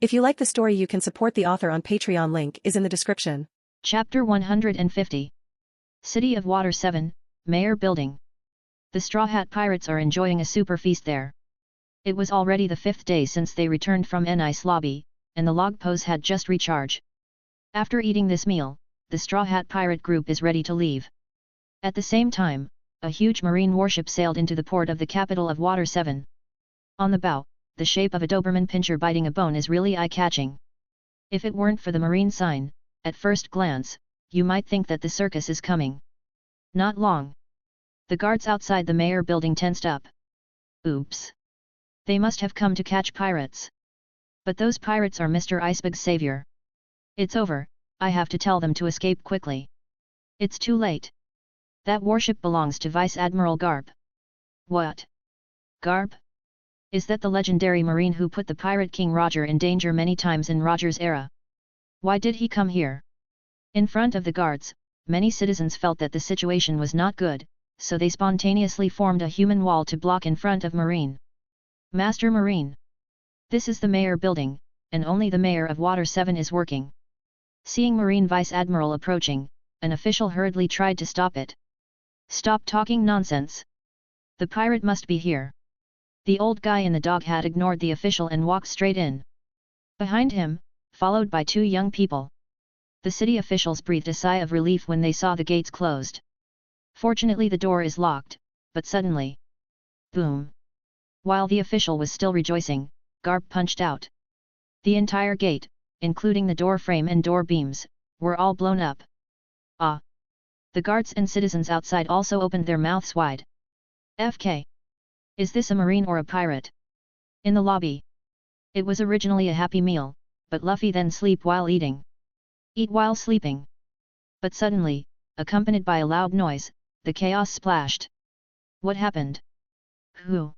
If you like the story, you can support the author on Patreon. Link is in the description. Chapter 150. City of Water 7, Mayor Building. The Straw Hat Pirates are enjoying a super feast there. It was already the 5th day since they returned from an ice lobby, and the log pose had just recharged. After eating this meal, the Straw Hat Pirate group is ready to leave. At the same time, a huge marine warship sailed into the port of the capital of Water 7. On the bow, the shape of a Doberman Pinscher biting a bone is really eye-catching. If it weren't for the marine sign, at first glance, you might think that the circus is coming. Not long. The guards outside the mayor building tensed up. Oops. They must have come to catch pirates. But those pirates are Mr. Icebug's savior. It's over, I have to tell them to escape quickly. It's too late. That warship belongs to Vice Admiral Garp. What? Garp? Is that the legendary marine who put the pirate king Roger in danger many times in Roger's era? Why did he come here? In front of the guards, many citizens felt that the situation was not good, so they spontaneously formed a human wall to block in front of Marine. Master Marine. This is the mayor building, and only the mayor of Water 7 is working. Seeing Marine Vice Admiral approaching, an official hurriedly tried to stop it. Stop talking nonsense. The pirate must be here. The old guy in the dog hat ignored the official and walked straight in. Behind him, followed by two young people. The city officials breathed a sigh of relief when they saw the gates closed. Fortunately the door is locked, but suddenly... boom! While the official was still rejoicing, Garp punched out. The entire gate, including the door frame and door beams, were all blown up. Ah! The guards and citizens outside also opened their mouths wide. FK. Is this a marine or a pirate? In the lobby. It was originally a happy meal, but Luffy then sleep while eating. Eat while sleeping. But suddenly, accompanied by a loud noise, the chaos splashed. What happened? Who?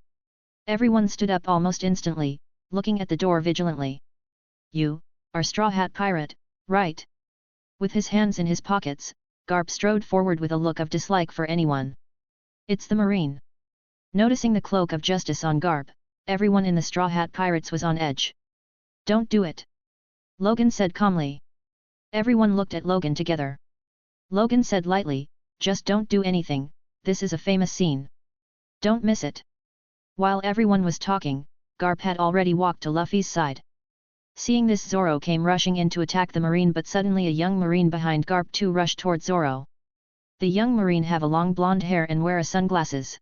Everyone stood up almost instantly, looking at the door vigilantly. You are Straw Hat Pirate, right? With his hands in his pockets, Garp strode forward with a look of dislike for anyone. It's the Marine. Noticing the cloak of justice on Garp, everyone in the Straw Hat Pirates was on edge. Don't do it. Logan said calmly. Everyone looked at Logan together. Logan said lightly, just don't do anything, this is a famous scene. Don't miss it. While everyone was talking, Garp had already walked to Luffy's side. Seeing this, Zoro came rushing in to attack the Marine, but suddenly a young Marine behind Garp too rushed towards Zoro. The young Marine have a long blonde hair and wear sunglasses.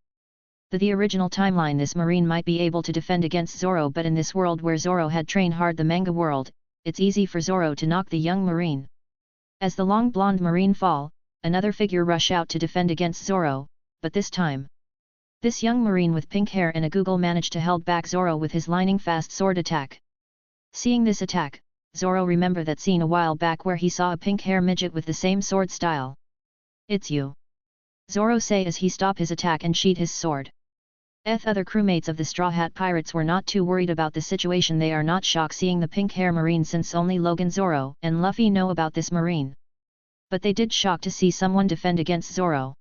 The original timeline, this Marine might be able to defend against Zoro, but in this world where Zoro had trained hard, the manga world, it's easy for Zoro to knock the young Marine. As the long blonde Marine fall, another figure rush out to defend against Zoro, but this time, this young Marine with pink hair and a google managed to hold back Zoro with his lightning fast sword attack. Seeing this attack, Zoro remembered that scene a while back where he saw a pink hair midget with the same sword style. It's you. Zoro say as he stopped his attack and sheathed his sword. Other crewmates of the Straw Hat Pirates were not too worried about the situation. They are not shocked seeing the pink hair Marine, since only Logan, Zoro, and Luffy know about this Marine. But they did shock to see someone defend against Zoro.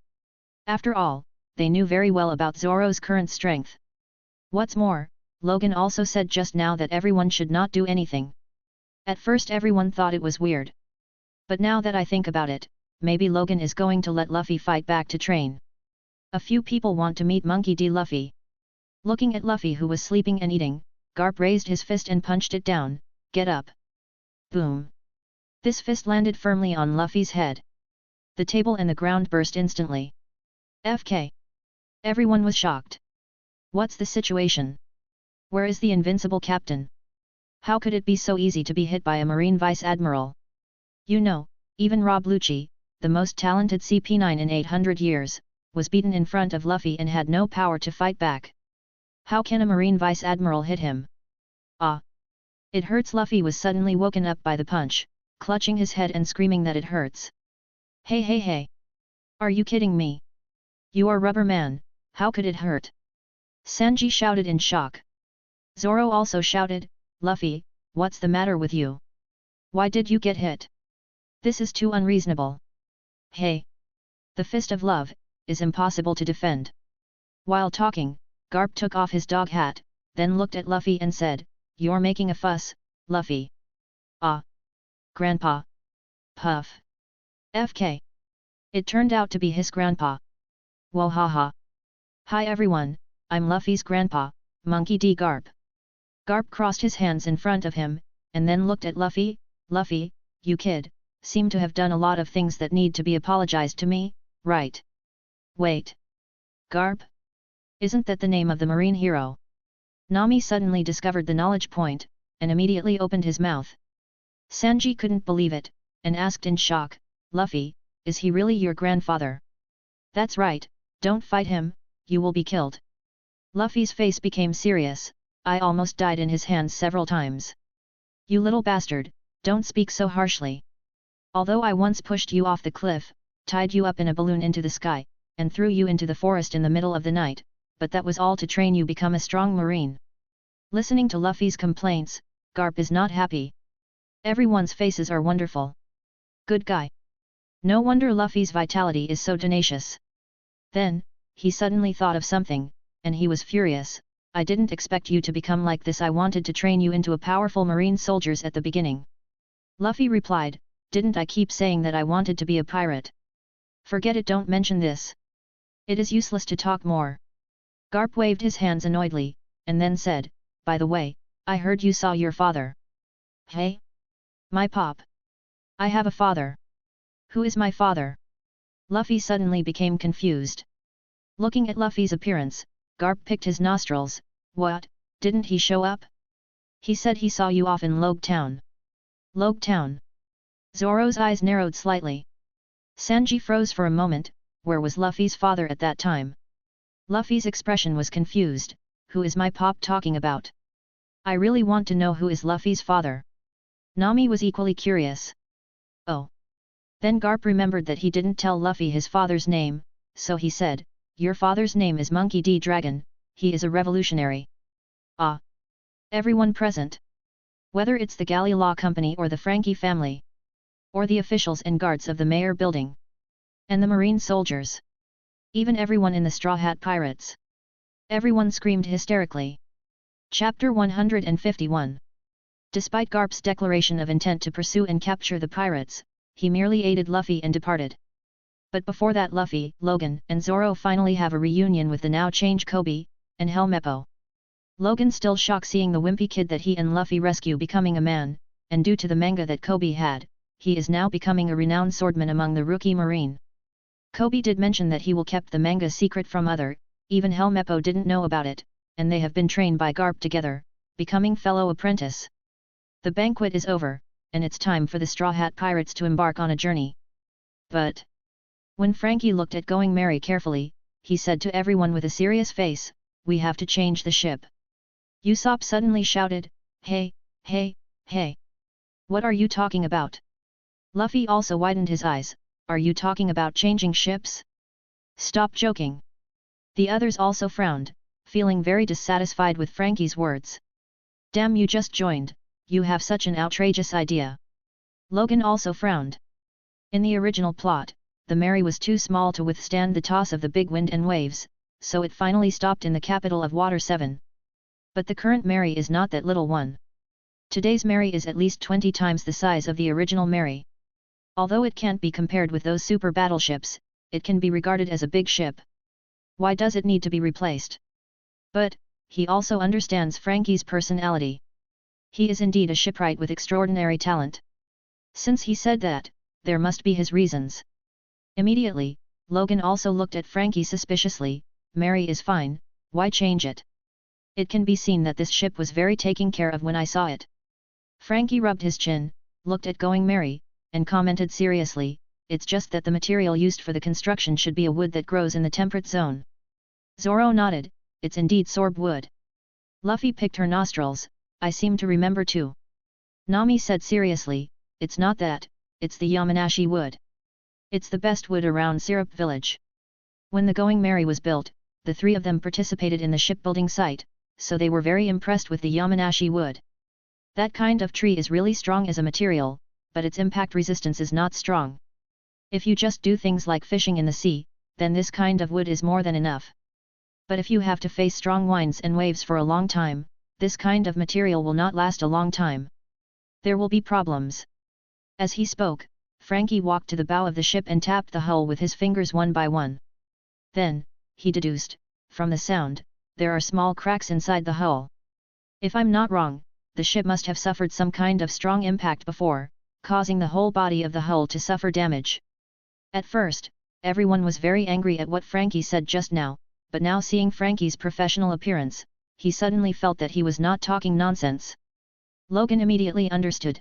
After all, they knew very well about Zoro's current strength. What's more, Logan also said just now that everyone should not do anything. At first everyone thought it was weird. But now that I think about it, maybe Logan is going to let Luffy fight back to train. A few people want to meet Monkey D. Luffy. Looking at Luffy, who was sleeping and eating, Garp raised his fist and punched it down. Get up. Boom. This fist landed firmly on Luffy's head. The table and the ground burst instantly. FK. Everyone was shocked. What's the situation? Where is the invincible captain? How could it be so easy to be hit by a Marine Vice Admiral? You know, even Rob Lucci, the most talented CP9 in 800 years, was beaten in front of Luffy and had no power to fight back. How can a Marine Vice Admiral hit him? Ah! It hurts. Luffy was suddenly woken up by the punch, clutching his head and screaming that it hurts. Hey hey hey! Are you kidding me? You are Rubber Man, how could it hurt? Sanji shouted in shock. Zoro also shouted, Luffy, what's the matter with you? Why did you get hit? This is too unreasonable. Hey! The Fist of Love is impossible to defend. While talking, Garp took off his dog hat, then looked at Luffy and said, "You're making a fuss, Luffy." "Ah. Grandpa." Puff. FK. It turned out to be his grandpa. Wahaha. "Hi everyone, I'm Luffy's grandpa, Monkey D. Garp." Garp crossed his hands in front of him, and then looked at Luffy. "Luffy, you kid, seem to have done a lot of things that need to be apologized to me, right?" "Wait. Garp? Isn't that the name of the marine hero?" Nami suddenly discovered the knowledge point, and immediately opened his mouth. Sanji couldn't believe it, and asked in shock, "Luffy, is he really your grandfather?" "That's right, don't fight him, you will be killed." Luffy's face became serious. "I almost died in his hands several times." "You little bastard, don't speak so harshly. Although I once pushed you off the cliff, tied you up in a balloon into the sky, and threw you into the forest in the middle of the night, but that was all to train you become a strong marine." Listening to Luffy's complaints, Garp is not happy. Everyone's faces are wonderful. Good guy. No wonder Luffy's vitality is so tenacious. Then, he suddenly thought of something, and he was furious. "I didn't expect you to become like this. I wanted to train you into a powerful marine soldiers at the beginning." Luffy replied, "Didn't I keep saying that I wanted to be a pirate?" "Forget it, don't mention this. It is useless to talk more." Garp waved his hands annoyedly, and then said, "By the way, I heard you saw your father." "Hey? My pop? I have a father. Who is my father?" Luffy suddenly became confused. Looking at Luffy's appearance, Garp picked his nostrils. "What, didn't he show up? He said he saw you off in Logue Town." "Logue Town?" Zoro's eyes narrowed slightly. Sanji froze for a moment. Where was Luffy's father at that time? Luffy's expression was confused. "Who is my pop talking about? I really want to know who is Luffy's father." Nami was equally curious. "Oh." Then Garp remembered that he didn't tell Luffy his father's name, so he said, "Your father's name is Monkey D. Dragon, he is a revolutionary." "Ah." Everyone present, whether it's the Galley Law Company or the Frankie family, or the officials and guards of the Mayor Building, and the marine soldiers, even everyone in the Straw Hat Pirates, everyone screamed hysterically. Chapter 151. Despite Garp's declaration of intent to pursue and capture the pirates, he merely aided Luffy and departed. But before that, Luffy, Logan, and Zoro finally have a reunion with the now changed Kobe and Helmeppo. Logan still shocked seeing the wimpy kid that he and Luffy rescue becoming a man, and due to the manga that Kobe had, he is now becoming a renowned swordman among the rookie marine. Kobe did mention that he will keep the manga secret from other, even Helmeppo didn't know about it, and they have been trained by Garp together, becoming fellow apprentice. The banquet is over, and it's time for the Straw Hat Pirates to embark on a journey. But when Frankie looked at Going Merry carefully, he said to everyone with a serious face, "We have to change the ship." Usopp suddenly shouted, "Hey, hey, hey! What are you talking about?" Luffy also widened his eyes, "Are you talking about changing ships? Stop joking." The others also frowned, feeling very dissatisfied with Frankie's words. "Damn, you just joined, you have such an outrageous idea." Logan also frowned. In the original plot, the Mary was too small to withstand the toss of the big wind and waves, so it finally stopped in the capital of Water 7. But the current Mary is not that little one. Today's Mary is at least 20 times the size of the original Mary. Although it can't be compared with those super battleships, it can be regarded as a big ship. Why does it need to be replaced? But he also understands Frankie's personality. He is indeed a shipwright with extraordinary talent. Since he said that, there must be his reasons. Immediately, Logan also looked at Frankie suspiciously. "Mary is fine, why change it? It can be seen that this ship was very taken care of when I saw it." Frankie rubbed his chin, looked at Going Merry, and commented seriously, "It's just that the material used for the construction should be a wood that grows in the temperate zone." Zoro nodded, "It's indeed sorb wood." Luffy picked her nostrils, "I seem to remember too." Nami said seriously, "It's not that, it's the Yamanashi wood. It's the best wood around Syrup Village." When the Going Merry was built, the three of them participated in the shipbuilding site, so they were very impressed with the Yamanashi wood. That kind of tree is really strong as a material, but its impact resistance is not strong. If you just do things like fishing in the sea, then this kind of wood is more than enough. But if you have to face strong winds and waves for a long time, this kind of material will not last a long time. There will be problems. As he spoke, Frankie walked to the bow of the ship and tapped the hull with his fingers one by one. Then, he deduced, from the sound, there are small cracks inside the hull. If I'm not wrong, the ship must have suffered some kind of strong impact before, causing the whole body of the hull to suffer damage. At first, everyone was very angry at what Frankie said just now, but now seeing Frankie's professional appearance, he suddenly felt that he was not talking nonsense. Logan immediately understood.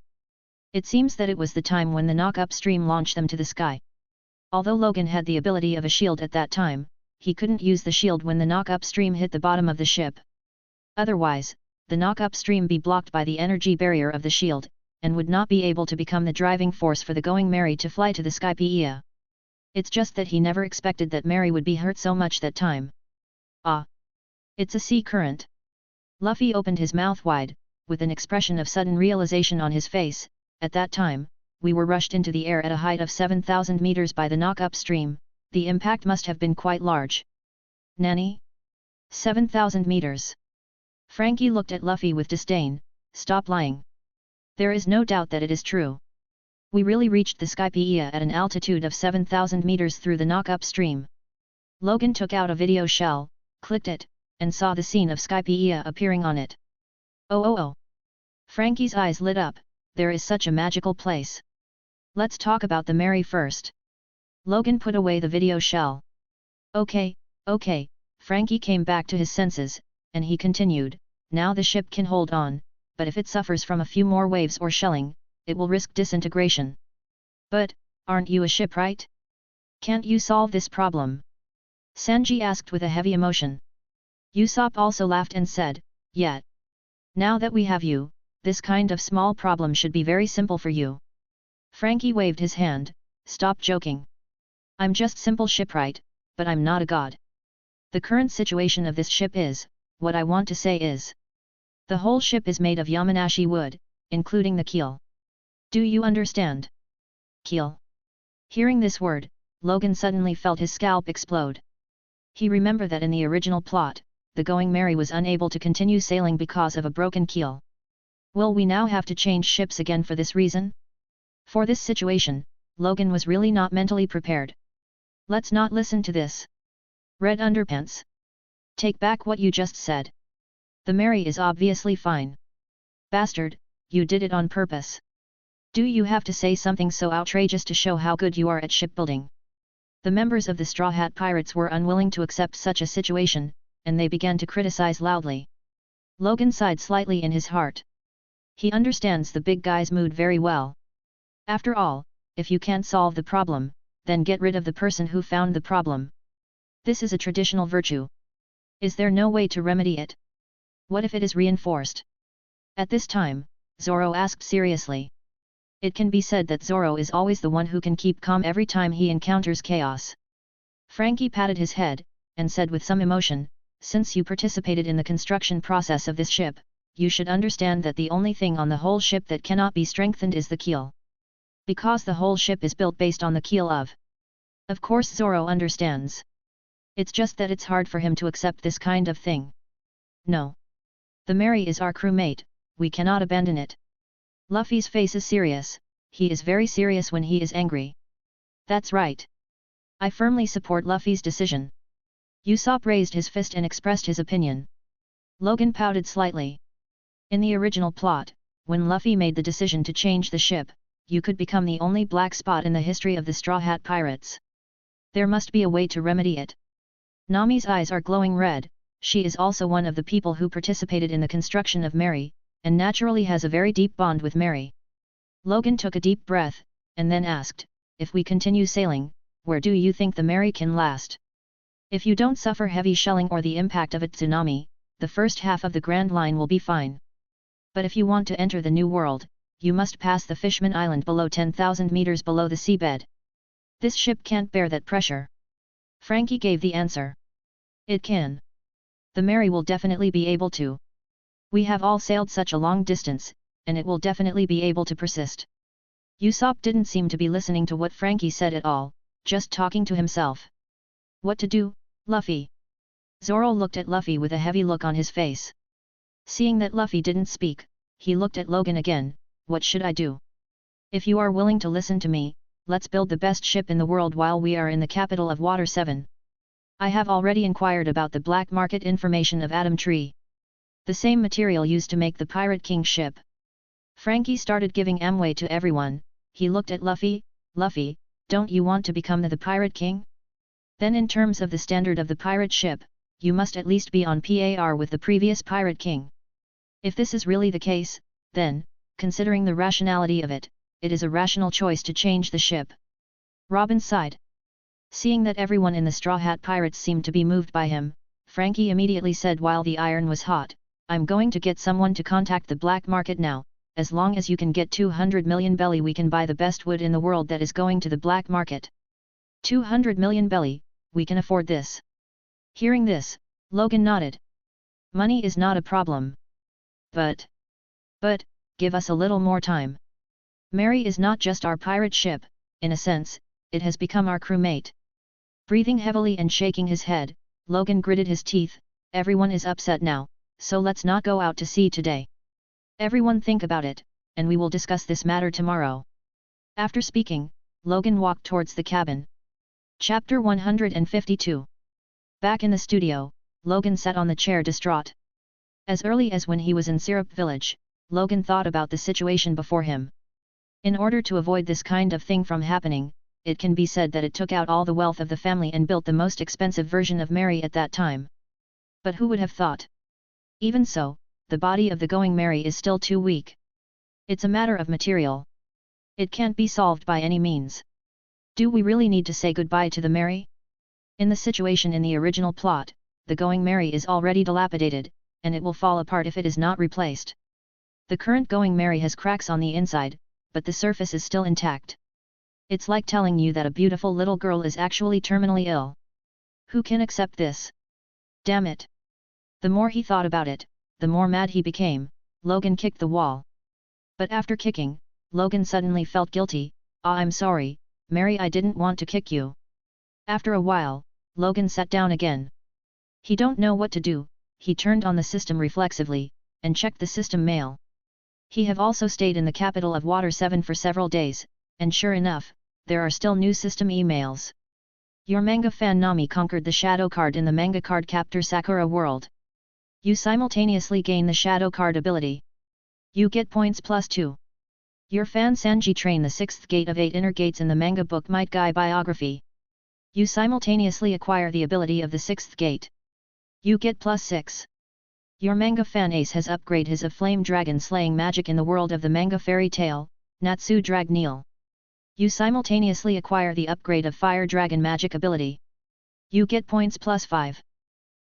It seems that it was the time when the knock-up stream launched them to the sky. Although Logan had the ability of a shield at that time, he couldn't use the shield when the knock-up stream hit the bottom of the ship. Otherwise, the knock-up stream be blocked by the energy barrier of the shield, and would not be able to become the driving force for the Going Merry to fly to the Skypiea. It's just that he never expected that Merry would be hurt so much that time. Ah! It's a sea current. Luffy opened his mouth wide, with an expression of sudden realization on his face. At that time, we were rushed into the air at a height of 7,000 meters by the knock-up stream. The impact must have been quite large. Nanny? 7,000 meters. Frankie looked at Luffy with disdain. Stop lying. There is no doubt that it is true. We really reached the Skypiea at an altitude of 7,000 meters through the knock-up stream. Logan took out a video shell, clicked it, and saw the scene of Skypiea appearing on it. Oh! Frankie's eyes lit up. There is such a magical place. Let's talk about the Merry first. Logan put away the video shell. Okay, Frankie came back to his senses, and he continued, now the ship can hold on, but if it suffers from a few more waves or shelling, it will risk disintegration. But, aren't you a shipwright? Can't you solve this problem? Sanji asked with a heavy emotion. Usopp also laughed and said, yeah. Now that we have you, this kind of small problem should be very simple for you. Frankie waved his hand. Stop joking. I'm just simple shipwright, but I'm not a god. The current situation of this ship is, what I want to say is. The whole ship is made of Yamanashi wood, including the keel. Do you understand? Keel. Hearing this word, Logan suddenly felt his scalp explode. He remembered that in the original plot, the Going Merry was unable to continue sailing because of a broken keel. Will we now have to change ships again for this reason? For this situation, Logan was really not mentally prepared. Let's not listen to this. Red Underpants. Take back what you just said. The Merry is obviously fine. Bastard, you did it on purpose. Do you have to say something so outrageous to show how good you are at shipbuilding? The members of the Straw Hat Pirates were unwilling to accept such a situation, and they began to criticize loudly. Logan sighed slightly in his heart. He understands the big guy's mood very well. After all, if you can't solve the problem, then get rid of the person who found the problem. This is a traditional virtue. Is there no way to remedy it? What if it is reinforced? At this time, Zoro asked seriously. It can be said that Zoro is always the one who can keep calm every time he encounters chaos. Frankie patted his head, and said with some emotion, since you participated in the construction process of this ship, you should understand that the only thing on the whole ship that cannot be strengthened is the keel. Because the whole ship is built based on the keel of. Of course Zoro understands. It's just that it's hard for him to accept this kind of thing. No. The Merry is our crewmate, we cannot abandon it. Luffy's face is serious, he is very serious when he is angry. That's right. I firmly support Luffy's decision. Usopp raised his fist and expressed his opinion. Logan pouted slightly. In the original plot, when Luffy made the decision to change the ship, you could become the only black spot in the history of the Straw Hat Pirates. There must be a way to remedy it. Nami's eyes are glowing red, she is also one of the people who participated in the construction of Merry, and naturally has a very deep bond with Merry. Logan took a deep breath, and then asked, if we continue sailing, where do you think the Merry can last? If you don't suffer heavy shelling or the impact of a tsunami, the first half of the Grand Line will be fine. But if you want to enter the New World, you must pass the Fishman Island below 10,000 meters below the seabed. This ship can't bear that pressure. Frankie gave the answer. It can. The Merry will definitely be able to. We have all sailed such a long distance, and it will definitely be able to persist. Usopp didn't seem to be listening to what Frankie said at all, just talking to himself. What to do, Luffy? Zoro looked at Luffy with a heavy look on his face. Seeing that Luffy didn't speak, he looked at Logan again. What should I do? If you are willing to listen to me, let's build the best ship in the world while we are in the capital of Water 7. I have already inquired about the black market information of Atom Tree. The same material used to make the Pirate King ship. Frankie started giving amway to everyone. He looked at Luffy. Luffy, don't you want to become the Pirate King? Then in terms of the standard of the pirate ship, you must at least be on par with the previous Pirate King. If this is really the case, then, considering the rationality of it is a rational choice to change the ship. Robin sighed. Seeing that everyone in the Straw Hat Pirates seemed to be moved by him, Frankie immediately said while the iron was hot, I'm going to get someone to contact the black market now. As long as you can get 200 million belly we can buy the best wood in the world that is going to the black market. 200 million belly, we can afford this. Hearing this, Logan nodded. Money is not a problem. But, give us a little more time. Mary is not just our pirate ship, in a sense, it has become our crewmate. Breathing heavily and shaking his head, Logan gritted his teeth, everyone is upset now, so let's not go out to sea today. Everyone think about it, and we will discuss this matter tomorrow. After speaking, Logan walked towards the cabin. Chapter 152. Back in the studio, Logan sat on the chair distraught. As early as when he was in Syrup Village, Logan thought about the situation before him. In order to avoid this kind of thing from happening, it can be said that it took out all the wealth of the family and built the most expensive version of Mary at that time. But who would have thought? Even so, the body of the going Mary is still too weak. It's a matter of material. It can't be solved by any means. Do we really need to say goodbye to the Mary? In the situation in the original plot, the going Mary is already dilapidated, and it will fall apart if it is not replaced. The current going Mary has cracks on the inside, but the surface is still intact. It's like telling you that a beautiful little girl is actually terminally ill. Who can accept this? Damn it! The more he thought about it, the more mad he became. Logan kicked the wall. But after kicking, Logan suddenly felt guilty. I'm sorry, Mary, I didn't want to kick you. After a while, Logan sat down again. He don't know what to do. He turned on the system reflexively, and checked the system mail. He have also stayed in the capital of Water 7 for several days, and sure enough, there are still new system emails. Your manga fan Nami conquered the shadow card in the manga card captor Sakura world. You simultaneously gain the shadow card ability. You get points +2. Your fan Sanji trained the 6th gate of 8 inner gates in the manga book Might Guy biography. You simultaneously acquire the ability of the 6th gate. You get +6. Your manga fan Ace has upgraded his of flame dragon slaying magic in the world of the manga fairy tale, Natsu Dragneel. You simultaneously acquire the upgrade of fire dragon magic ability. You get points +5.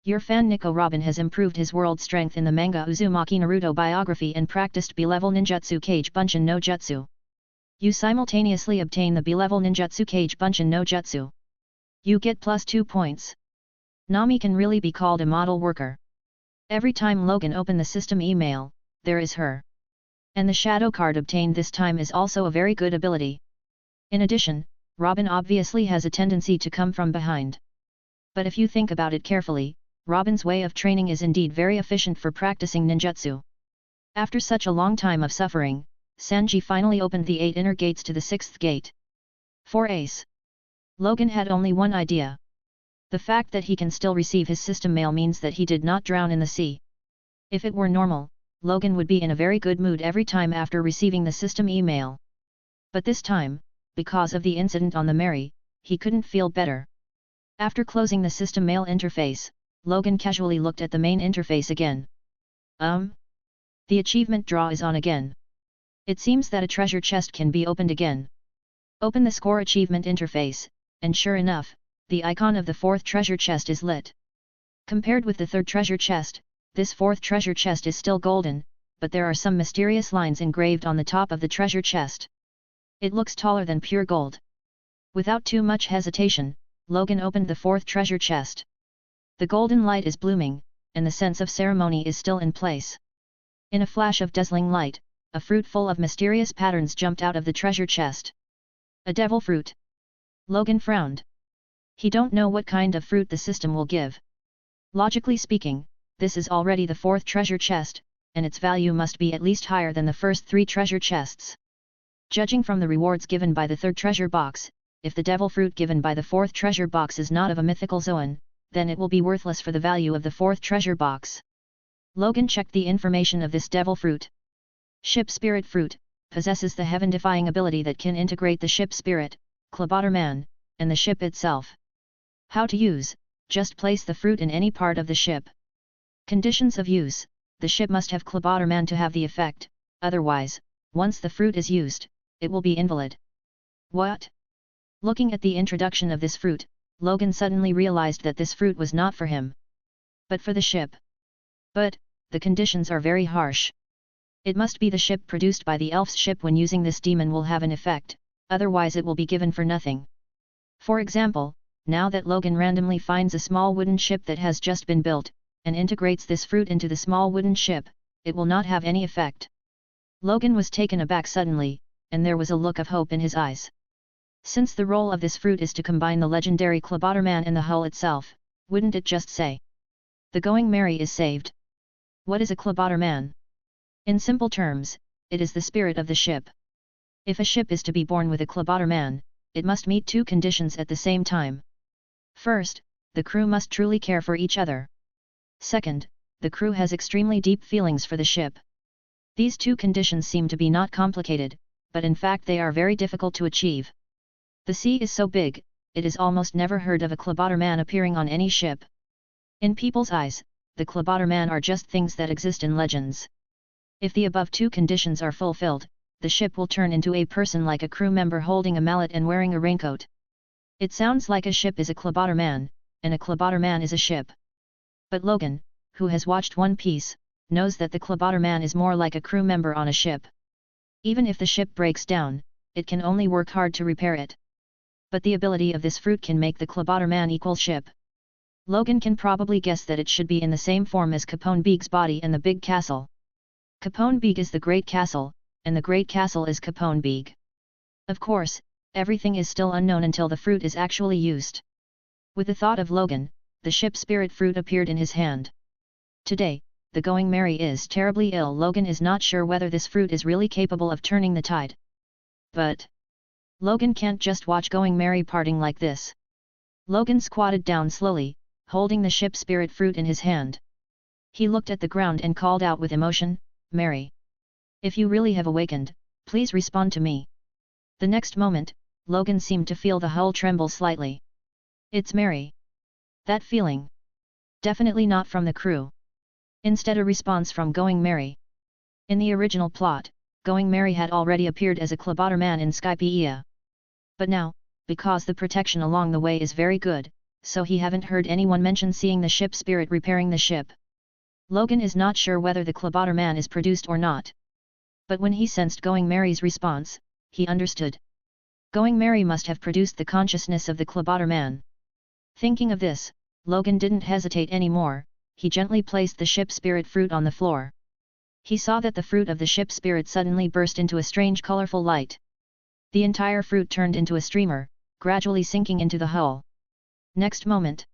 Your fan Nico Robin has improved his world strength in the manga Uzumaki Naruto biography and practiced B-level ninjutsu Kage Bunshin no Jutsu. You simultaneously obtain the B-level ninjutsu Kage Bunshin no Jutsu. You get +2 points. Nami can really be called a model worker. Every time Logan opened the system email, there is her. And the shadow card obtained this time is also a very good ability. In addition, Robin obviously has a tendency to come from behind. But if you think about it carefully, Robin's way of training is indeed very efficient for practicing ninjutsu. After such a long time of suffering, Sanji finally opened the 8 inner gates to the 6th gate. For Ace, Logan had only one idea. The fact that he can still receive his system mail means that he did not drown in the sea. If it were normal, Logan would be in a very good mood every time after receiving the system email. But this time, because of the incident on the Mary, he couldn't feel better. After closing the system mail interface, Logan casually looked at the main interface again. The achievement draw is on again. It seems that a treasure chest can be opened again. Open the score achievement interface, and sure enough, the icon of the 4th treasure chest is lit. Compared with the 3rd treasure chest, this 4th treasure chest is still golden, but there are some mysterious lines engraved on the top of the treasure chest. It looks taller than pure gold. Without too much hesitation, Logan opened the 4th treasure chest. The golden light is blooming, and the sense of ceremony is still in place. In a flash of dazzling light, a fruit full of mysterious patterns jumped out of the treasure chest. A devil fruit. Logan frowned. He don't know what kind of fruit the system will give. Logically speaking, this is already the fourth treasure chest, and its value must be at least higher than the first three treasure chests. Judging from the rewards given by the third treasure box, if the devil fruit given by the fourth treasure box is not of a mythical zoan, then it will be worthless for the value of the fourth treasure box. Logan checked the information of this devil fruit. Ship Spirit Fruit possesses the heaven-defying ability that can integrate the ship spirit, Man, and the ship itself. How to use: just place the fruit in any part of the ship. Conditions of use: the ship must have Man to have the effect, otherwise, once the fruit is used, it will be invalid. What? Looking at the introduction of this fruit, Logan suddenly realized that this fruit was not for him, but for the ship. But, the conditions are very harsh. It must be the ship produced by the elf's ship when using this demon will have an effect, otherwise it will be given for nothing. For example, now that Logan randomly finds a small wooden ship that has just been built, and integrates this fruit into the small wooden ship, it will not have any effect. Logan was taken aback suddenly, and there was a look of hope in his eyes. Since the role of this fruit is to combine the legendary Man and the hull itself, wouldn't it just say, "The Going Merry is saved"? What is a Man? In simple terms, it is the spirit of the ship. If a ship is to be born with a Man, it must meet two conditions at the same time. First, the crew must truly care for each other. Second, the crew has extremely deep feelings for the ship. These two conditions seem to be not complicated, but in fact they are very difficult to achieve. The sea is so big, it is almost never heard of a Man appearing on any ship. In people's eyes, the Man are just things that exist in legends. If the above two conditions are fulfilled, the ship will turn into a person like a crew member holding a mallet and wearing a raincoat. It sounds like a ship is a Man, and a Man is a ship. But Logan, who has watched One Piece, knows that the Man is more like a crew member on a ship. Even if the ship breaks down, it can only work hard to repair it. But the ability of this fruit can make the Man equal ship. Logan can probably guess that it should be in the same form as Capone Beeg's body and the big castle. Capone Beeg is the Great Castle, and the Great Castle is Capone Beeg. Of course, everything is still unknown until the fruit is actually used. With the thought of Logan, the ship spirit fruit appeared in his hand. Today, the Going Merry is terribly ill. Logan is not sure whether this fruit is really capable of turning the tide. But Logan can't just watch Going Merry parting like this. Logan squatted down slowly, holding the ship spirit fruit in his hand. He looked at the ground and called out with emotion, "Merry! If you really have awakened, please respond to me." The next moment, Logan seemed to feel the hull tremble slightly. "It's Merry." That feeling. Definitely not from the crew. Instead a response from Going Merry. In the original plot, Going Merry had already appeared as a Man in Skypiea. But now, because the protection along the way is very good, so he haven't heard anyone mention seeing the ship spirit repairing the ship. Logan is not sure whether the Man is produced or not. But when he sensed Going Merry's response, he understood. Going Merry must have produced the consciousness of the Man. Thinking of this, Logan didn't hesitate anymore. He gently placed the ship spirit fruit on the floor. He saw that the fruit of the ship spirit suddenly burst into a strange colorful light. The entire fruit turned into a streamer, gradually sinking into the hull. Next moment,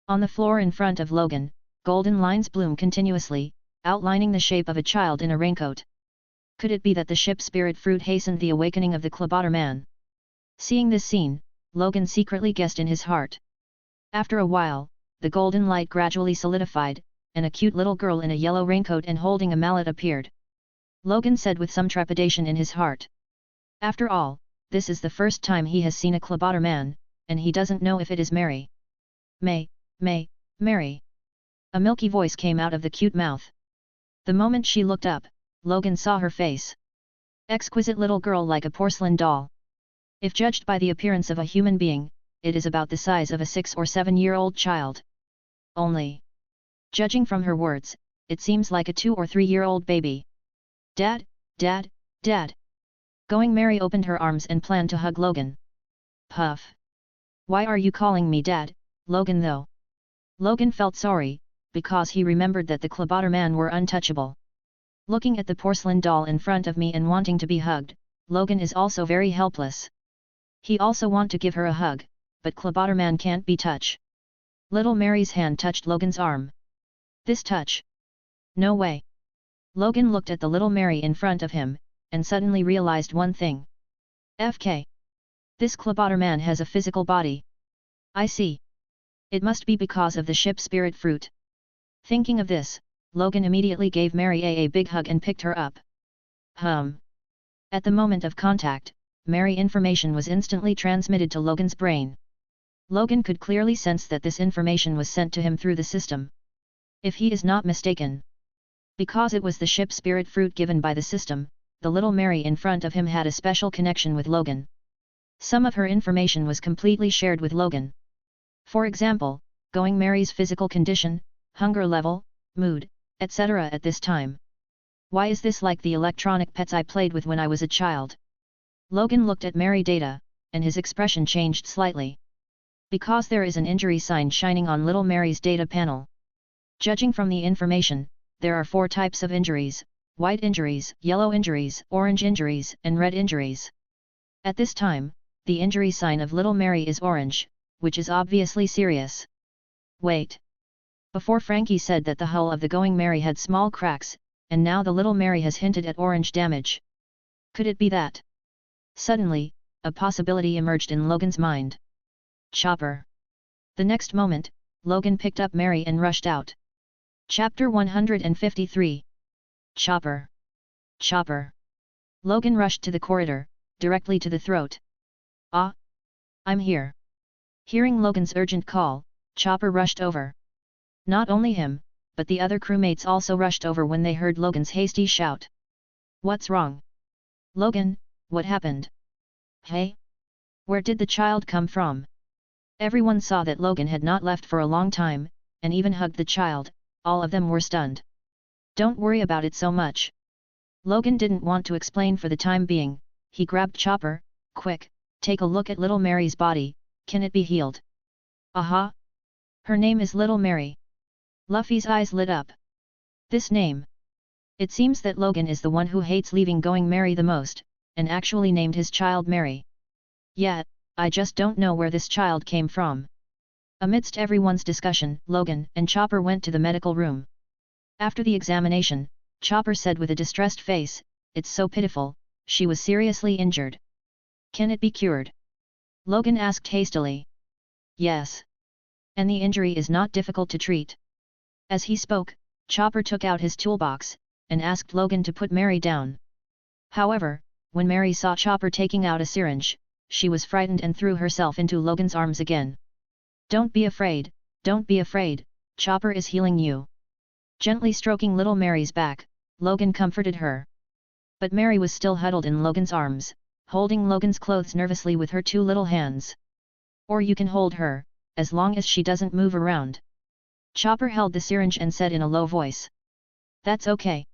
on the floor in front of Logan, golden lines bloom continuously, outlining the shape of a child in a raincoat. Could it be that the ship spirit fruit hastened the awakening of the Man? Seeing this scene, Logan secretly guessed in his heart. After a while, the golden light gradually solidified, and a cute little girl in a yellow raincoat and holding a mallet appeared. Logan said with some trepidation in his heart. After all, this is the first time he has seen a Man, and he doesn't know if it is Merry. Merry. A milky voice came out of the cute mouth. The moment she looked up, Logan saw her face. Exquisite little girl like a porcelain doll. If judged by the appearance of a human being, it is about the size of a 6 or 7-year-old child. Only, judging from her words, it seems like a 2 or 3-year-old baby. "Dad, Dad, Dad." Going Merry opened her arms and planned to hug Logan. Puff. "Why are you calling me Dad, Logan though?" Logan felt sorry, because he remembered that the Man were untouchable. Looking at the porcelain doll in front of me and wanting to be hugged, Logan is also very helpless. He also want to give her a hug, but Man can't be touched. Little Mary's hand touched Logan's arm. This touch. No way. Logan looked at the little Mary in front of him, and suddenly realized one thing. FK. This Clubhotter man has a physical body. I see. It must be because of the ship spirit fruit. Thinking of this, Logan immediately gave Mary a big hug and picked her up. At the moment of contact, Mary information was instantly transmitted to Logan's brain. Logan could clearly sense that this information was sent to him through the system. If he is not mistaken. Because it was the ship spirit fruit given by the system, the little Mary in front of him had a special connection with Logan. Some of her information was completely shared with Logan. For example, Going Mary's physical condition, hunger level, mood, etc. at this time. Why is this like the electronic pets I played with when I was a child? Logan looked at Mary data, and his expression changed slightly. Because there is an injury sign shining on little Mary's data panel. Judging from the information, there are 4 types of injuries: white injuries, yellow injuries, orange injuries, and red injuries. At this time, the injury sign of little Mary is orange, which is obviously serious. Wait. Before Frankie said that the hull of the Going Mary had small cracks, and now the little Mary has hinted at orange damage. Could it be that? Suddenly, a possibility emerged in Logan's mind. Chopper. The next moment, Logan picked up Mary and rushed out. Chapter 153. Chopper. Chopper. Logan rushed to the corridor, directly to the throat. Ah! I'm here. Hearing Logan's urgent call, Chopper rushed over. Not only him, but the other crewmates also rushed over when they heard Logan's hasty shout. What's wrong? Logan, what happened? Hey? Where did the child come from? Everyone saw that Logan had not left for a long time, and even hugged the child. All of them were stunned. Don't worry about it so much. Logan didn't want to explain for the time being. He grabbed Chopper. Quick, take a look at little Mary's body. Can it be healed? Aha! Her name is Little Mary. Luffy's eyes lit up. This name. It seems that Logan is the one who hates leaving Going Mary the most, and actually named his child Mary. Yet, I just don't know where this child came from. Amidst everyone's discussion, Logan and Chopper went to the medical room. After the examination, Chopper said with a distressed face, "It's so pitiful, she was seriously injured. Can it be cured?" Logan asked hastily. Yes. And the injury is not difficult to treat. As he spoke, Chopper took out his toolbox, and asked Logan to put Mary down. However, when Mary saw Chopper taking out a syringe, she was frightened and threw herself into Logan's arms again. Don't be afraid, Chopper is healing you. Gently stroking little Mary's back, Logan comforted her. But Mary was still huddled in Logan's arms, holding Logan's clothes nervously with her 2 little hands. Or you can hold her, as long as she doesn't move around. Chopper held the syringe and said in a low voice. That's okay.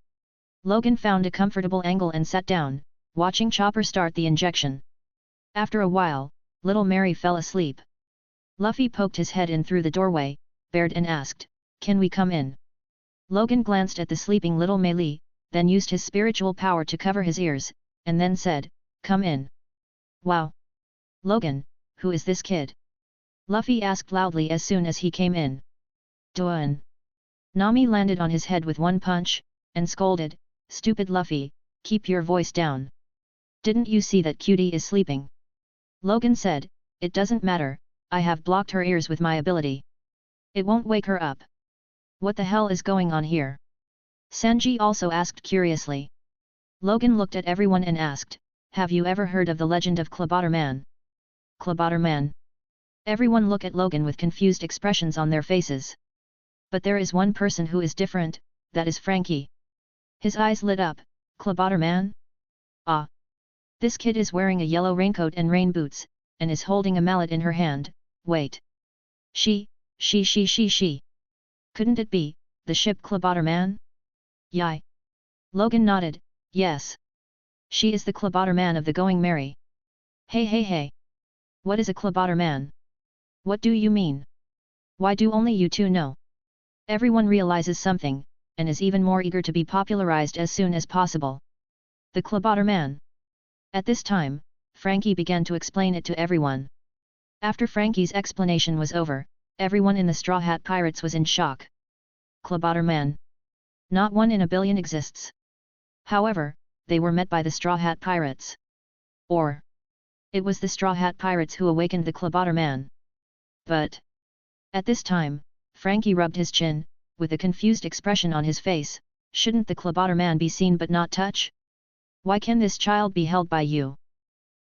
Logan found a comfortable angle and sat down, watching Chopper start the injection. After a while, little Mary fell asleep. Luffy poked his head in through the doorway, bared and asked, "Can we come in?" Logan glanced at the sleeping little Meili, then used his spiritual power to cover his ears, and then said, "Come in." Wow! Logan, who is this kid? Luffy asked loudly as soon as he came in. Duan. Nami landed on his head with one punch, and scolded, "Stupid Luffy, keep your voice down. Didn't you see that cutie is sleeping?" Logan said, "It doesn't matter, I have blocked her ears with my ability. It won't wake her up." What the hell is going on here? Sanji also asked curiously. Logan looked at everyone and asked, "Have you ever heard of the legend of Clubhotter Man?" Clubhotter Man? Everyone looked at Logan with confused expressions on their faces. But there is one person who is different, that is Frankie. His eyes lit up. Clubhotter Man? Ah! This kid is wearing a yellow raincoat and rain boots, and is holding a mallet in her hand. Wait. She. Couldn't it be the ship Clubhotter Man? Yai. Logan nodded, yes. She is the Clubhotter Man of the Going Mary. Hey. What is a Clubhotter Man? What do you mean? Why do only you two know? Everyone realizes something, and is even more eager to be popularized as soon as possible. The Clubhotter Man. At this time, Frankie began to explain it to everyone. After Frankie's explanation was over, Everyone in the Straw Hat Pirates was in shock. Clubhotter Man. Not one in a billion exists. However, they were met by the Straw Hat Pirates. Or, it was the Straw Hat Pirates who awakened the Clubhotter Man. But, at this time, Frankie rubbed his chin, with a confused expression on his face. Shouldn't the Clubhotter Man be seen but not touch? Why can this child be held by you?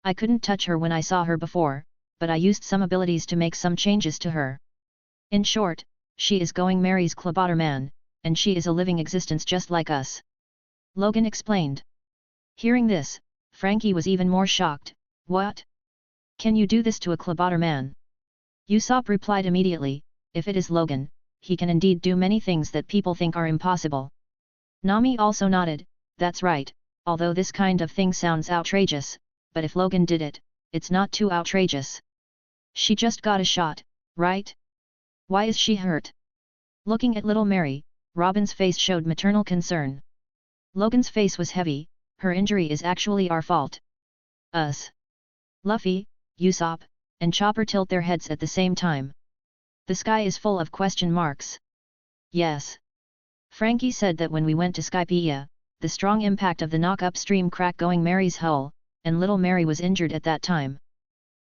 I couldn't touch her when I saw her before, but I used some abilities to make some changes to her. In short, she is going Mary's Clubhotter Man, and she is a living existence just like us. Logan explained. Hearing this, Frankie was even more shocked. What? Can you do this to a Clubhotter Man? Usopp replied immediately, if it is Logan, he can indeed do many things that people think are impossible. Nami also nodded, that's right, although this kind of thing sounds outrageous, but if Logan did it, it's not too outrageous. She just got a shot, right? Why is she hurt? Looking at little Mary, Robin's face showed maternal concern. Logan's face was heavy, her injury is actually our fault. Us. Luffy, Usopp, and Chopper tilt their heads at the same time. The sky is full of question marks. Yes. Frankie said that when we went to Skypiea, the strong impact of the knock upstream cracked going Mary's hull, and little Mary was injured at that time.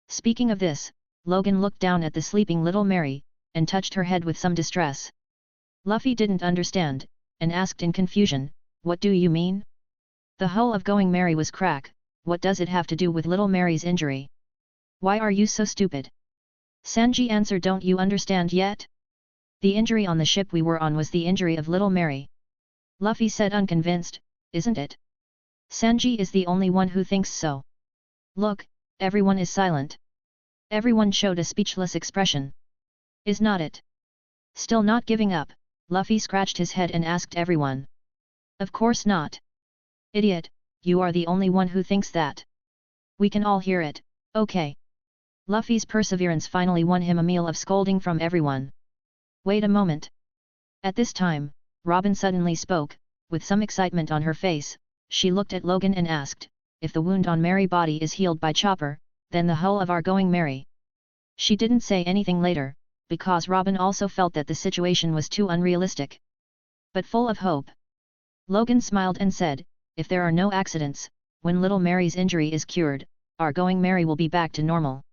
Speaking of this, Logan looked down at the sleeping little Mary, and touched her head with some distress. Luffy didn't understand, and asked in confusion, what do you mean? The hull of going Mary was cracked, what does it have to do with little Mary's injury? Why are you so stupid? Sanji answered, don't you understand yet? The injury on the ship we were on was the injury of little Mary. Luffy said unconvinced, isn't it? Sanji is the only one who thinks so. Look, everyone is silent. Everyone showed a speechless expression. Is not it? Still not giving up, Luffy scratched his head and asked everyone. Of course not. Idiot, you are the only one who thinks that. We can all hear it, okay. Luffy's perseverance finally won him a meal of scolding from everyone. Wait a moment. At this time, Robin suddenly spoke, with some excitement on her face. She looked at Logan and asked, if the wound on Mary's body is healed by Chopper, then the hull of our going Mary. She didn't say anything later, because Robin also felt that the situation was too unrealistic. But full of hope. Logan smiled and said, if there are no accidents, when little Mary's injury is cured, our going Mary will be back to normal.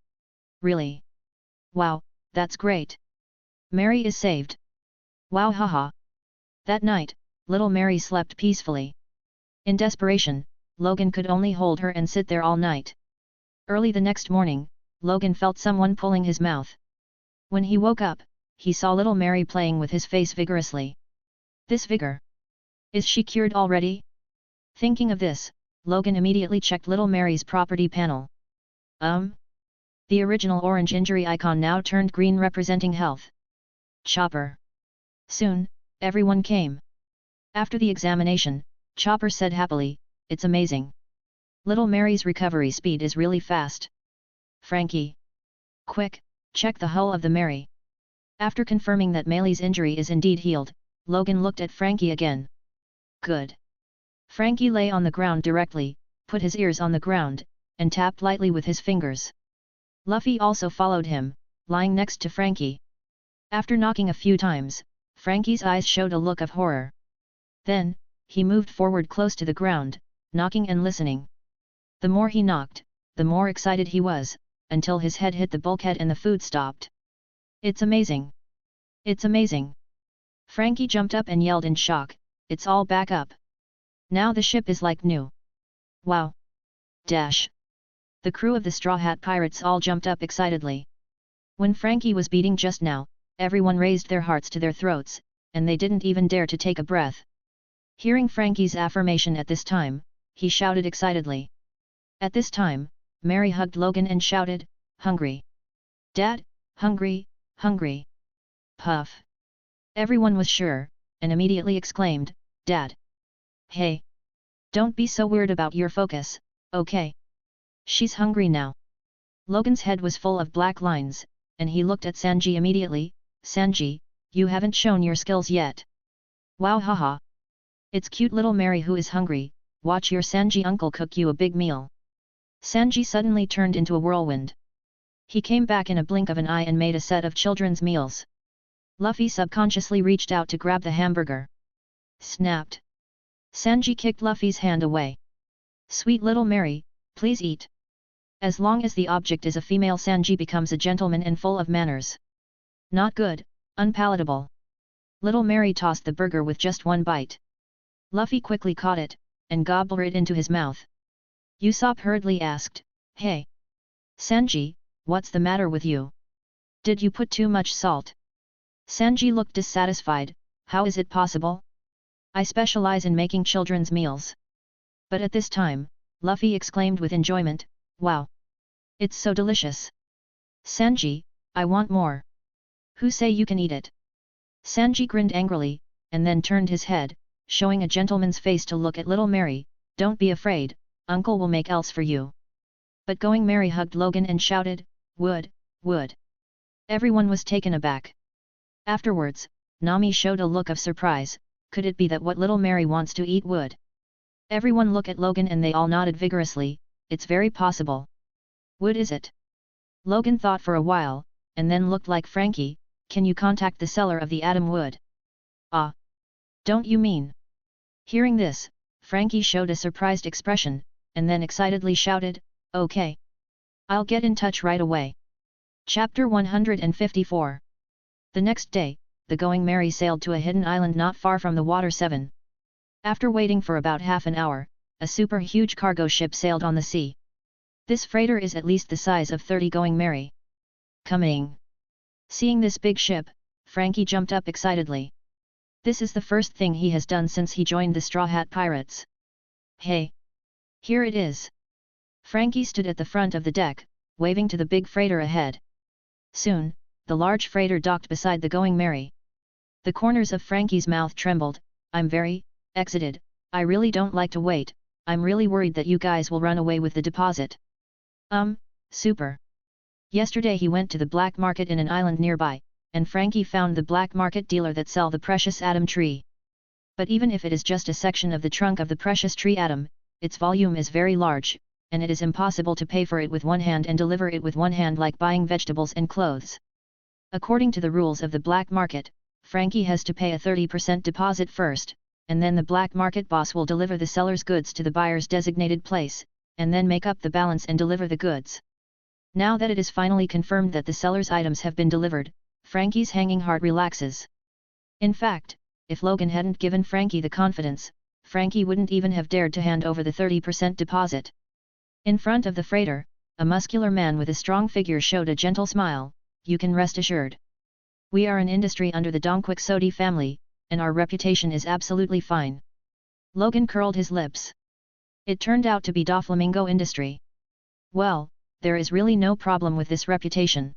Really? Wow, that's great. Mary is saved. Wow, haha. That night, little Mary slept peacefully. In desperation, Logan could only hold her and sit there all night. Early the next morning, Logan felt someone pulling his mouth. When he woke up, he saw little Mary playing with his face vigorously. This vigor. Is she cured already? Thinking of this, Logan immediately checked little Mary's property panel. The original orange injury icon now turned green representing health. Chopper. Soon, everyone came. After the examination, Chopper said happily, it's amazing. Little Mary's recovery speed is really fast. Frankie. Quick, check the hull of the Mary. After confirming that Maylee's injury is indeed healed, Logan looked at Frankie again. Good. Frankie lay on the ground directly, put his ears on the ground, and tapped lightly with his fingers. Luffy also followed him, lying next to Frankie. After knocking a few times, Frankie's eyes showed a look of horror. Then, he moved forward close to the ground, knocking and listening. The more he knocked, the more excited he was, until his head hit the bulkhead and the food stopped. It's amazing! It's amazing! Frankie jumped up and yelled in shock, it's all back up. Now the ship is like new. Wow! Dash! The crew of the Straw Hat Pirates all jumped up excitedly. When Frankie was beating just now, everyone raised their hearts to their throats, and they didn't even dare to take a breath. Hearing Frankie's affirmation at this time, he shouted excitedly. At this time, Mary hugged Logan and shouted, hungry. Dad, hungry, hungry. Puff. Everyone was sure, and immediately exclaimed, Dad. Hey. Don't be so weird about your focus, okay? She's hungry now. Logan's head was full of black lines, and he looked at Sanji immediately. Sanji, you haven't shown your skills yet. Wow, haha. It's cute little Mary who is hungry, watch your Sanji uncle cook you a big meal. Sanji suddenly turned into a whirlwind. He came back in a blink of an eye and made a set of children's meals. Luffy subconsciously reached out to grab the hamburger. Snapped. Sanji kicked Luffy's hand away. Sweet little Mary, please eat. As long as the object is a female, Sanji becomes a gentleman and full of manners. Not good, unpalatable. Little Mary tossed the burger with just one bite. Luffy quickly caught it, and gobbled it into his mouth. Usopp hurriedly asked, "Hey! Sanji, what's the matter with you? Did you put too much salt?" Sanji looked dissatisfied. How is it possible? I specialize in making children's meals. But at this time, Luffy exclaimed with enjoyment, "Wow! It's so delicious! Sanji, I want more. Who say you can eat it?" Sanji grinned angrily, and then turned his head, showing a gentleman's face to look at little Mary. "Don't be afraid, Uncle will make else for you." But Going Mary hugged Logan and shouted, "Wood, wood!" Everyone was taken aback. Afterwards, Nami showed a look of surprise. Could it be that what little Mary wants to eat wood? Everyone looked at Logan and they all nodded vigorously. It's very possible. Wood is it? Logan thought for a while, and then looked like Frankie. Can you contact the seller of the Atom wood? Ah! Don't you mean? Hearing this, Frankie showed a surprised expression, and then excitedly shouted, "Okay. I'll get in touch right away." Chapter 154. The next day, the Going Mary sailed to a hidden island not far from the Water 7. After waiting for about half an hour, a super huge cargo ship sailed on the sea. This freighter is at least the size of 30 Going Mary. Coming! Seeing this big ship, Frankie jumped up excitedly. This is the first thing he has done since he joined the Straw Hat Pirates. Hey! Here it is! Frankie stood at the front of the deck, waving to the big freighter ahead. Soon, the large freighter docked beside the Going Mary. The corners of Frankie's mouth trembled. "I'm very excited. I really don't like to wait. I'm really worried that you guys will run away with the deposit." Super. Yesterday he went to the black market in an island nearby, and Frankie found the black market dealer that sell the precious atom tree. But even if it is just a section of the trunk of the precious tree atom, its volume is very large, and it is impossible to pay for it with one hand and deliver it with one hand like buying vegetables and clothes. According to the rules of the black market, Frankie has to pay a 30% deposit first, and then the black market boss will deliver the seller's goods to the buyer's designated place, and then make up the balance and deliver the goods. Now that it is finally confirmed that the seller's items have been delivered, Frankie's hanging heart relaxes. In fact, if Logan hadn't given Frankie the confidence, Frankie wouldn't even have dared to hand over the 30% deposit. In front of the freighter, a muscular man with a strong figure showed a gentle smile. "You can rest assured. We are an industry under the Donquixote family, and our reputation is absolutely fine." Logan curled his lips. It turned out to be Doflamingo Industry. Well, there is really no problem with this reputation.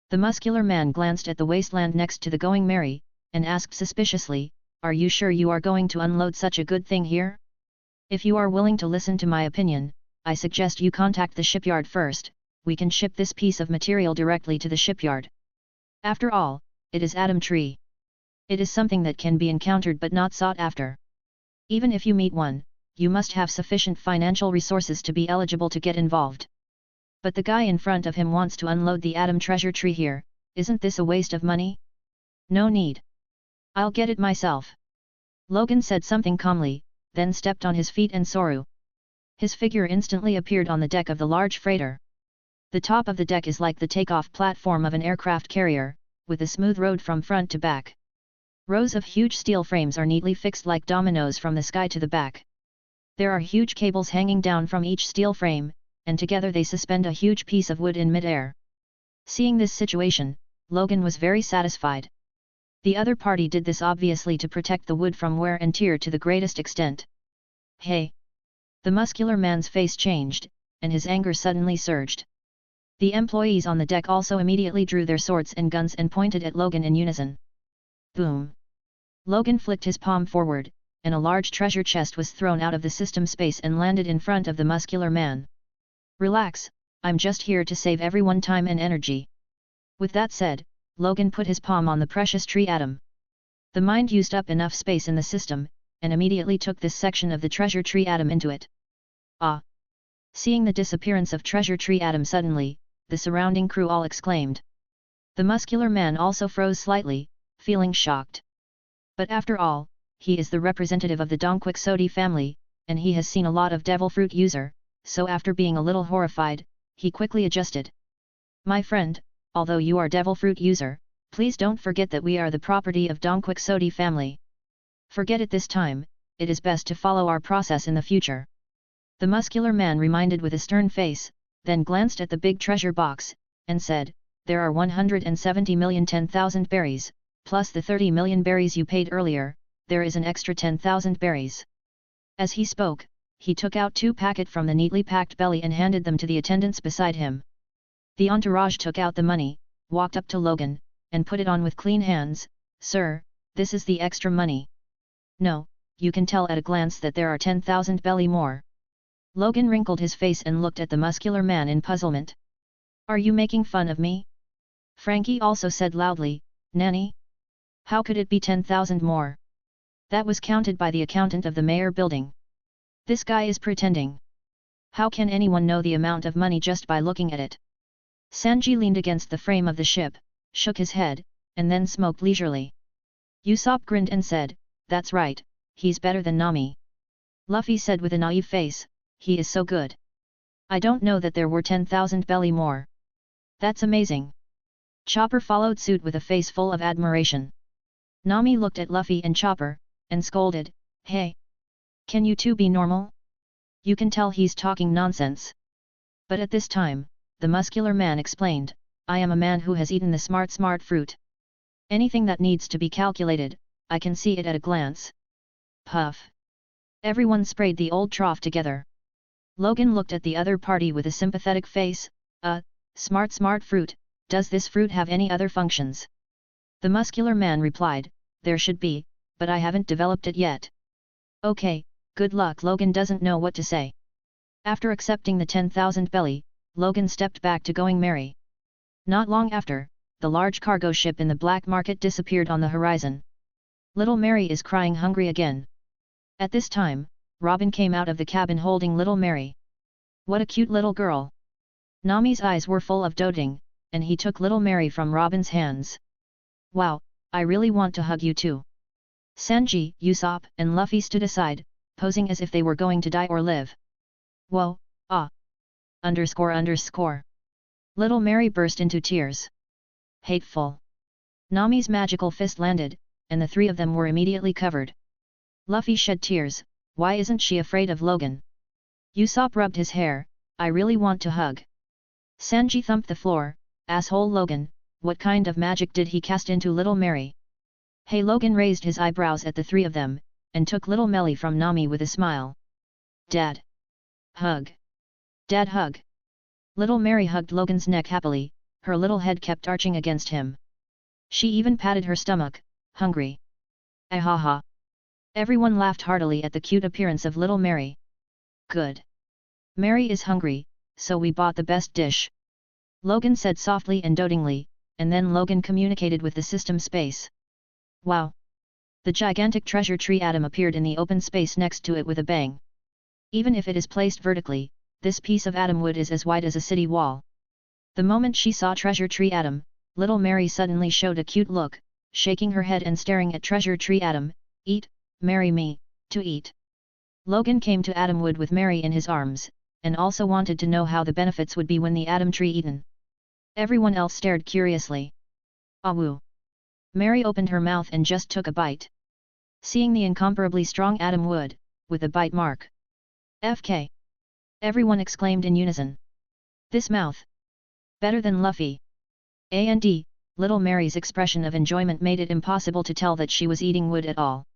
The muscular man glanced at the wasteland next to the Going Mary, and asked suspiciously, "Are you sure you are going to unload such a good thing here? If you are willing to listen to my opinion, I suggest you contact the shipyard first. We can ship this piece of material directly to the shipyard. After all, it is atom tree. It is something that can be encountered but not sought after. Even if you meet one, you must have sufficient financial resources to be eligible to get involved. But the guy in front of him wants to unload the atom treasure tree here. Isn't this a waste of money? No need. I'll get it myself." Logan said something calmly, then stepped on his feet and soaru. His figure instantly appeared on the deck of the large freighter. The top of the deck is like the takeoff platform of an aircraft carrier, with a smooth road from front to back. Rows of huge steel frames are neatly fixed like dominoes from the sky to the back. There are huge cables hanging down from each steel frame, and together they suspend a huge piece of wood in mid-air. Seeing this situation, Logan was very satisfied. The other party did this obviously to protect the wood from wear and tear to the greatest extent. "Hey!" The muscular man's face changed, and his anger suddenly surged. The employees on the deck also immediately drew their swords and guns and pointed at Logan in unison. Boom! Logan flicked his palm forward, and a large treasure chest was thrown out of the system space and landed in front of the muscular man. "Relax, I'm just here to save everyone time and energy." With that said, Logan put his palm on the precious tree atom. The mind used up enough space in the system, and immediately took this section of the treasure tree atom into it. Ah! Seeing the disappearance of treasure tree atom suddenly, the surrounding crew all exclaimed. The muscular man also froze slightly, feeling shocked. But after all, he is the representative of the Dongquixote family, and he has seen a lot of devil fruit user, so after being a little horrified, he quickly adjusted. My friend, although you are devil fruit user, please don't forget that we are the property of Dongquixote family. Forget it this time, it is best to follow our process in the future. The muscular man reminded with a stern face, then glanced at the big treasure box, and said, there are 170,010,000 berries, plus the 30 million berries you paid earlier, there is an extra 10,000 berries. As he spoke, he took out 2 packets from the neatly packed belly and handed them to the attendants beside him. The entourage took out the money, walked up to Logan, and put it on with clean hands. Sir, this is the extra money. No, you can tell at a glance that there are 10,000 belly more. Logan wrinkled his face and looked at the muscular man in puzzlement. Are you making fun of me? Frankie also said loudly, Nanny? How could it be 10,000 more? That was counted by the accountant of the mayor building. This guy is pretending. How can anyone know the amount of money just by looking at it? Sanji leaned against the frame of the ship, shook his head, and then smoked leisurely. Usopp grinned and said, that's right, he's better than Nami. Luffy said with a naive face, he is so good. I don't know that there were 10,000 belly more. That's amazing. Chopper followed suit with a face full of admiration. Nami looked at Luffy and Chopper, and scolded, hey! Can you two be normal? You can tell he's talking nonsense. But at this time, the muscular man explained, I am a man who has eaten the smart fruit. Anything that needs to be calculated, I can see it at a glance. Puff. Everyone sprayed the old trough together. Logan looked at the other party with a sympathetic face, smart fruit, does this fruit have any other functions? The muscular man replied, there should be, but I haven't developed it yet. Okay, good luck. Logan doesn't know what to say. After accepting the 10,000 belly, Logan stepped back to going merry. Not long after, the large cargo ship in the black market disappeared on the horizon. Little Mary is crying hungry again. At this time, Robin came out of the cabin holding little Mary. What a cute little girl. Nami's eyes were full of doting, and he took little Mary from Robin's hands. Wow, I really want to hug you too. Sanji, Usopp, and Luffy stood aside, posing as if they were going to die or live. Whoa, ah. __. Little Mary burst into tears. Hateful. Nami's magical fist landed, and the 3 of them were immediately covered. Luffy shed tears, why isn't she afraid of Logan? Usopp rubbed his hair, I really want to hug. Sanji thumped the floor, asshole Logan, what kind of magic did he cast into little Mary? Hey, Logan raised his eyebrows at the 3 of them, and took little Melly from Nami with a smile. Dad. Hug. Dad hug. Little Mary hugged Logan's neck happily, her little head kept arching against him. She even patted her stomach, hungry. Ahaha. Everyone laughed heartily at the cute appearance of little Mary. Good. Mary is hungry, so we bought the best dish. Logan said softly and dotingly, and then Logan communicated with the system space. Wow! The gigantic treasure tree atom appeared in the open space next to it with a bang. Even if it is placed vertically, this piece of atom wood is as wide as a city wall. The moment she saw treasure tree atom, little Mary suddenly showed a cute look, shaking her head and staring at treasure tree atom, eat, marry me, to eat. Logan came to atom wood with Mary in his arms, and also wanted to know how the benefits would be when the atom tree eaten. Everyone else stared curiously. Awoo! Mary opened her mouth and just took a bite. Seeing the incomparably strong atom wood, with a bite mark. FK! Everyone exclaimed in unison. This mouth! Better than Luffy! And little Mary's expression of enjoyment made it impossible to tell that she was eating wood at all.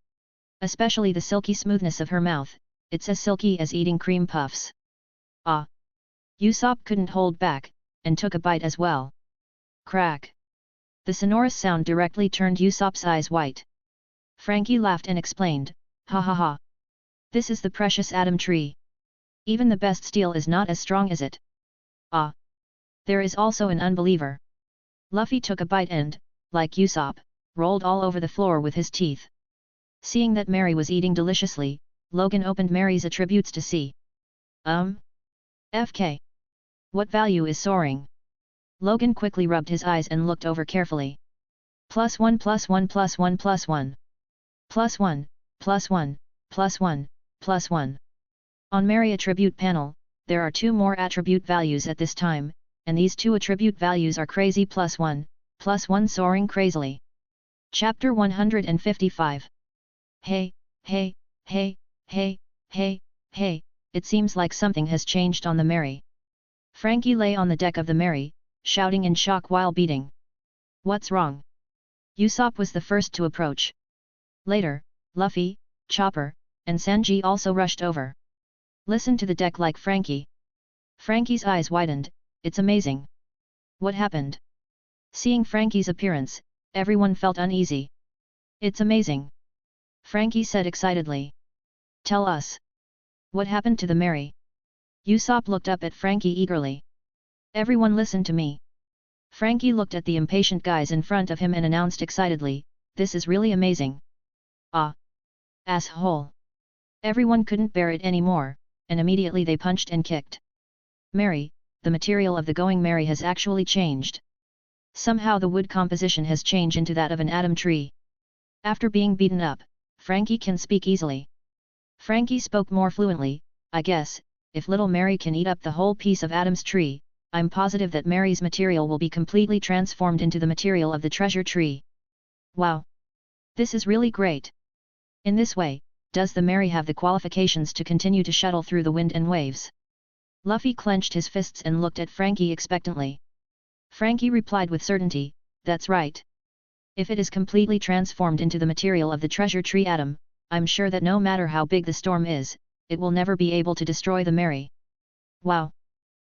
Especially the silky smoothness of her mouth, it's as silky as eating cream puffs. Ah! Usopp couldn't hold back, and took a bite as well. Crack! The sonorous sound directly turned Usopp's eyes white. Frankie laughed and explained, ha ha ha! This is the precious atom tree. Even the best steel is not as strong as it. Ah! There is also an unbeliever. Luffy took a bite and, like Usopp, rolled all over the floor with his teeth. Seeing that Mary was eating deliciously, Logan opened Mary's attributes to see. FK. What value is soaring? Logan quickly rubbed his eyes and looked over carefully. +1 +1 +1 +1. +1, +1, +1, +1. On Mary attribute panel, there are two more attribute values at this time, and these two attribute values are crazy +1 soaring crazily. Chapter 155. Hey, hey, hey, hey, hey, hey, it seems like something has changed on the Mary. Frankie lay on the deck of the Mary, shouting in shock while beating. What's wrong? Usopp was the first to approach. Later, Luffy, Chopper, and Sanji also rushed over. Listen to the deck like Frankie. Frankie's eyes widened. It's amazing. What happened? Seeing Frankie's appearance, everyone felt uneasy. It's amazing. Frankie said excitedly. Tell us. What happened to the Mary? Usopp looked up at Frankie eagerly. Everyone listen to me. Frankie looked at the impatient guys in front of him and announced excitedly, this is really amazing. Ah! Asshole! Everyone couldn't bear it anymore, and immediately they punched and kicked. Mary, the material of the Going Mary has actually changed. Somehow the wood composition has changed into that of an atom tree. After being beaten up, Frankie can speak easily. Frankie spoke more fluently, I guess, if little Mary can eat up the whole piece of Adam's tree, I'm positive that Mary's material will be completely transformed into the material of the treasure tree. Wow! This is really great. In this way, does the Mary have the qualifications to continue to shuttle through the wind and waves? Luffy clenched his fists and looked at Frankie expectantly. Frankie replied with certainty, that's right. If it is completely transformed into the material of the treasure tree atom, I'm sure that no matter how big the storm is, it will never be able to destroy the Mary. Wow!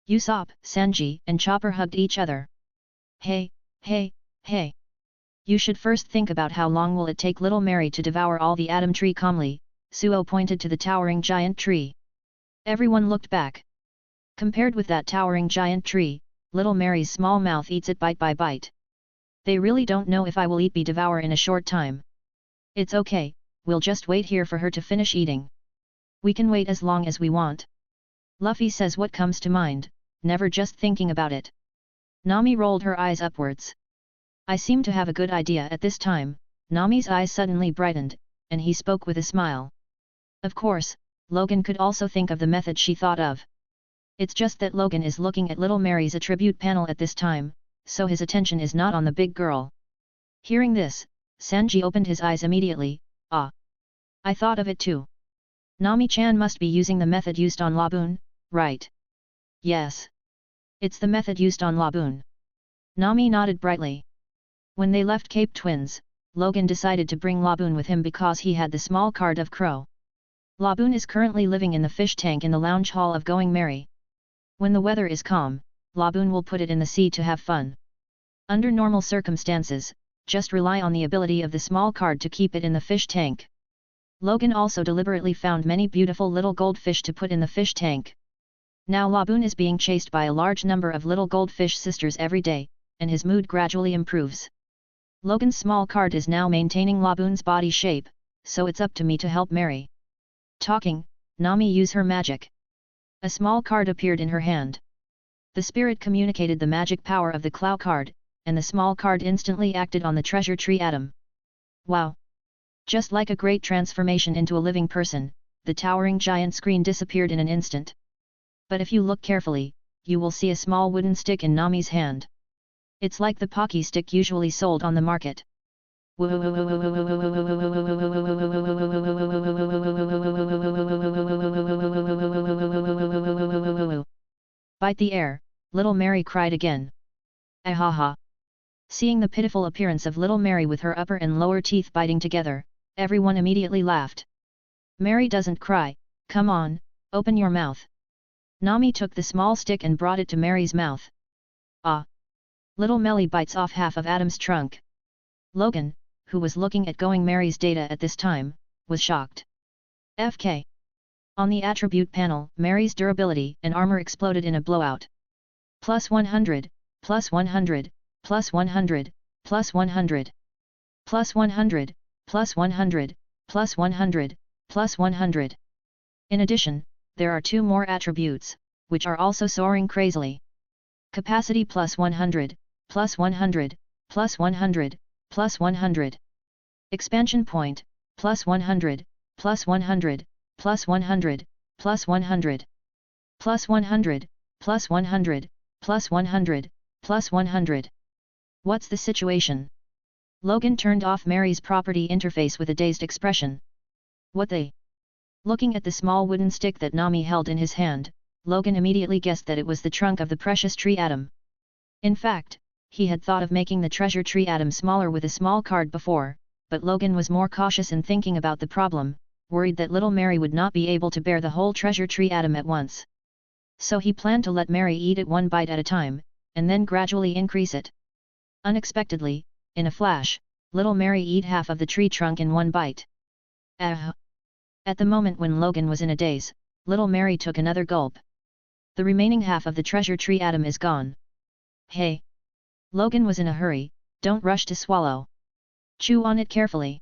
Usopp, Sanji, and Chopper hugged each other. Hey, hey, hey! You should first think about how long will it take little Mary to devour all the atom tree calmly, Suo pointed to the towering giant tree. Everyone looked back. Compared with that towering giant tree, little Mary's small mouth eats it bite by bite. They really don't know if I will eat be devour in a short time. It's okay, we'll just wait here for her to finish eating. We can wait as long as we want. Luffy says what comes to mind, never just thinking about it. Nami rolled her eyes upwards. I seem to have a good idea at this time. Nami's eyes suddenly brightened, and he spoke with a smile. Of course, Logan could also think of the method she thought of. It's just that Logan is looking at little Mary's attribute panel at this time, so his attention is not on the big girl. Hearing this, Sanji opened his eyes immediately. Ah! I thought of it too. Nami-chan must be using the method used on Laboon, right? Yes. It's the method used on Laboon. Nami nodded brightly. When they left Cape Twins, Logan decided to bring Laboon with him because he had the small card of Crow. Laboon is currently living in the fish tank in the lounge hall of Going Mary. When the weather is calm, Laboon will put it in the sea to have fun. Under normal circumstances, just rely on the ability of the small card to keep it in the fish tank. Logan also deliberately found many beautiful little goldfish to put in the fish tank. Now Laboon is being chased by a large number of little goldfish sisters every day, and his mood gradually improves. Logan's small card is now maintaining Laboon's body shape, so it's up to me to help Mary. Talking, Nami used her magic. A small card appeared in her hand. The spirit communicated the magic power of the Clow card, and the small card instantly acted on the treasure tree atom. Wow! Just like a great transformation into a living person, the towering giant screen disappeared in an instant. But if you look carefully, you will see a small wooden stick in Nami's hand. It's like the Pocky stick usually sold on the market. Bite the air, little Mary cried again. Ahaha! Seeing the pitiful appearance of little Mary with her upper and lower teeth biting together, everyone immediately laughed. Mary doesn't cry, come on, open your mouth. Nami took the small stick and brought it to Mary's mouth. Ah! Little Melly bites off half of Adam's trunk. Logan, who was looking at Going Mary's data at this time, was shocked. FK. On the attribute panel, Mary's durability and armor exploded in a blowout. Plus 100, plus 100, plus 100, plus 100. Plus 100, plus 100, plus 100, plus 100. In addition, there are two more attributes, which are also soaring crazily. Capacity plus 100, plus 100, plus 100, plus 100. Expansion point, plus 100, plus 100, plus 100, plus 100. Plus 100, plus 100, plus 100, plus 100. What's the situation? Logan turned off Mary's property interface with a dazed expression. What the? Looking at the small wooden stick that Nami held in his hand, Logan immediately guessed that it was the trunk of the precious tree atom. In fact, he had thought of making the treasure tree atom smaller with a small card before, but Logan was more cautious in thinking about the problem, worried that little Mary would not be able to bear the whole treasure tree atom at once. So he planned to let Mary eat it one bite at a time, and then gradually increase it. Unexpectedly, in a flash, little Mary ate half of the tree trunk in one bite. At the moment when Logan was in a daze, little Mary took another gulp. The remaining half of the treasure tree atom is gone. Hey! Logan was in a hurry, don't rush to swallow. Chew on it carefully.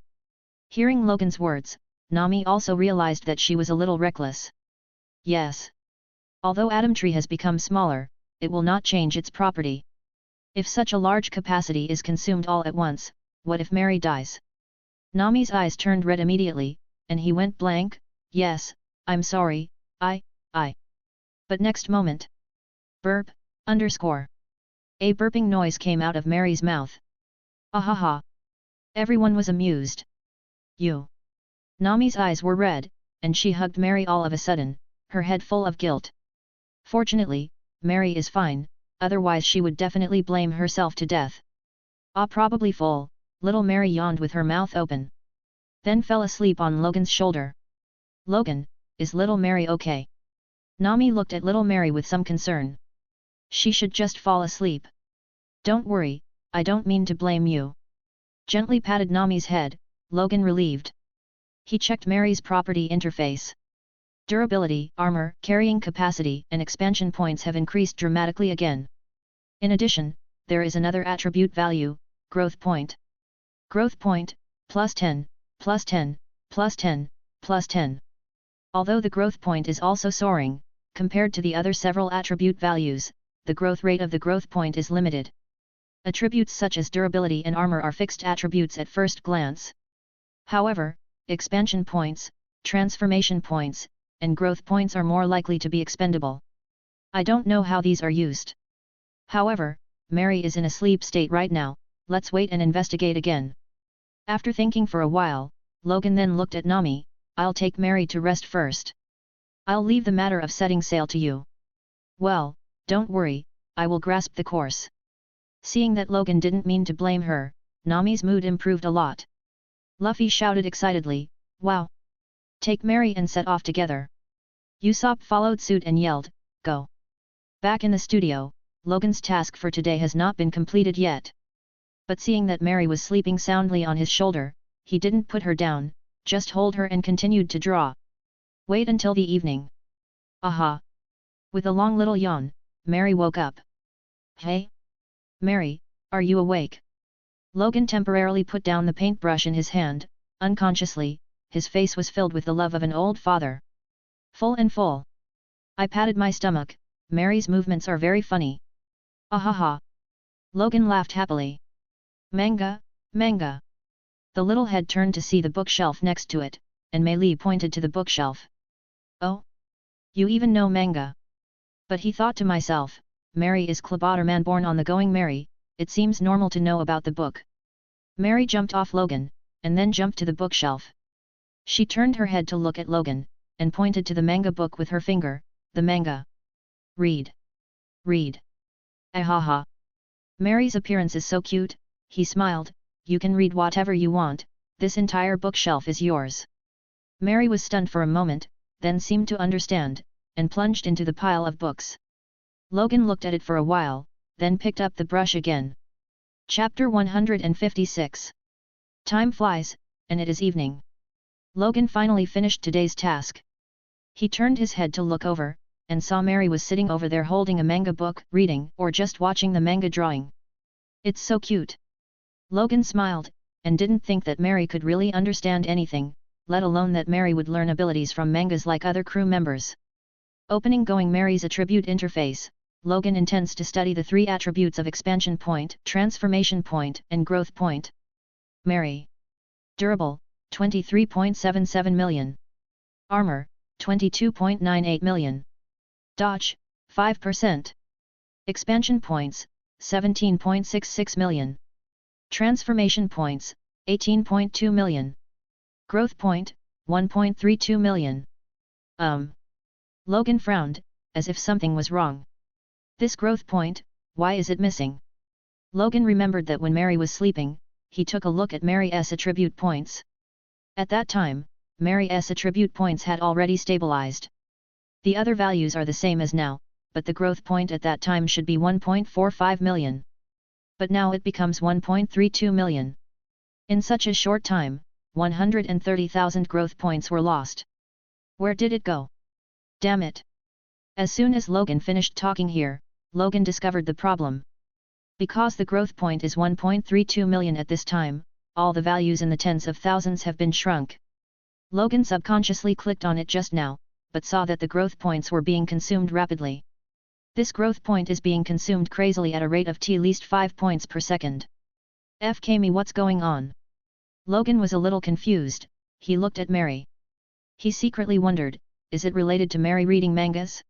Hearing Logan's words, Nami also realized that she was a little reckless. Yes. Although Atom Tree has become smaller, it will not change its property. If such a large capacity is consumed all at once, what if Mary dies? Nami's eyes turned red immediately, and he went blank. Yes, I'm sorry, I. But next moment. Burp, underscore. A burping noise came out of Mary's mouth. Ahaha. Everyone was amused. You. Nami's eyes were red, and she hugged Mary all of a sudden, her head full of guilt. Fortunately, Mary is fine, otherwise she would definitely blame herself to death. Probably full, little Mary yawned with her mouth open. Then fell asleep on Logan's shoulder. Logan, is little Mary okay? Nami looked at little Mary with some concern. She should just fall asleep. Don't worry, I don't mean to blame you. Gently patted Nami's head, Logan relieved. He checked Mary's property interface. Durability, armor, carrying capacity, and expansion points have increased dramatically again. In addition, there is another attribute value, growth point. Growth point, plus 10, plus 10, plus 10, plus 10. Although the growth point is also soaring, compared to the other several attribute values, the growth rate of the growth point is limited. Attributes such as durability and armor are fixed attributes at first glance. However, expansion points, transformation points, and growth points are more likely to be expendable. I don't know how these are used. However, Mary is in a sleep state right now, let's wait and investigate again. After thinking for a while, Logan then looked at Nami. I'll take Mary to rest first. I'll leave the matter of setting sail to you. Well, don't worry, I will grasp the course. Seeing that Logan didn't mean to blame her, Nami's mood improved a lot. Luffy shouted excitedly, wow! Take Mary and set off together. Usopp followed suit and yelled, go! Back in the studio, Logan's task for today has not been completed yet. But seeing that Mary was sleeping soundly on his shoulder, he didn't put her down, just hold her and continued to draw. Wait until the evening. Aha! With a long little yawn, Mary woke up. Hey? Mary, are you awake? Logan temporarily put down the paintbrush in his hand, unconsciously, his face was filled with the love of an old father. Full and full. I patted my stomach, Mary's movements are very funny. Ahaha! Logan laughed happily. Manga, manga. The little head turned to see the bookshelf next to it, and Mei Li pointed to the bookshelf. Oh? You even know manga? But he thought to myself, Mary is Klaboterman born on the Going Merry, it seems normal to know about the book. Mary jumped off Logan, and then jumped to the bookshelf. She turned her head to look at Logan, and pointed to the manga book with her finger, the manga. Read. Read. Ahaha. Mary's appearance is so cute, he smiled, you can read whatever you want, this entire bookshelf is yours. Mary was stunned for a moment, then seemed to understand, and plunged into the pile of books. Logan looked at it for a while, then picked up the brush again. Chapter 156. Time flies, and it is evening. Logan finally finished today's task. He turned his head to look over, and saw Mary was sitting over there holding a manga book, reading or just watching the manga drawing. It's so cute. Logan smiled, and didn't think that Mary could really understand anything, let alone that Mary would learn abilities from mangas like other crew members. Opening Going Mary's attribute interface, Logan intends to study the 3 attributes of expansion point, transformation point, and growth point. Mary. Durable, 23.77 million. Armor, 22.98 million. Dodge, 5%. Expansion points, 17.66 million. Transformation points, 18.2 million. Growth point, 1.32 million. Logan frowned, as if something was wrong. This growth point, why is it missing? Logan remembered that when Mary was sleeping, he took a look at Mary's attribute points. At that time, Mary's attribute points had already stabilized. The other values are the same as now, but the growth point at that time should be 1.45 million. But now it becomes 1.32 million. In such a short time, 130,000 growth points were lost. Where did it go? Damn it! As soon as Logan finished talking here, Logan discovered the problem. Because the growth point is 1.32 million at this time, all the values in the tens of thousands have been shrunk. Logan subconsciously clicked on it just now, but saw that the growth points were being consumed rapidly. This growth point is being consumed crazily at a rate of least 5 points per second. FK me, what's going on? Logan was a little confused. He looked at Mary. He secretly wondered, is it related to Mary reading mangas?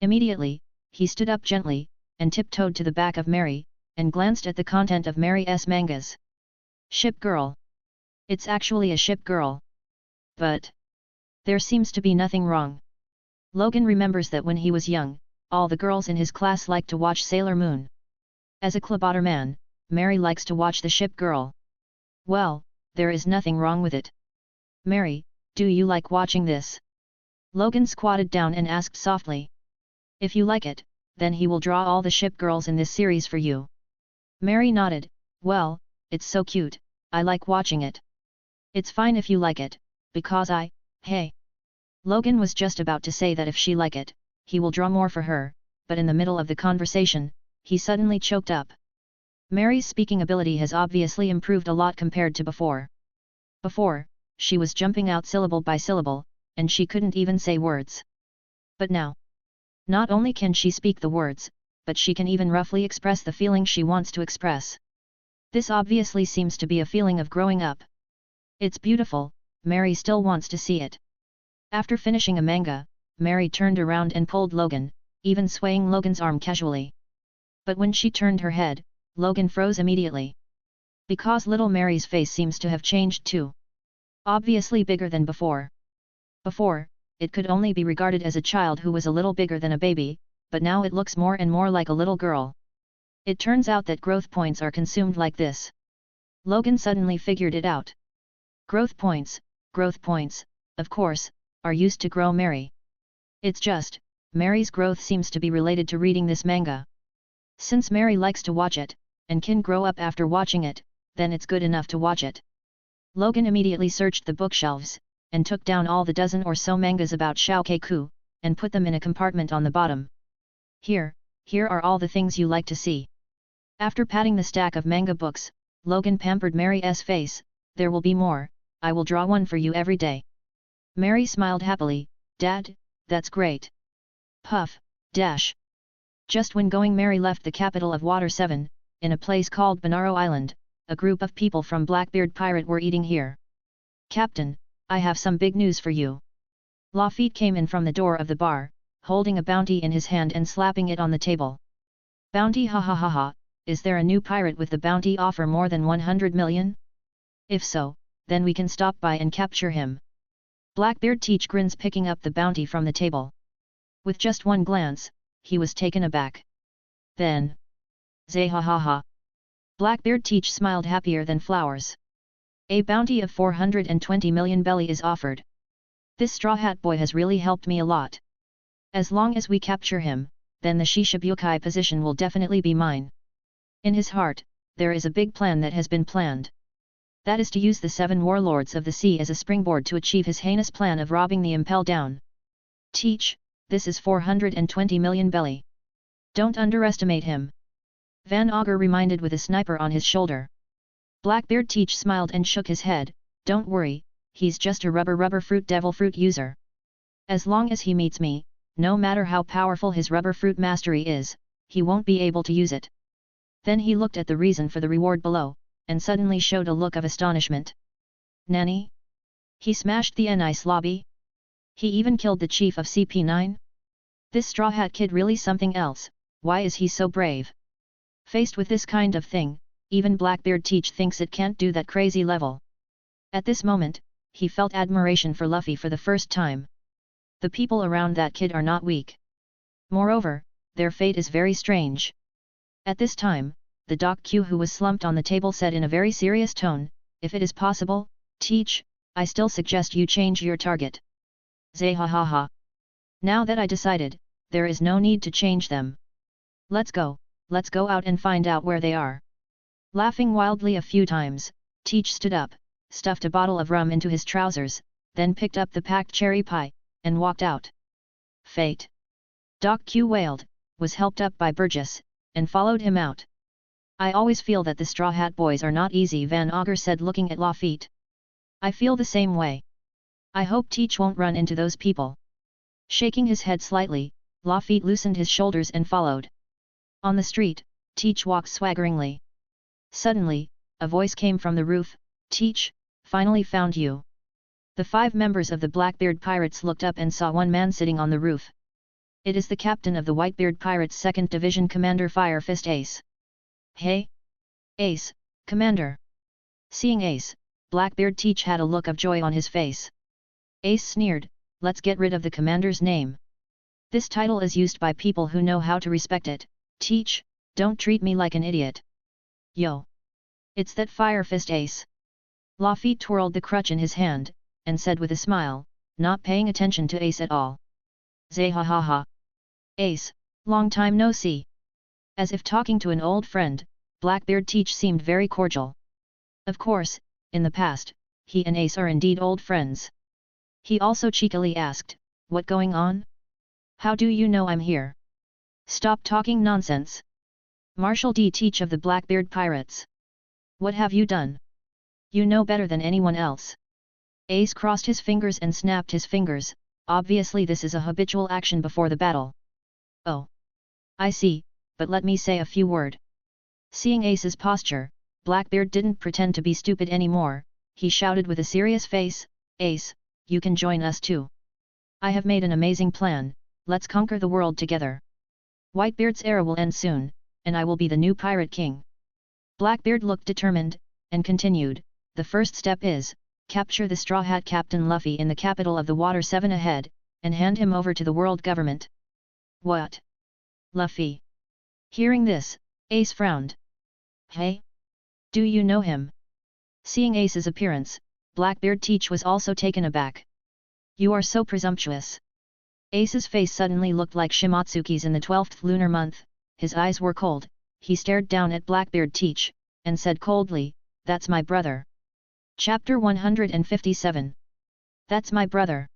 Immediately, he stood up gently, and tiptoed to the back of Mary, and glanced at the content of Mary's mangas. Ship girl. It's actually a ship girl. But there seems to be nothing wrong. Logan remembers that when he was young, all the girls in his class liked to watch Sailor Moon. As a Clubbotter man, Mary likes to watch the ship girl. Well, there is nothing wrong with it. Mary, do you like watching this? Logan squatted down and asked softly. If you like it, then he will draw all the ship girls in this series for you. Mary nodded. Well, it's so cute, I like watching it. It's fine if you like it, because hey. Logan was just about to say that if she like it, he will draw more for her, but in the middle of the conversation, he suddenly choked up. Mary's speaking ability has obviously improved a lot compared to before. Before, she was jumping out syllable by syllable, and she couldn't even say words. But now, not only can she speak the words, but she can even roughly express the feeling she wants to express. This obviously seems to be a feeling of growing up. It's beautiful. Mary still wants to see it. After finishing a manga, Mary turned around and pulled Logan, even swaying Logan's arm casually. But when she turned her head, Logan froze immediately. Because little Mary's face seems to have changed too. Obviously bigger than before. Before, it could only be regarded as a child who was a little bigger than a baby, but now it looks more and more like a little girl. It turns out that growth points are consumed like this. Logan suddenly figured it out. Growth points, of course, are used to grow Mary. It's just, Mary's growth seems to be related to reading this manga. Since Mary likes to watch it, and can grow up after watching it, then it's good enough to watch it. Logan immediately searched the bookshelves, and took down all the dozen or so mangas about Shoukeiku, and put them in a compartment on the bottom. Here are all the things you like to see. After patting the stack of manga books, Logan pampered Mary's face. There will be more, I will draw one for you every day. Mary smiled happily. Dad, that's great. Puff, dash. Just when going Mary left the capital of Water 7, in a place called Bonaro Island, a group of people from Blackbeard Pirate were eating here. Captain, I have some big news for you. Luffy came in from the door of the bar, holding a bounty in his hand and slapping it on the table. Bounty, ha ha ha ha, is there a new pirate with the bounty offer more than 100 million? If so, then we can stop by and capture him. Blackbeard Teach grins, picking up the bounty from the table. With just one glance, he was taken aback. Then, zay ha ha ha. Blackbeard Teach smiled happier than flowers. A bounty of 420 million belly is offered. This Straw Hat boy has really helped me a lot. As long as we capture him, then the Shishibukai position will definitely be mine. In his heart, there is a big plan that has been planned. That is to use the 7 warlords of the sea as a springboard to achieve his heinous plan of robbing the Impel Down. Teach, this is 420 million belly. Don't underestimate him. Van Augur reminded with a sniper on his shoulder. Blackbeard Teach smiled and shook his head. Don't worry, he's just a rubber fruit devil fruit user. As long as he meets me, no matter how powerful his rubber fruit mastery is, he won't be able to use it. Then he looked at the reason for the reward below. and suddenly showed a look of astonishment. Nanny? He smashed the NICE lobby? He even killed the chief of CP9? This Straw Hat kid really something else, why is he so brave? Faced with this kind of thing, even Blackbeard Teach thinks it can't do that crazy level. At this moment, he felt admiration for Luffy for the first time. The people around that kid are not weak. Moreover, their fate is very strange. At this time, the Doc Q who was slumped on the table said in a very serious tone, "If it is possible, Teach, I still suggest you change your target." Zahahaha. Now that I decided, there is no need to change them. Let's go out and find out where they are. Laughing wildly a few times, Teach stood up, stuffed a bottle of rum into his trousers, then picked up the packed cherry pie, and walked out. Fate! Doc Q wailed, was helped up by Burgess, and followed him out. I always feel that the Straw Hat boys are not easy, Van Augur said looking at Lafitte. I feel the same way. I hope Teach won't run into those people. Shaking his head slightly, Lafitte loosened his shoulders and followed. On the street, Teach walked swaggeringly. Suddenly, a voice came from the roof, "Teach, finally found you." The 5 members of the Blackbeard Pirates looked up and saw one man sitting on the roof. It is the captain of the Whitebeard Pirates 2nd Division, Commander Fire Fist Ace. "Hey? Ace, Commander." Seeing Ace, Blackbeard Teach had a look of joy on his face. Ace sneered, "Let's get rid of the commander's name. This title is used by people who know how to respect it. Teach, don't treat me like an idiot." "Yo! It's that Fire Fist Ace." Lafitte twirled the crutch in his hand, and said with a smile, not paying attention to Ace at all. "Zahahaha. Ace, long time no see." As if talking to an old friend, Blackbeard Teach seemed very cordial. Of course, in the past, he and Ace are indeed old friends. He also cheekily asked, "What going on? How do you know I'm here? Stop talking nonsense." Marshal D. Teach of the Blackbeard Pirates. "What have you done? You know better than anyone else." Ace crossed his fingers and snapped his fingers, obviously this is a habitual action before the battle. "Oh. I see, but let me say a few word." Seeing Ace's posture, Blackbeard didn't pretend to be stupid anymore, he shouted with a serious face, "Ace, you can join us too. I have made an amazing plan, let's conquer the world together. Whitebeard's era will end soon, and I will be the new Pirate King." Blackbeard looked determined, and continued, "The first step is, capture the Straw Hat Captain Luffy in the capital of the Water 7 ahead, and hand him over to the world government." "What? Luffy?" Hearing this, Ace frowned. "Hey? Do you know him?" Seeing Ace's appearance, Blackbeard Teach was also taken aback. "You are so presumptuous." Ace's face suddenly looked like Shimatsuki's in the 12th lunar month, his eyes were cold, he stared down at Blackbeard Teach, and said coldly, "That's my brother." Chapter 157. That's my brother.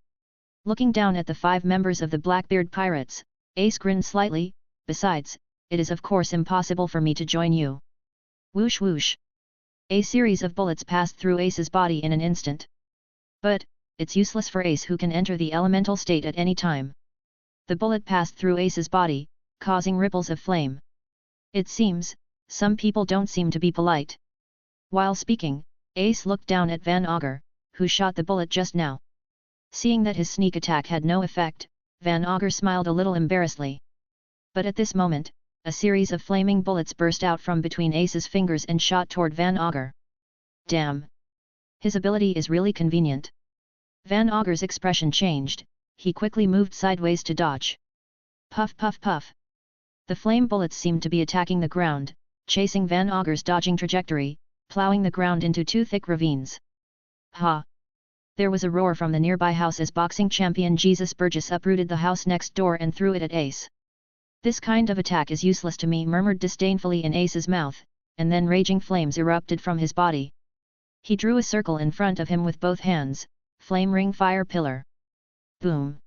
Looking down at the 5 members of the Blackbeard Pirates, Ace grinned slightly, "Besides, it is of course impossible for me to join you." Whoosh whoosh. A series of bullets passed through Ace's body in an instant. But, it's useless for Ace who can enter the elemental state at any time. The bullet passed through Ace's body, causing ripples of flame. It seems, some people don't seem to be polite. While speaking, Ace looked down at Van Augur, who shot the bullet just now. Seeing that his sneak attack had no effect, Van Augur smiled a little embarrassedly. But at this moment, a series of flaming bullets burst out from between Ace's fingers and shot toward Van Augur. Damn! His ability is really convenient. Van Augur's expression changed, he quickly moved sideways to dodge. Puff puff puff. The flame bullets seemed to be attacking the ground, chasing Van Augur's dodging trajectory, plowing the ground into 2 thick ravines. Ha! There was a roar from the nearby house as boxing champion Jesus Burgess uprooted the house next door and threw it at Ace. "This kind of attack is useless to me," murmured disdainfully in Ace's mouth, and then raging flames erupted from his body. He drew a circle in front of him with both hands, flame ring fire pillar. Boom!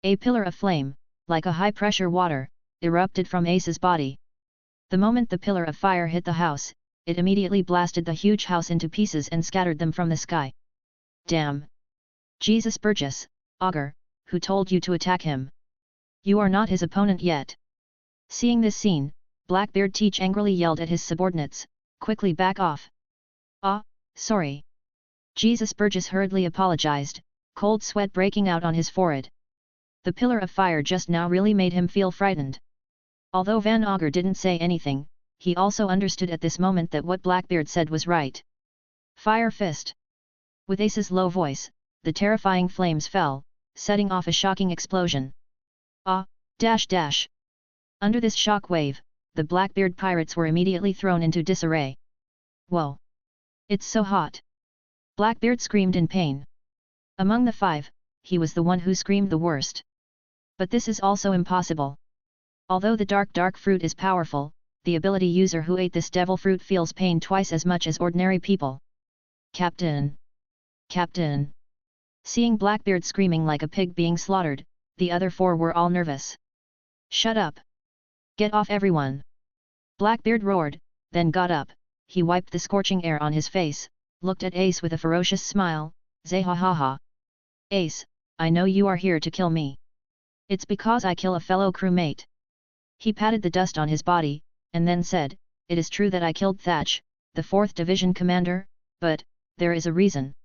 A pillar of flame, like a high-pressure water, erupted from Ace's body. The moment the pillar of fire hit the house, it immediately blasted the huge house into pieces and scattered them from the sky. Damn! Jesus Burgess, Augur, who told you to attack him? You are not his opponent yet. Seeing this scene, Blackbeard Teach angrily yelled at his subordinates, "Quickly back off! Ah, sorry. Jesus Burgess hurriedly apologized, cold sweat breaking out on his forehead. The pillar of fire just now really made him feel frightened. Although Van Augur didn't say anything, he also understood at this moment that what Blackbeard said was right. Fire fist! With Ace's low voice, the terrifying flames fell, setting off a shocking explosion. Ah, dash dash! Under this shock wave, the Blackbeard pirates were immediately thrown into disarray. Whoa! It's so hot! Blackbeard screamed in pain. Among the five, he was the one who screamed the worst. But this is also impossible. Although the dark fruit is powerful, the ability user who ate this devil fruit feels pain twice as much as ordinary people. Captain! Captain! Seeing Blackbeard screaming like a pig being slaughtered, the other four were all nervous. Shut up! Get off everyone! Blackbeard roared, then got up, he wiped the scorching air on his face, looked at Ace with a ferocious smile, Zahahaha! Ace, I know you are here to kill me. It's because I kill a fellow crewmate. He patted the dust on his body, and then said, it is true that I killed Thatch, the 4th Division commander, but, there is a reason.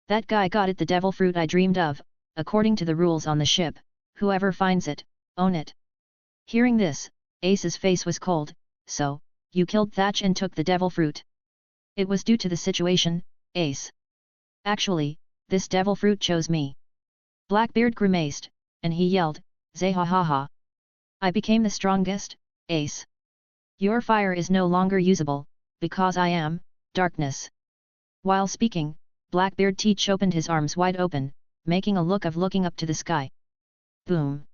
That guy got it, the devil fruit I dreamed of, according to the rules on the ship, whoever finds it, own it. Hearing this, Ace's face was cold. So, you killed Thatch and took the devil fruit. It was due to the situation, Ace. Actually, this devil fruit chose me. Blackbeard grimaced, and he yelled, Zahahaha! I became the strongest, Ace. Your fire is no longer usable, because I am, darkness. While speaking, Blackbeard Teach opened his arms wide open, making a look of looking up to the sky. Boom!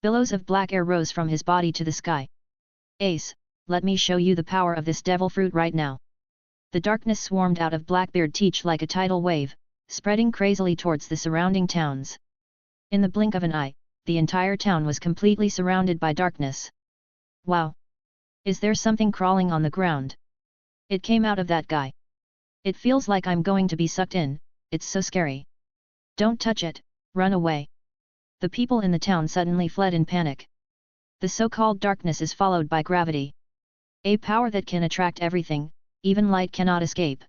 Billows of black air rose from his body to the sky. Ace, let me show you the power of this devil fruit right now. The darkness swarmed out of Blackbeard Teach like a tidal wave, spreading crazily towards the surrounding towns. In the blink of an eye, the entire town was completely surrounded by darkness. Wow! Is there something crawling on the ground? It came out of that guy. It feels like I'm going to be sucked in, it's so scary. Don't touch it, run away. The people in the town suddenly fled in panic. The so-called darkness is followed by gravity. A power that can attract everything, even light cannot escape.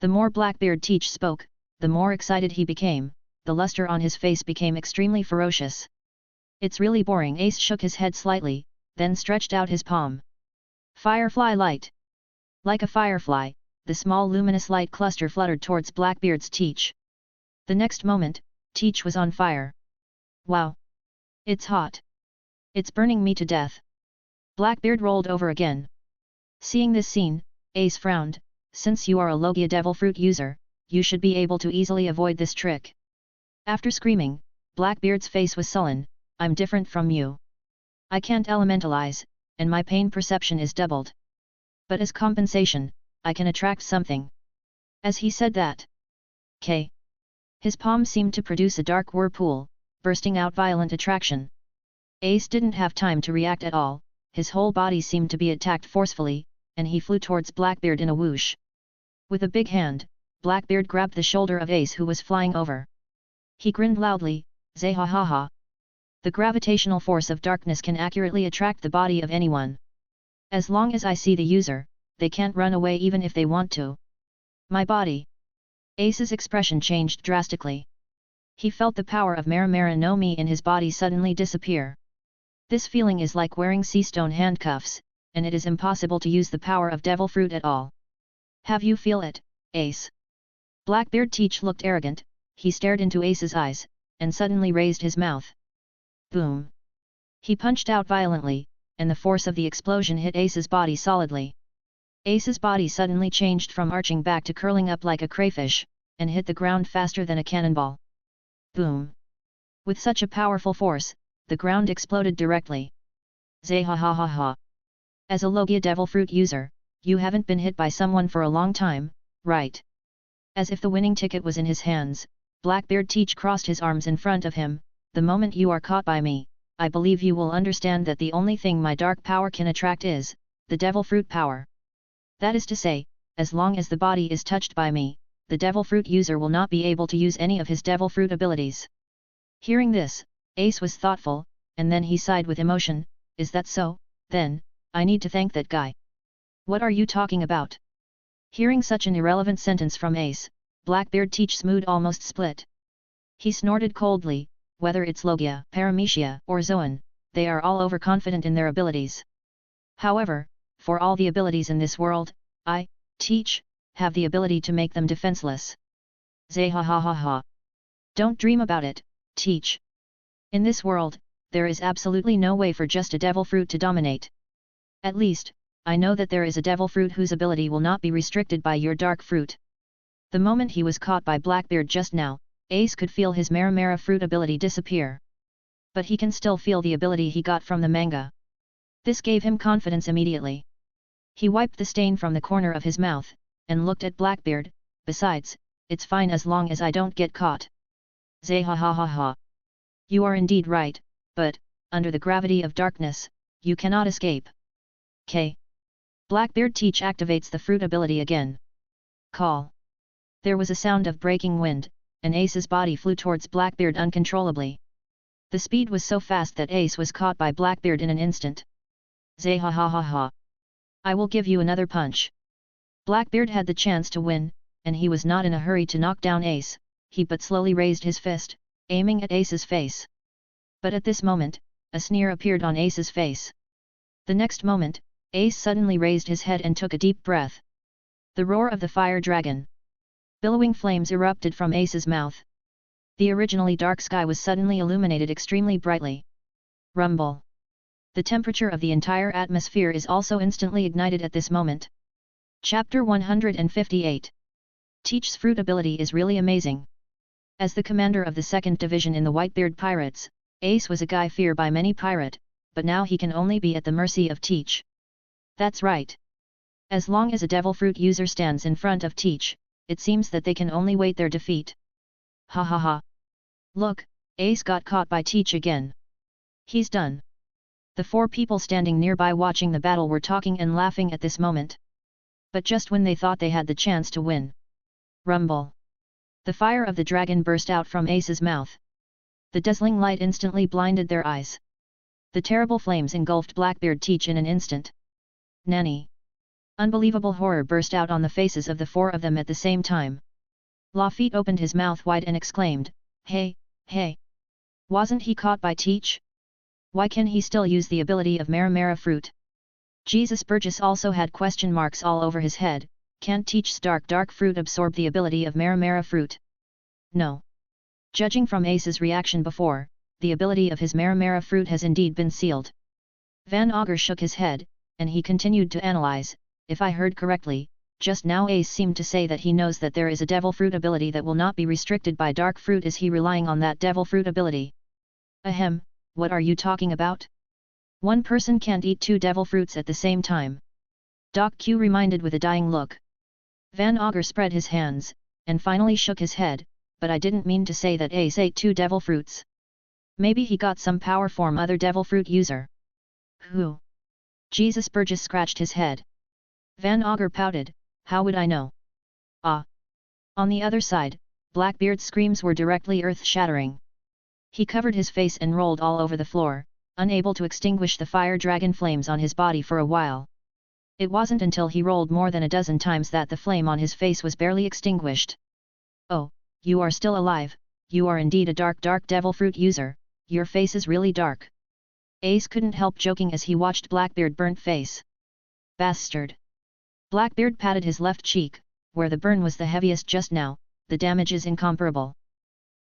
The more Blackbeard Teach spoke, the more excited he became, the luster on his face became extremely ferocious. It's really boring. Ace shook his head slightly, then stretched out his palm. Firefly light! Like a firefly, the small luminous light cluster fluttered towards Blackbeard's Teach. The next moment, Teach was on fire. Wow! It's hot! It's burning me to death! Blackbeard rolled over again. Seeing this scene, Ace frowned, since you are a Logia devil fruit user, you should be able to easily avoid this trick. After screaming, Blackbeard's face was sullen, I'm different from you. I can't elementalize, and my pain perception is doubled. But as compensation, I can attract something. As he said that, his palm seemed to produce a dark whirlpool, bursting out violent attraction. Ace didn't have time to react at all, his whole body seemed to be attacked forcefully, and he flew towards Blackbeard in a whoosh. With a big hand, Blackbeard grabbed the shoulder of Ace who was flying over. He grinned loudly, Zahahaha! The gravitational force of darkness can accurately attract the body of anyone. As long as I see the user, they can't run away even if they want to. My body! Ace's expression changed drastically. He felt the power of Maramara no Mi in his body suddenly disappear. This feeling is like wearing sea stone handcuffs, and it is impossible to use the power of devil fruit at all. Have you feel it, Ace? Blackbeard Teach looked arrogant, he stared into Ace's eyes, and suddenly raised his mouth. Boom! He punched out violently, and the force of the explosion hit Ace's body solidly. Ace's body suddenly changed from arching back to curling up like a crayfish, and hit the ground faster than a cannonball. Boom! With such a powerful force, the ground exploded directly. Zahahaha! As a Logia devil fruit user, you haven't been hit by someone for a long time, right? As if the winning ticket was in his hands, Blackbeard Teach crossed his arms in front of him. The moment you are caught by me, I believe you will understand that the only thing my dark power can attract is the devil fruit power. That is to say, as long as the body is touched by me, the devil fruit user will not be able to use any of his devil fruit abilities. Hearing this, Ace was thoughtful, and then he sighed with emotion, is that so? Then, I need to thank that guy. What are you talking about? Hearing such an irrelevant sentence from Ace, Blackbeard Teach's mood almost split. He snorted coldly, whether it's Logia, Paramecia, or Zoan, they are all overconfident in their abilities. However, for all the abilities in this world, I, Teach, have the ability to make them defenseless. Zahahaha. Don't dream about it, Teach. In this world, there is absolutely no way for just a devil fruit to dominate. At least, I know that there is a devil fruit whose ability will not be restricted by your dark fruit. The moment he was caught by Blackbeard just now, Ace could feel his Maramara fruit ability disappear. But he can still feel the ability he got from the manga. This gave him confidence immediately. He wiped the stain from the corner of his mouth, and looked at Blackbeard. Besides, it's fine as long as I don't get caught. Zahahaha. You are indeed right, but, under the gravity of darkness, you cannot escape. K. Blackbeard Teach activates the fruit ability again. Call. There was a sound of breaking wind, and Ace's body flew towards Blackbeard uncontrollably. The speed was so fast that Ace was caught by Blackbeard in an instant. Zahahaha. I will give you another punch. Blackbeard had the chance to win, and he was not in a hurry to knock down Ace, he but slowly raised his fist, aiming at Ace's face. But at this moment, a sneer appeared on Ace's face. The next moment, Ace suddenly raised his head and took a deep breath. The roar of the fire dragon. Billowing flames erupted from Ace's mouth. The originally dark sky was suddenly illuminated extremely brightly. Rumble. The temperature of the entire atmosphere is also instantly ignited at this moment. Chapter 158. Teach's fruit ability is really amazing. As the commander of the 2nd Division in the Whitebeard Pirates, Ace was a guy feared by many pirate, but now he can only be at the mercy of Teach. That's right. As long as a devil fruit user stands in front of Teach, it seems that they can only wait their defeat. Ha ha ha. Look, Ace got caught by Teach again. He's done. The 4 people standing nearby watching the battle were talking and laughing at this moment. But just when they thought they had the chance to win. Rumble. The fire of the dragon burst out from Ace's mouth. The dazzling light instantly blinded their eyes. The terrible flames engulfed Blackbeard Teach in an instant. Nanny. Unbelievable horror burst out on the faces of the 4 of them at the same time. Luffy opened his mouth wide and exclaimed, Hey, hey! Wasn't he caught by Teach? Why can he still use the ability of Maramara fruit? Jesus Burgess also had question marks all over his head. Can't Teach's dark fruit absorb the ability of Maramara fruit? No. Judging from Ace's reaction before, the ability of his Maramara fruit has indeed been sealed. Van Augur shook his head, and he continued to analyze. If I heard correctly, just now Ace seemed to say that he knows that there is a devil fruit ability that will not be restricted by dark fruit. Is he relying on that devil fruit ability? Ahem, what are you talking about? One person can't eat 2 devil fruits at the same time. Doc Q reminded with a dying look. Van Augur spread his hands, and finally shook his head, but I didn't mean to say that Ace ate 2 devil fruits. Maybe he got some power from other devil fruit user. Who? Jesus Burgess scratched his head. Van Augur pouted, how would I know? Ah! On the other side, Blackbeard's screams were directly earth-shattering. He covered his face and rolled all over the floor, unable to extinguish the fire dragon flames on his body for a while. It wasn't until he rolled more than a dozen times that the flame on his face was barely extinguished. Oh, you are still alive, you are indeed a dark devil fruit user, your face is really dark. Ace couldn't help joking as he watched Blackbeard's burnt face. Bastard. Blackbeard patted his left cheek, where the burn was the heaviest just now, the damage is incomparable.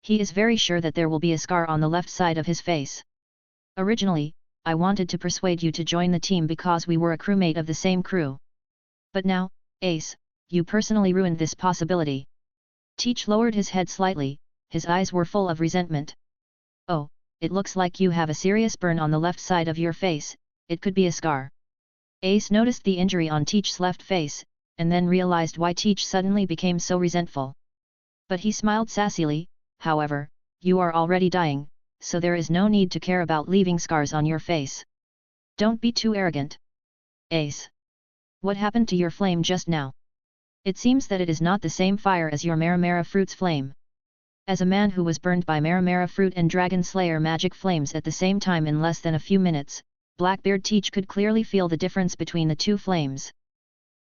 He is very sure that there will be a scar on the left side of his face. Originally, I wanted to persuade you to join the team because we were a crewmate of the same crew. But now, Ace, you personally ruined this possibility. Teach lowered his head slightly, his eyes were full of resentment. Oh, it looks like you have a serious burn on the left side of your face, it could be a scar. Ace noticed the injury on Teach's left face, and then realized why Teach suddenly became so resentful. But he smiled sassily, however, you are already dying, so there is no need to care about leaving scars on your face. Don't be too arrogant. Ace. What happened to your flame just now? It seems that it is not the same fire as your Maramara fruit's flame. As a man who was burned by Maramara fruit and Dragon Slayer magic flames at the same time in less than a few minutes, Blackbeard Teach could clearly feel the difference between the 2 flames.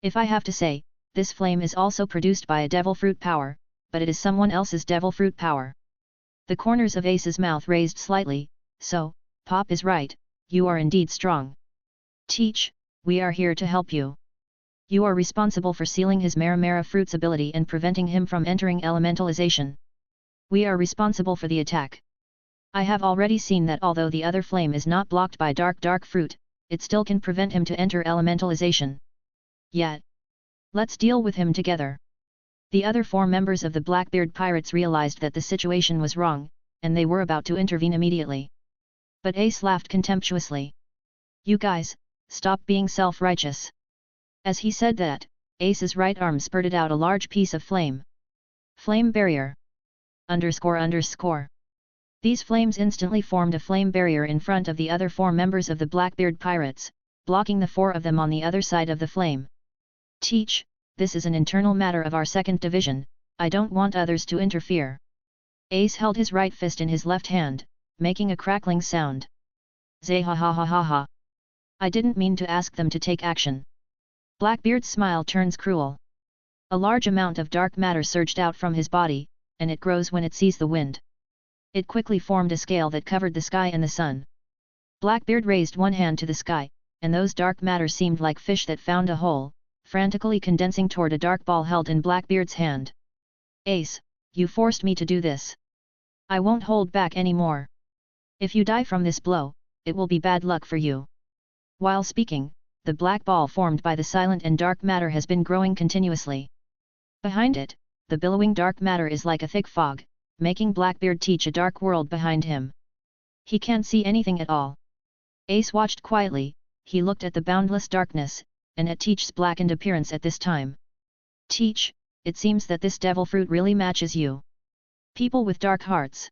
If I have to say, this flame is also produced by a devil fruit power, but it is someone else's devil fruit power. The corners of Ace's mouth raised slightly, so, Pop is right, you are indeed strong. Teach, we are here to help you. You are responsible for sealing his Mara fruit's ability and preventing him from entering elementalization. We are responsible for the attack. I have already seen that although the other flame is not blocked by dark fruit, it still can prevent him to enter elementalization. Yet, let's deal with him together. The other 4 members of the Blackbeard Pirates realized that the situation was wrong, and they were about to intervene immediately. But Ace laughed contemptuously. You guys, stop being self-righteous. As he said that, Ace's right arm spurted out a large piece of flame. Flame barrier. __. These flames instantly formed a flame barrier in front of the other 4 members of the Blackbeard Pirates, blocking the 4 of them on the other side of the flame. Teach, this is an internal matter of our 2nd division, I don't want others to interfere. Ace held his right fist in his left hand, making a crackling sound. Zay ha ha ha ha ha. I didn't mean to ask them to take action. Blackbeard's smile turns cruel. A large amount of dark matter surged out from his body, and it grows when it sees the wind. It quickly formed a scale that covered the sky and the sun. Blackbeard raised one hand to the sky, and those dark matter seemed like fish that found a hole, frantically condensing toward a dark ball held in Blackbeard's hand. Ace, you forced me to do this. I won't hold back anymore. If you die from this blow, it will be bad luck for you. While speaking, the black ball formed by the silent and dark matter has been growing continuously. Behind it, the billowing dark matter is like a thick fog, making Blackbeard teach a dark world behind him. He can't see anything at all. Ace watched quietly, he looked at the boundless darkness, and at Teach's blackened appearance at this time. Teach, it seems that this devil fruit really matches you. People with dark hearts.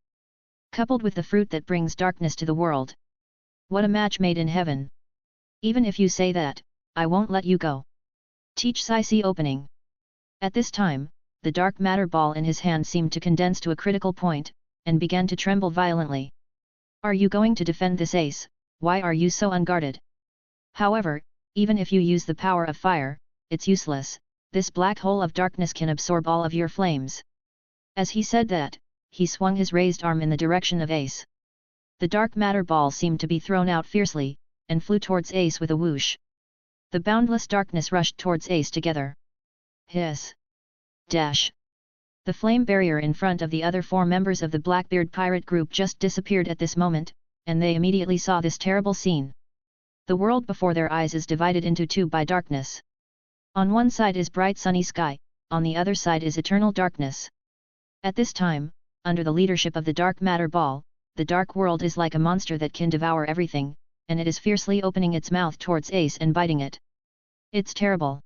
Coupled with the fruit that brings darkness to the world. What a match made in heaven. Even if you say that, I won't let you go. Teach Sisi opening. At this time, the dark matter ball in his hand seemed to condense to a critical point, and began to tremble violently. Are you going to defend this Ace? Why are you so unguarded? However, even if you use the power of fire, it's useless, this black hole of darkness can absorb all of your flames. As he said that, he swung his raised arm in the direction of Ace. The dark matter ball seemed to be thrown out fiercely, and flew towards Ace with a whoosh. The boundless darkness rushed towards Ace together. Hiss! Dash! The flame barrier in front of the other 4 members of the Blackbeard pirate group just disappeared at this moment, and they immediately saw this terrible scene. The world before their eyes is divided into 2 by darkness. On one side is bright sunny sky, on the other side is eternal darkness. At this time, under the leadership of the dark matter ball, the dark world is like a monster that can devour everything, and it is fiercely opening its mouth towards Ace and biting it. It's terrible.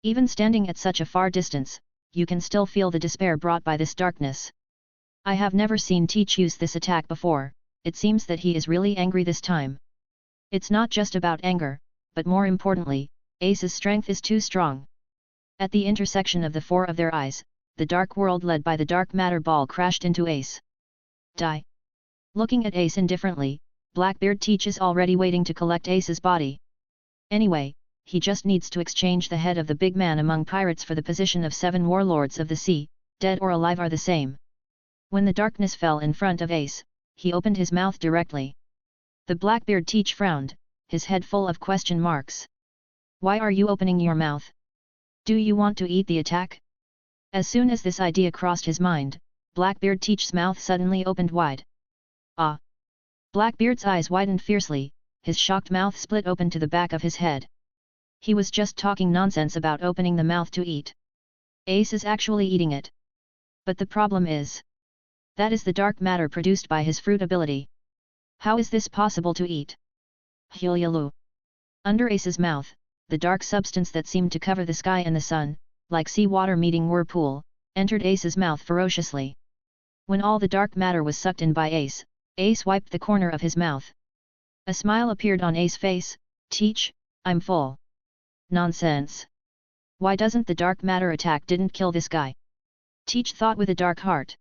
Even standing at such a far distance, you can still feel the despair brought by this darkness. I have never seen Teach use this attack before, it seems that he is really angry this time. It's not just about anger, but more importantly, Ace's strength is too strong. At the intersection of the 4 of their eyes, the dark world led by the dark matter ball crashed into Ace. Die! Looking at Ace indifferently, Blackbeard Teach is already waiting to collect Ace's body. Anyway, he just needs to exchange the head of the big man among pirates for the position of 7 warlords of the sea, dead or alive are the same. When the darkness fell in front of Ace, he opened his mouth directly. The Blackbeard Teach frowned, his head full of question marks. Why are you opening your mouth? Do you want to eat the attack? As soon as this idea crossed his mind, Blackbeard Teach's mouth suddenly opened wide. Ah! Blackbeard's eyes widened fiercely, his shocked mouth split open to the back of his head. He was just talking nonsense about opening the mouth to eat. Ace is actually eating it. But the problem is, that is the dark matter produced by his fruit ability. How is this possible to eat? Hulyalu. Under Ace's mouth, the dark substance that seemed to cover the sky and the sun, like sea water meeting whirlpool, entered Ace's mouth ferociously. When all the dark matter was sucked in by Ace, Ace wiped the corner of his mouth. A smile appeared on Ace's face. Teach, I'm full. Nonsense. Why doesn't the dark matter attack didn't kill this guy? Teach thought with a dark heart.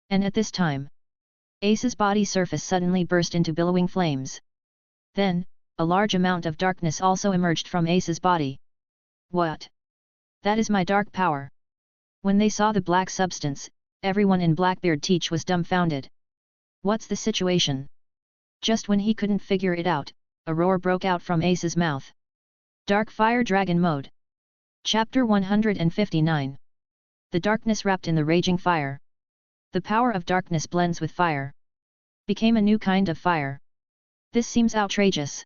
And at this time, Ace's body surface suddenly burst into billowing flames. Then, a large amount of darkness also emerged from Ace's body. What? That is my dark power. When they saw the black substance, everyone in Blackbeard Teach was dumbfounded. What's the situation? Just when he couldn't figure it out, a roar broke out from Ace's mouth. Dark Fire Dragon Mode. Chapter 159. The darkness wrapped in the raging fire. The power of darkness blends with fire. Became a new kind of fire. This seems outrageous.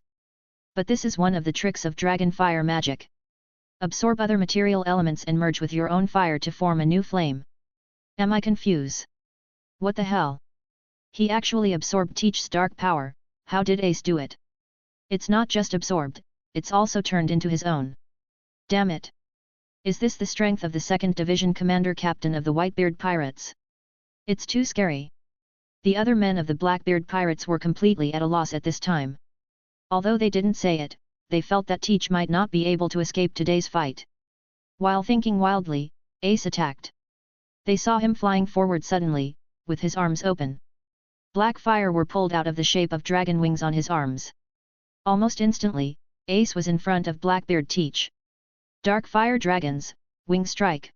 But this is one of the tricks of dragon fire magic. Absorb other material elements and merge with your own fire to form a new flame. Am I confused? What the hell? He actually absorbed Teach's dark power. How did Ace do it? It's not just absorbed, it's also turned into his own. Damn it! Is this the strength of the 2nd Division Commander Captain of the Whitebeard Pirates? It's too scary. The other men of the Blackbeard Pirates were completely at a loss at this time. Although they didn't say it, they felt that Teach might not be able to escape today's fight. While thinking wildly, Ace attacked. They saw him flying forward suddenly, with his arms open. Black fire were pulled out of the shape of dragon wings on his arms. Almost instantly, Ace was in front of Blackbeard Teach. Dark Fire Dragons, Wing Strike.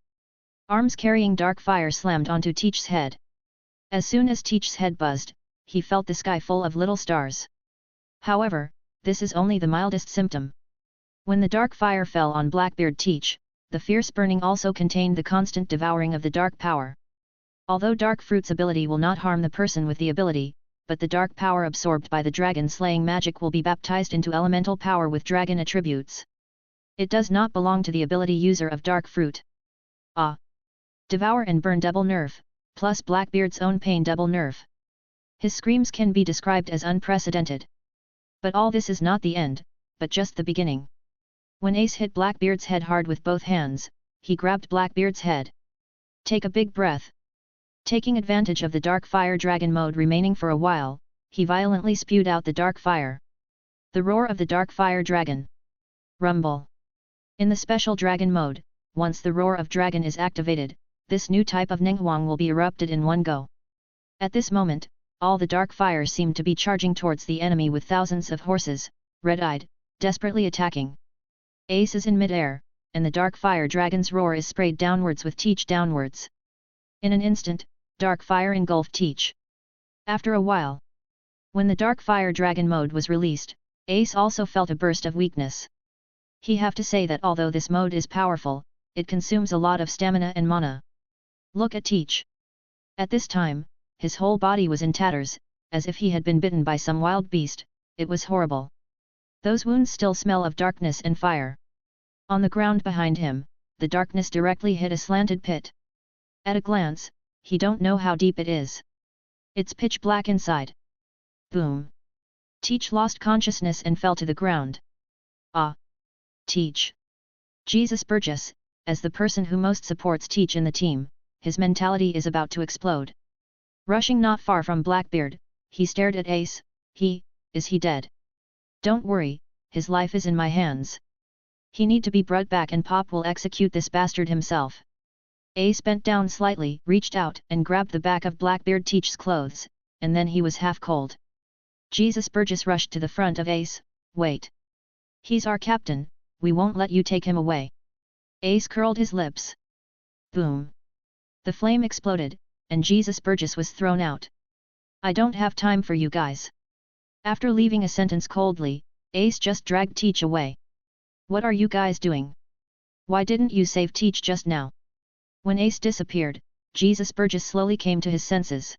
Arms carrying dark fire slammed onto Teach's head. As soon as Teach's head buzzed, he felt the sky full of little stars. However, this is only the mildest symptom. When the dark fire fell on Blackbeard Teach, the fierce burning also contained the constant devouring of the dark power. Although Dark Fruit's ability will not harm the person with the ability, but the dark power absorbed by the dragon slaying magic will be baptized into elemental power with dragon attributes. It does not belong to the ability user of Dark Fruit. Ah! Devour and burn double nerf, plus Blackbeard's own pain double nerf. His screams can be described as unprecedented. But all this is not the end, but just the beginning. When Ace hit Blackbeard's head hard with both hands, he grabbed Blackbeard's head. Take a big breath. Taking advantage of the Dark Fire Dragon mode remaining for a while, he violently spewed out the dark fire. The roar of the Dark Fire Dragon. Rumble. In the special dragon mode, once the roar of dragon is activated, this new type of Nenghuang will be erupted in one go. At this moment, all the dark fire seemed to be charging towards the enemy with thousands of horses, red-eyed, desperately attacking. Ace is in mid-air, and the Dark Fire Dragon's roar is sprayed downwards with Teach downwards. In an instant, dark fire engulfed Teach. After a while, when the Dark Fire Dragon mode was released, Ace also felt a burst of weakness. He have to say that although this mode is powerful, it consumes a lot of stamina and mana. Look at Teach. At this time, his whole body was in tatters, as if he had been bitten by some wild beast. It was horrible. Those wounds still smell of darkness and fire. On the ground behind him, the darkness directly hit a slanted pit. At a glance, he don't know how deep it is. It's pitch black inside. Boom. Teach lost consciousness and fell to the ground. Ah! Teach. Jesus Burgess, as the person who most supports Teach in the team, his mentality is about to explode. Rushing not far from Blackbeard, he stared at Ace. Is he dead? Don't worry, his life is in my hands. He need to be brought back and Pop will execute this bastard himself. Ace bent down slightly, reached out and grabbed the back of Blackbeard Teach's clothes, and then he was half cold. Jesus Burgess rushed to the front of Ace. Wait. He's our captain, we won't let you take him away. Ace curled his lips. Boom. The flame exploded, and Jesus Burgess was thrown out. I don't have time for you guys. After leaving a sentence coldly, Ace just dragged Teach away. What are you guys doing? Why didn't you save Teach just now? When Ace disappeared, Jesus Burgess slowly came to his senses.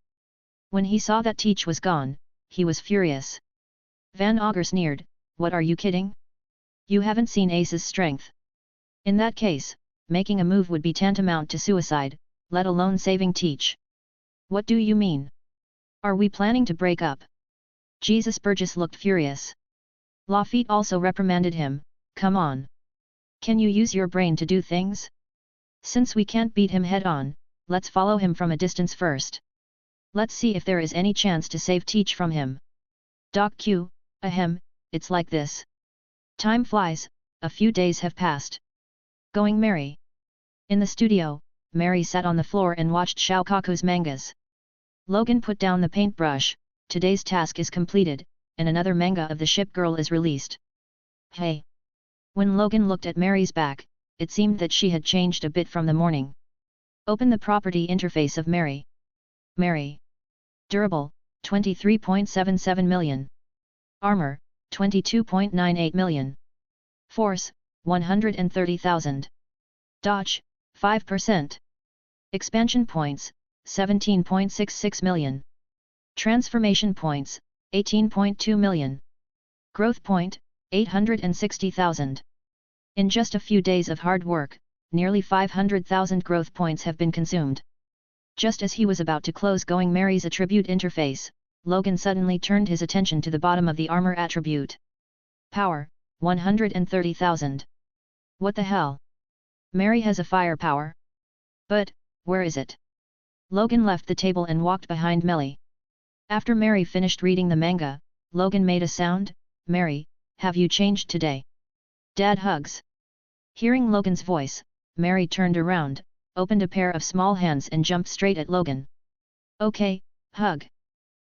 When he saw that Teach was gone, he was furious. Van Augur sneered, what are you kidding? You haven't seen Ace's strength. In that case, making a move would be tantamount to suicide, let alone saving Teach. What do you mean? Are we planning to break up? Jesus Burgess looked furious. Lafitte also reprimanded him, come on. Can you use your brain to do things? Since we can't beat him head-on, let's follow him from a distance first. Let's see if there is any chance to save Teach from him. Doc Q, ahem, it's like this. Time flies, a few days have passed. Going Mary. In the studio, Mary sat on the floor and watched Shoukaku's mangas. Logan put down the paintbrush, today's task is completed, and another manga of the ship girl is released. Hey! When Logan looked at Mary's back, it seemed that she had changed a bit from the morning. Open the property interface of Mary. Mary. Durable, 23.77 million. Armor, 22.98 million. Force, 130,000. Dodge, 5%. Expansion points, 17.66 million. Transformation points, 18.2 million. Growth point, 860,000. In just a few days of hard work, nearly 500,000 growth points have been consumed. Just as he was about to close Going Mary's attribute interface, Logan suddenly turned his attention to the bottom of the armor attribute. Power, 130,000. What the hell? Mary has a firepower? But, where is it? Logan left the table and walked behind Melly. After Mary finished reading the manga, Logan made a sound. Mary, have you changed today? Dad hugs. Hearing Logan's voice, Mary turned around, opened a pair of small hands and jumped straight at Logan. Okay, hug.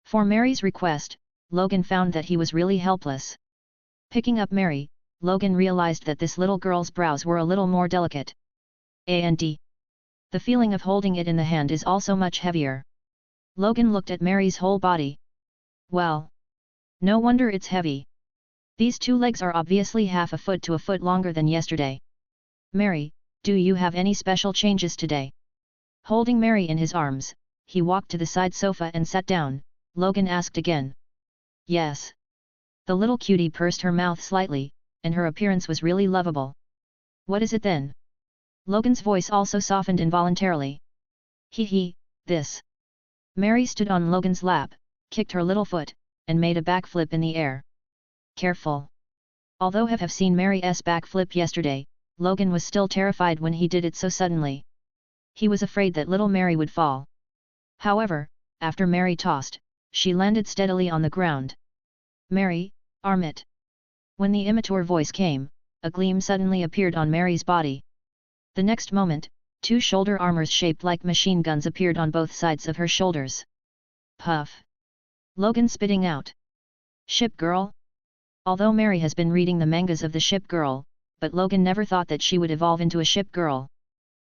For Mary's request, Logan found that he was really helpless. Picking up Mary, Logan realized that this little girl's brows were a little more delicate. And the feeling of holding it in the hand is also much heavier. Logan looked at Mary's whole body. Well, no wonder it's heavy. These two legs are obviously half a foot to a foot longer than yesterday. Mary, do you have any special changes today? Holding Mary in his arms, he walked to the side sofa and sat down. Logan asked again. Yes. The little cutie pursed her mouth slightly, and her appearance was really lovable. What is it then? Logan's voice also softened involuntarily. This. Mary stood on Logan's lap, kicked her little foot, and made a backflip in the air. Careful. Although have seen Mary's backflip yesterday, Logan was still terrified when he did it so suddenly. He was afraid that little Mary would fall. However, after Mary tossed, she landed steadily on the ground. Mary, arm it. When the immature voice came, a gleam suddenly appeared on Mary's body. The next moment, two shoulder armors shaped like machine guns appeared on both sides of her shoulders. Puff. Logan spitting out. Ship Girl? Although Mary has been reading the mangas of the Ship Girl, but Logan never thought that she would evolve into a Ship Girl.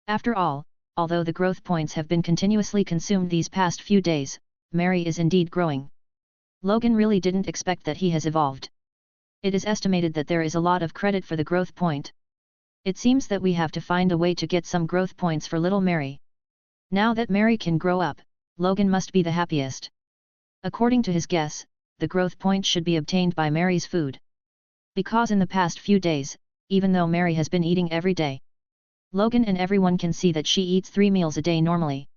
After all, although the growth points have been continuously consumed these past few days, Mary is indeed growing. Logan really didn't expect that he has evolved. It is estimated that there is a lot of credit for the growth point. It seems that we have to find a way to get some growth points for little Mary. Now that Mary can grow up, Logan must be the happiest. According to his guess, the growth point should be obtained by Mary's food. Because in the past few days, even though Mary has been eating every day, Logan and everyone can see that she eats 3 meals a day normally.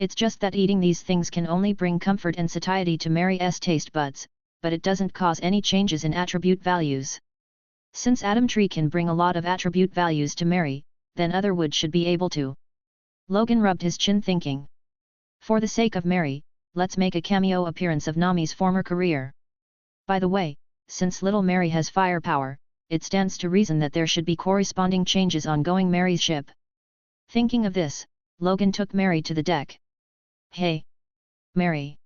It's just that eating these things can only bring comfort and satiety to Mary's taste buds, but it doesn't cause any changes in attribute values. Since Adam Tree can bring a lot of attribute values to Mary, then other wood should be able to. Logan rubbed his chin thinking. For the sake of Mary, let's make a cameo appearance of Nami's former career. By the way, since little Mary has firepower, it stands to reason that there should be corresponding changes on Going Mary's ship. Thinking of this, Logan took Mary to the deck. Hey! Mary!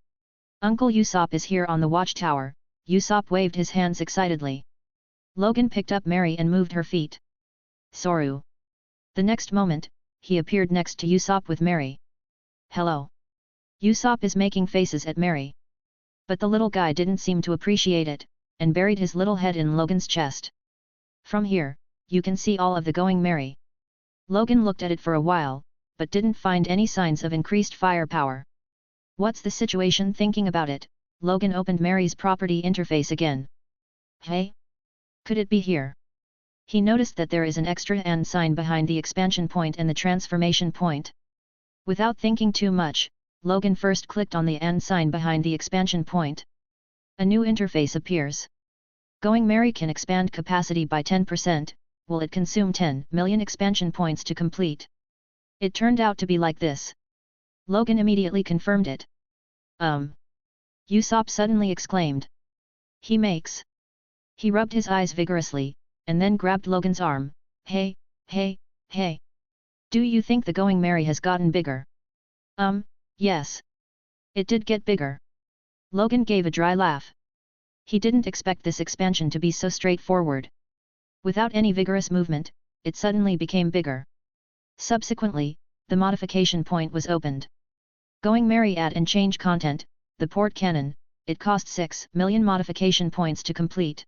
Uncle Usopp is here on the watchtower. Usopp waved his hands excitedly. Logan picked up Mary and moved her feet. Soru. The next moment, he appeared next to Usopp with Mary. Hello. Usopp is making faces at Mary. But the little guy didn't seem to appreciate it, and buried his little head in Logan's chest. From here, you can see all of the Going Mary. Logan looked at it for a while, but didn't find any signs of increased firepower. What's the situation? Thinking about it, Logan opened Mary's property interface again. Hey? Could it be here? He noticed that there is an extra and sign behind the expansion point and the transformation point. Without thinking too much, Logan first clicked on the and sign behind the expansion point. A new interface appears. Going Mary can expand capacity by 10%, will it consume 10 million expansion points to complete? It turned out to be like this. Logan immediately confirmed it. Usopp suddenly exclaimed. He makes. He rubbed his eyes vigorously, and then grabbed Logan's arm. Hey, hey, hey. Do you think the Going Mary has gotten bigger? Yes. It did get bigger. Logan gave a dry laugh. He didn't expect this expansion to be so straightforward. Without any vigorous movement, it suddenly became bigger. Subsequently, the modification point was opened. Going Merry at and change content, the port cannon, it cost 6 million modification points to complete.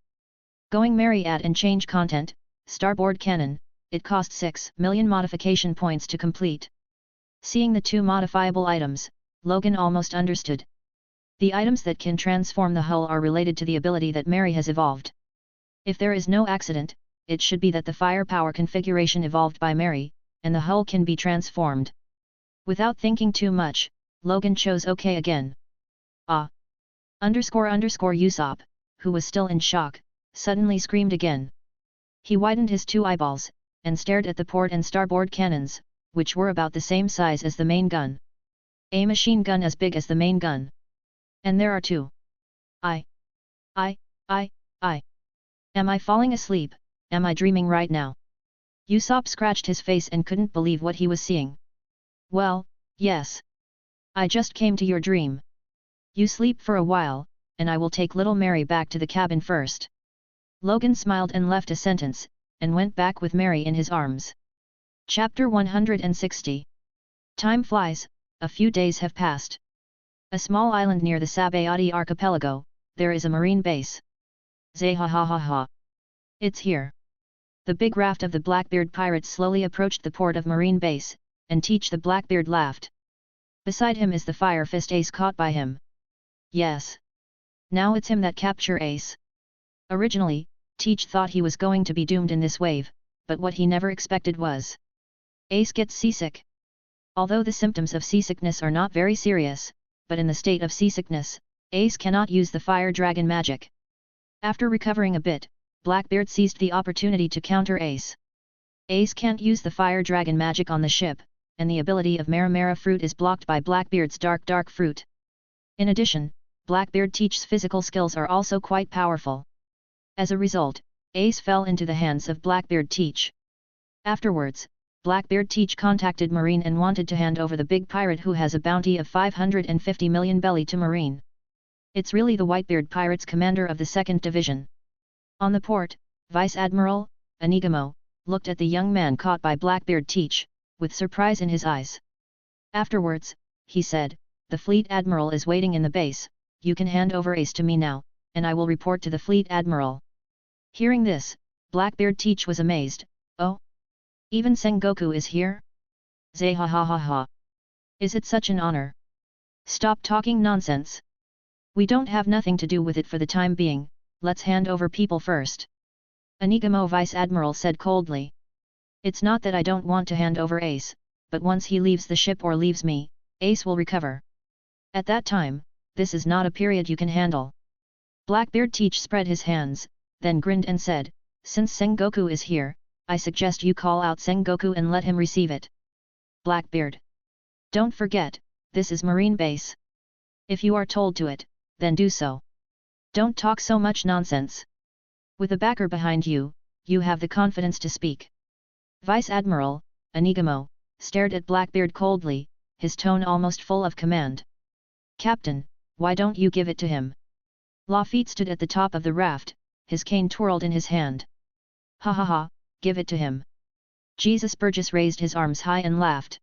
Going Merry at and change content, starboard cannon, it cost 6 million modification points to complete. Seeing the two modifiable items, Logan almost understood. The items that can transform the hull are related to the ability that Merry has evolved. If there is no accident, it should be that the firepower configuration evolved by Merry, and the hull can be transformed. Without thinking too much, Logan chose OK again. Usopp, who was still in shock, suddenly screamed again. He widened his two eyeballs, and stared at the port and starboard cannons, which were about the same size as the main gun. A machine gun as big as the main gun. And there are two. Am I falling asleep? Am I dreaming right now? Usopp scratched his face and couldn't believe what he was seeing. Well, yes. I just came to your dream. You sleep for a while, and I will take little Mary back to the cabin first. Logan smiled and left a sentence, and went back with Mary in his arms. Chapter 160. Time flies, a few days have passed. A small island near the Sabayati archipelago, there is a marine base. Zahahaha. It's here. The big raft of the Blackbeard pirates slowly approached the port of Marine Base, and Teach the Blackbeard laughed. Beside him is the Fire Fist Ace caught by him. Yes. Now it's him that capture Ace. Originally, Teach thought he was going to be doomed in this wave, but what he never expected was Ace gets seasick. Although the symptoms of seasickness are not very serious, but in the state of seasickness, Ace cannot use the fire dragon magic. After recovering a bit, Blackbeard seized the opportunity to counter Ace. Ace can't use the fire dragon magic on the ship, and the ability of Maramara fruit is blocked by Blackbeard's dark fruit. In addition, Blackbeard Teach's physical skills are also quite powerful. As a result, Ace fell into the hands of Blackbeard Teach. Afterwards, Blackbeard Teach contacted Marine and wanted to hand over the big pirate who has a bounty of 550 million belly to Marine. It's really the Whitebeard pirates commander of the 2nd Division. On the port, Vice Admiral, Anigamo, looked at the young man caught by Blackbeard Teach, with surprise in his eyes. Afterwards, he said, "The Fleet Admiral is waiting in the base, you can hand over Ace to me now, and I will report to the Fleet Admiral." Hearing this, Blackbeard Teach was amazed. "Oh? Even Sengoku is here? Zahahaha. Is it such an honor? Stop talking nonsense. We don't have nothing to do with it for the time being, let's hand over people first." Anigamo Vice Admiral said coldly. "It's not that I don't want to hand over Ace, but once he leaves the ship or leaves me, Ace will recover. At that time, this is not a period you can handle." Blackbeard Teach spread his hands, then grinned and said, "Since Sengoku is here, I suggest you call out Sengoku and let him receive it." Blackbeard. "Don't forget, this is Marine Base. If you are told to it, then do so. Don't talk so much nonsense. With a backer behind you, you have the confidence to speak." Vice Admiral, Anigamo, stared at Blackbeard coldly, his tone almost full of command. "Captain, why don't you give it to him?" Lafitte stood at the top of the raft, his cane twirled in his hand. "Ha ha ha, give it to him." Jesus Burgess raised his arms high and laughed.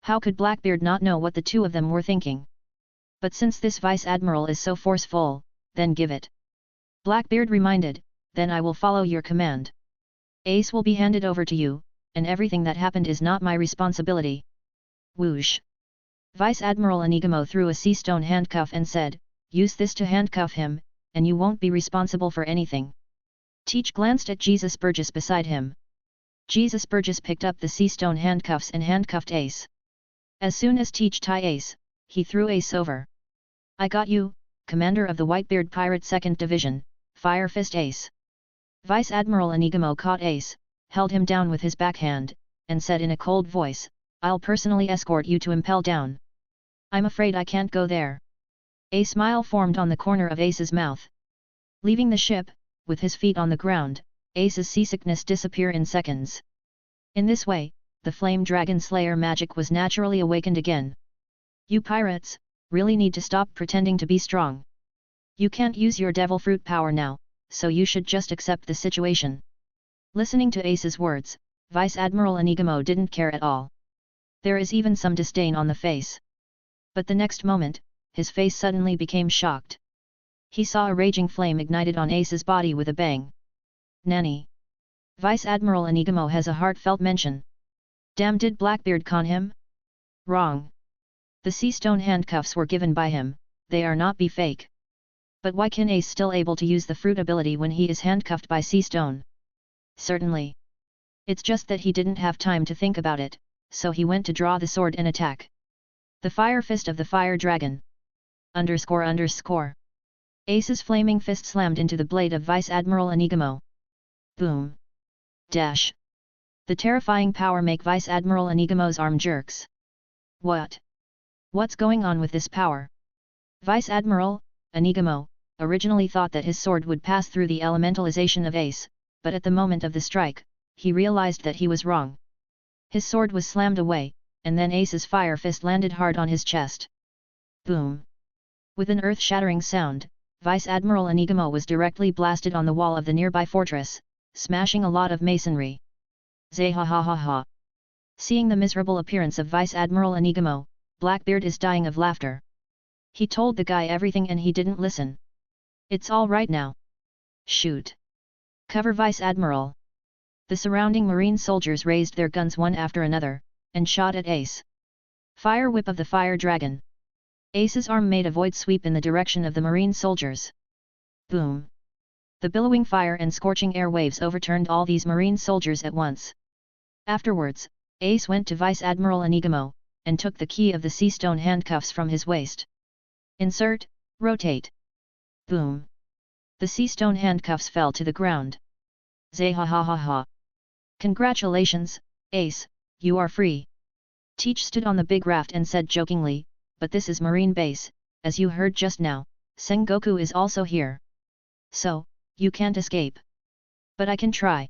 How could Blackbeard not know what the two of them were thinking? But since this Vice Admiral is so forceful, then give it. Blackbeard reminded, "Then I will follow your command. Ace will be handed over to you, and everything that happened is not my responsibility." Whoosh! Vice Admiral Anigamo threw a sea stone handcuff and said, "Use this to handcuff him, and you won't be responsible for anything." Teach glanced at Jesus Burgess beside him. Jesus Burgess picked up the sea stone handcuffs and handcuffed Ace. As soon as Teach tied Ace, he threw Ace over. "I got you, Commander of the Whitebeard Pirate 2nd Division, Fire Fist Ace." Vice Admiral Anigamo caught Ace, held him down with his backhand, and said in a cold voice, "I'll personally escort you to Impel Down." "I'm afraid I can't go there." A smile formed on the corner of Ace's mouth. Leaving the ship, with his feet on the ground, Ace's seasickness disappeared in seconds. In this way, the Flame Dragon Slayer magic was naturally awakened again. "You pirates, really need to stop pretending to be strong. You can't use your devil fruit power now, so you should just accept the situation." Listening to Ace's words, Vice Admiral Inigamo didn't care at all. There is even some disdain on the face. But the next moment, his face suddenly became shocked. He saw a raging flame ignited on Ace's body with a bang. Nanny! Vice Admiral Inigamo has a heartfelt mention. Damn, did Blackbeard con him? Wrong. The sea stone handcuffs were given by him, they are not be fake. But why can Ace still able to use the fruit ability when he is handcuffed by sea stone? Certainly. It's just that he didn't have time to think about it, so he went to draw the sword and attack. The fire fist of the fire dragon. __. Ace's flaming fist slammed into the blade of Vice Admiral Inigamo. Boom. Dash. The terrifying power make Vice Admiral Inigamo's arm jerks. What? What's going on with this power? Vice Admiral Inigamo originally thought that his sword would pass through the elementalization of Ace, but at the moment of the strike, he realized that he was wrong. His sword was slammed away, and then Ace's fire fist landed hard on his chest. Boom! With an earth-shattering sound, Vice Admiral Inigamo was directly blasted on the wall of the nearby fortress, smashing a lot of masonry. Zay-ha-ha-ha-ha! Seeing the miserable appearance of Vice Admiral Inigamo, Blackbeard is dying of laughter. He told the guy everything and he didn't listen. It's all right now. Shoot! Cover Vice Admiral! The surrounding marine soldiers raised their guns one after another, and shot at Ace. Fire whip of the fire dragon. Ace's arm made a void sweep in the direction of the marine soldiers. Boom! The billowing fire and scorching air waves overturned all these marine soldiers at once. Afterwards, Ace went to Vice Admiral Inigamo, and took the key of the sea stone handcuffs from his waist. Insert, rotate. Boom! The sea stone handcuffs fell to the ground. Zay ha ha ha ha! Congratulations, Ace, you are free. Teach stood on the big raft and said jokingly, but this is Marine Base, as you heard just now, Sengoku is also here. So, you can't escape. But I can try.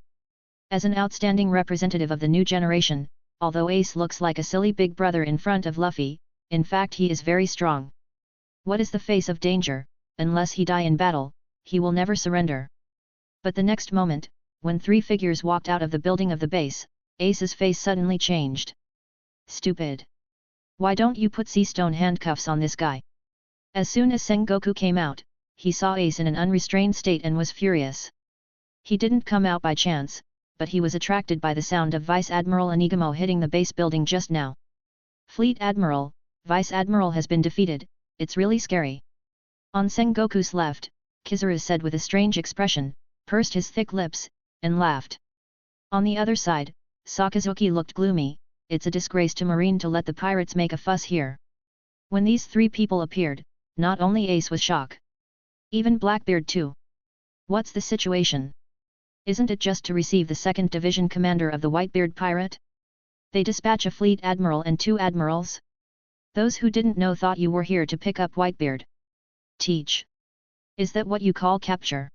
As an outstanding representative of the new generation, although Ace looks like a silly big brother in front of Luffy, in fact he is very strong. What is the face of danger? Unless he die in battle, he will never surrender. But the next moment, when three figures walked out of the building of the base, Ace's face suddenly changed. Stupid! Why don't you put sea stone handcuffs on this guy? As soon as Sengoku came out, he saw Ace in an unrestrained state and was furious. He didn't come out by chance, but he was attracted by the sound of Vice Admiral Inigamo hitting the base building just now. Fleet Admiral, Vice Admiral has been defeated, it's really scary. On Sengoku's left, Kizaru said with a strange expression, pursed his thick lips, and laughed. On the other side, Sakazuki looked gloomy. It's a disgrace to Marine to let the pirates make a fuss here. When these three people appeared, not only Ace was shocked. Even Blackbeard too. What's the situation? Isn't it just to receive the 2nd Division commander of the Whitebeard pirate? They dispatch a fleet admiral and 2 admirals? Those who didn't know thought you were here to pick up Whitebeard. Teach. Is that what you call capture?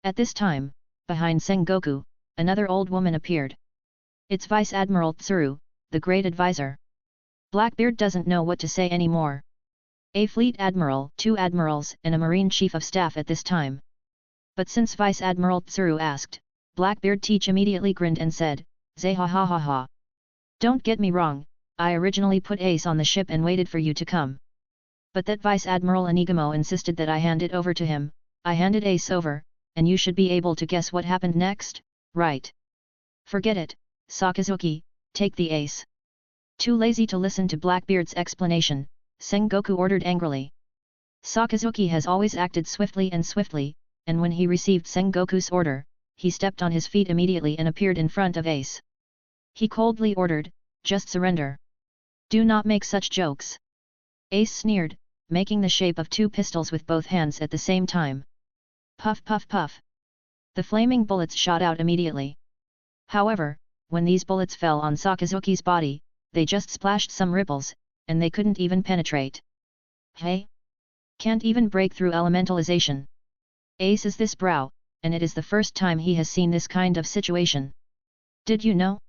At this time, behind Sengoku, another old woman appeared. It's Vice Admiral Tsuru, the great advisor. Blackbeard doesn't know what to say anymore. A fleet admiral, 2 admirals and a marine chief of staff at this time. But since Vice Admiral Tsuru asked, Blackbeard Teach immediately grinned and said, Zay ha ha ha ha. Don't get me wrong, I originally put Ace on the ship and waited for you to come. But that Vice Admiral Inigamo insisted that I hand it over to him, I handed Ace over, and you should be able to guess what happened next, right? Forget it, Sakazuki, take the ace. Too lazy to listen to Blackbeard's explanation, Sengoku ordered angrily. Sakazuki has always acted swiftly, and when he received Sengoku's order, he stepped on his feet immediately and appeared in front of Ace. He coldly ordered, just surrender. Do not make such jokes. Ace sneered, making the shape of 2 pistols with both hands at the same time. Puff puff puff. The flaming bullets shot out immediately. However, when these bullets fell on Sakazuki's body, they just splashed some ripples, and they couldn't even penetrate. Hey? Can't even break through elementalization. Ace is this brow, and it is the first time he has seen this kind of situation. Did you know?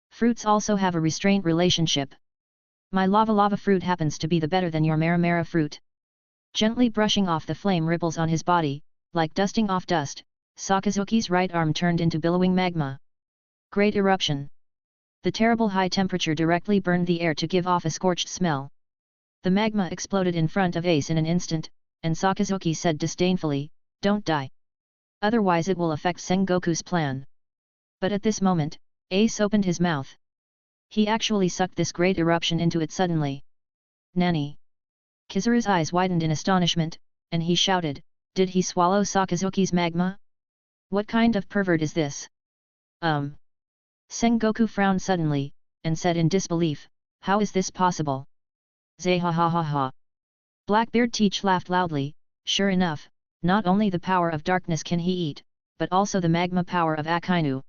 Fruits also have a restraint relationship. My lava fruit happens to be the better than your mara fruit. Gently brushing off the flame ripples on his body, like dusting off dust, Sakazuki's right arm turned into billowing magma. Great eruption. The terrible high temperature directly burned the air to give off a scorched smell. The magma exploded in front of Ace in an instant, and Sakazuki said disdainfully, "Don't die. Otherwise it will affect Sengoku's plan." But at this moment, Ace opened his mouth. He actually sucked this great eruption into it suddenly. "Nani?" Kizaru's eyes widened in astonishment, and he shouted, "Did he swallow Sakazuki's magma? What kind of pervert is this?" Sengoku frowned suddenly, and said in disbelief, "How is this possible?" "Zay ha ha ha ha." Blackbeard Teach laughed loudly. "Sure enough, not only the power of darkness can he eat, but also the magma power of Akainu."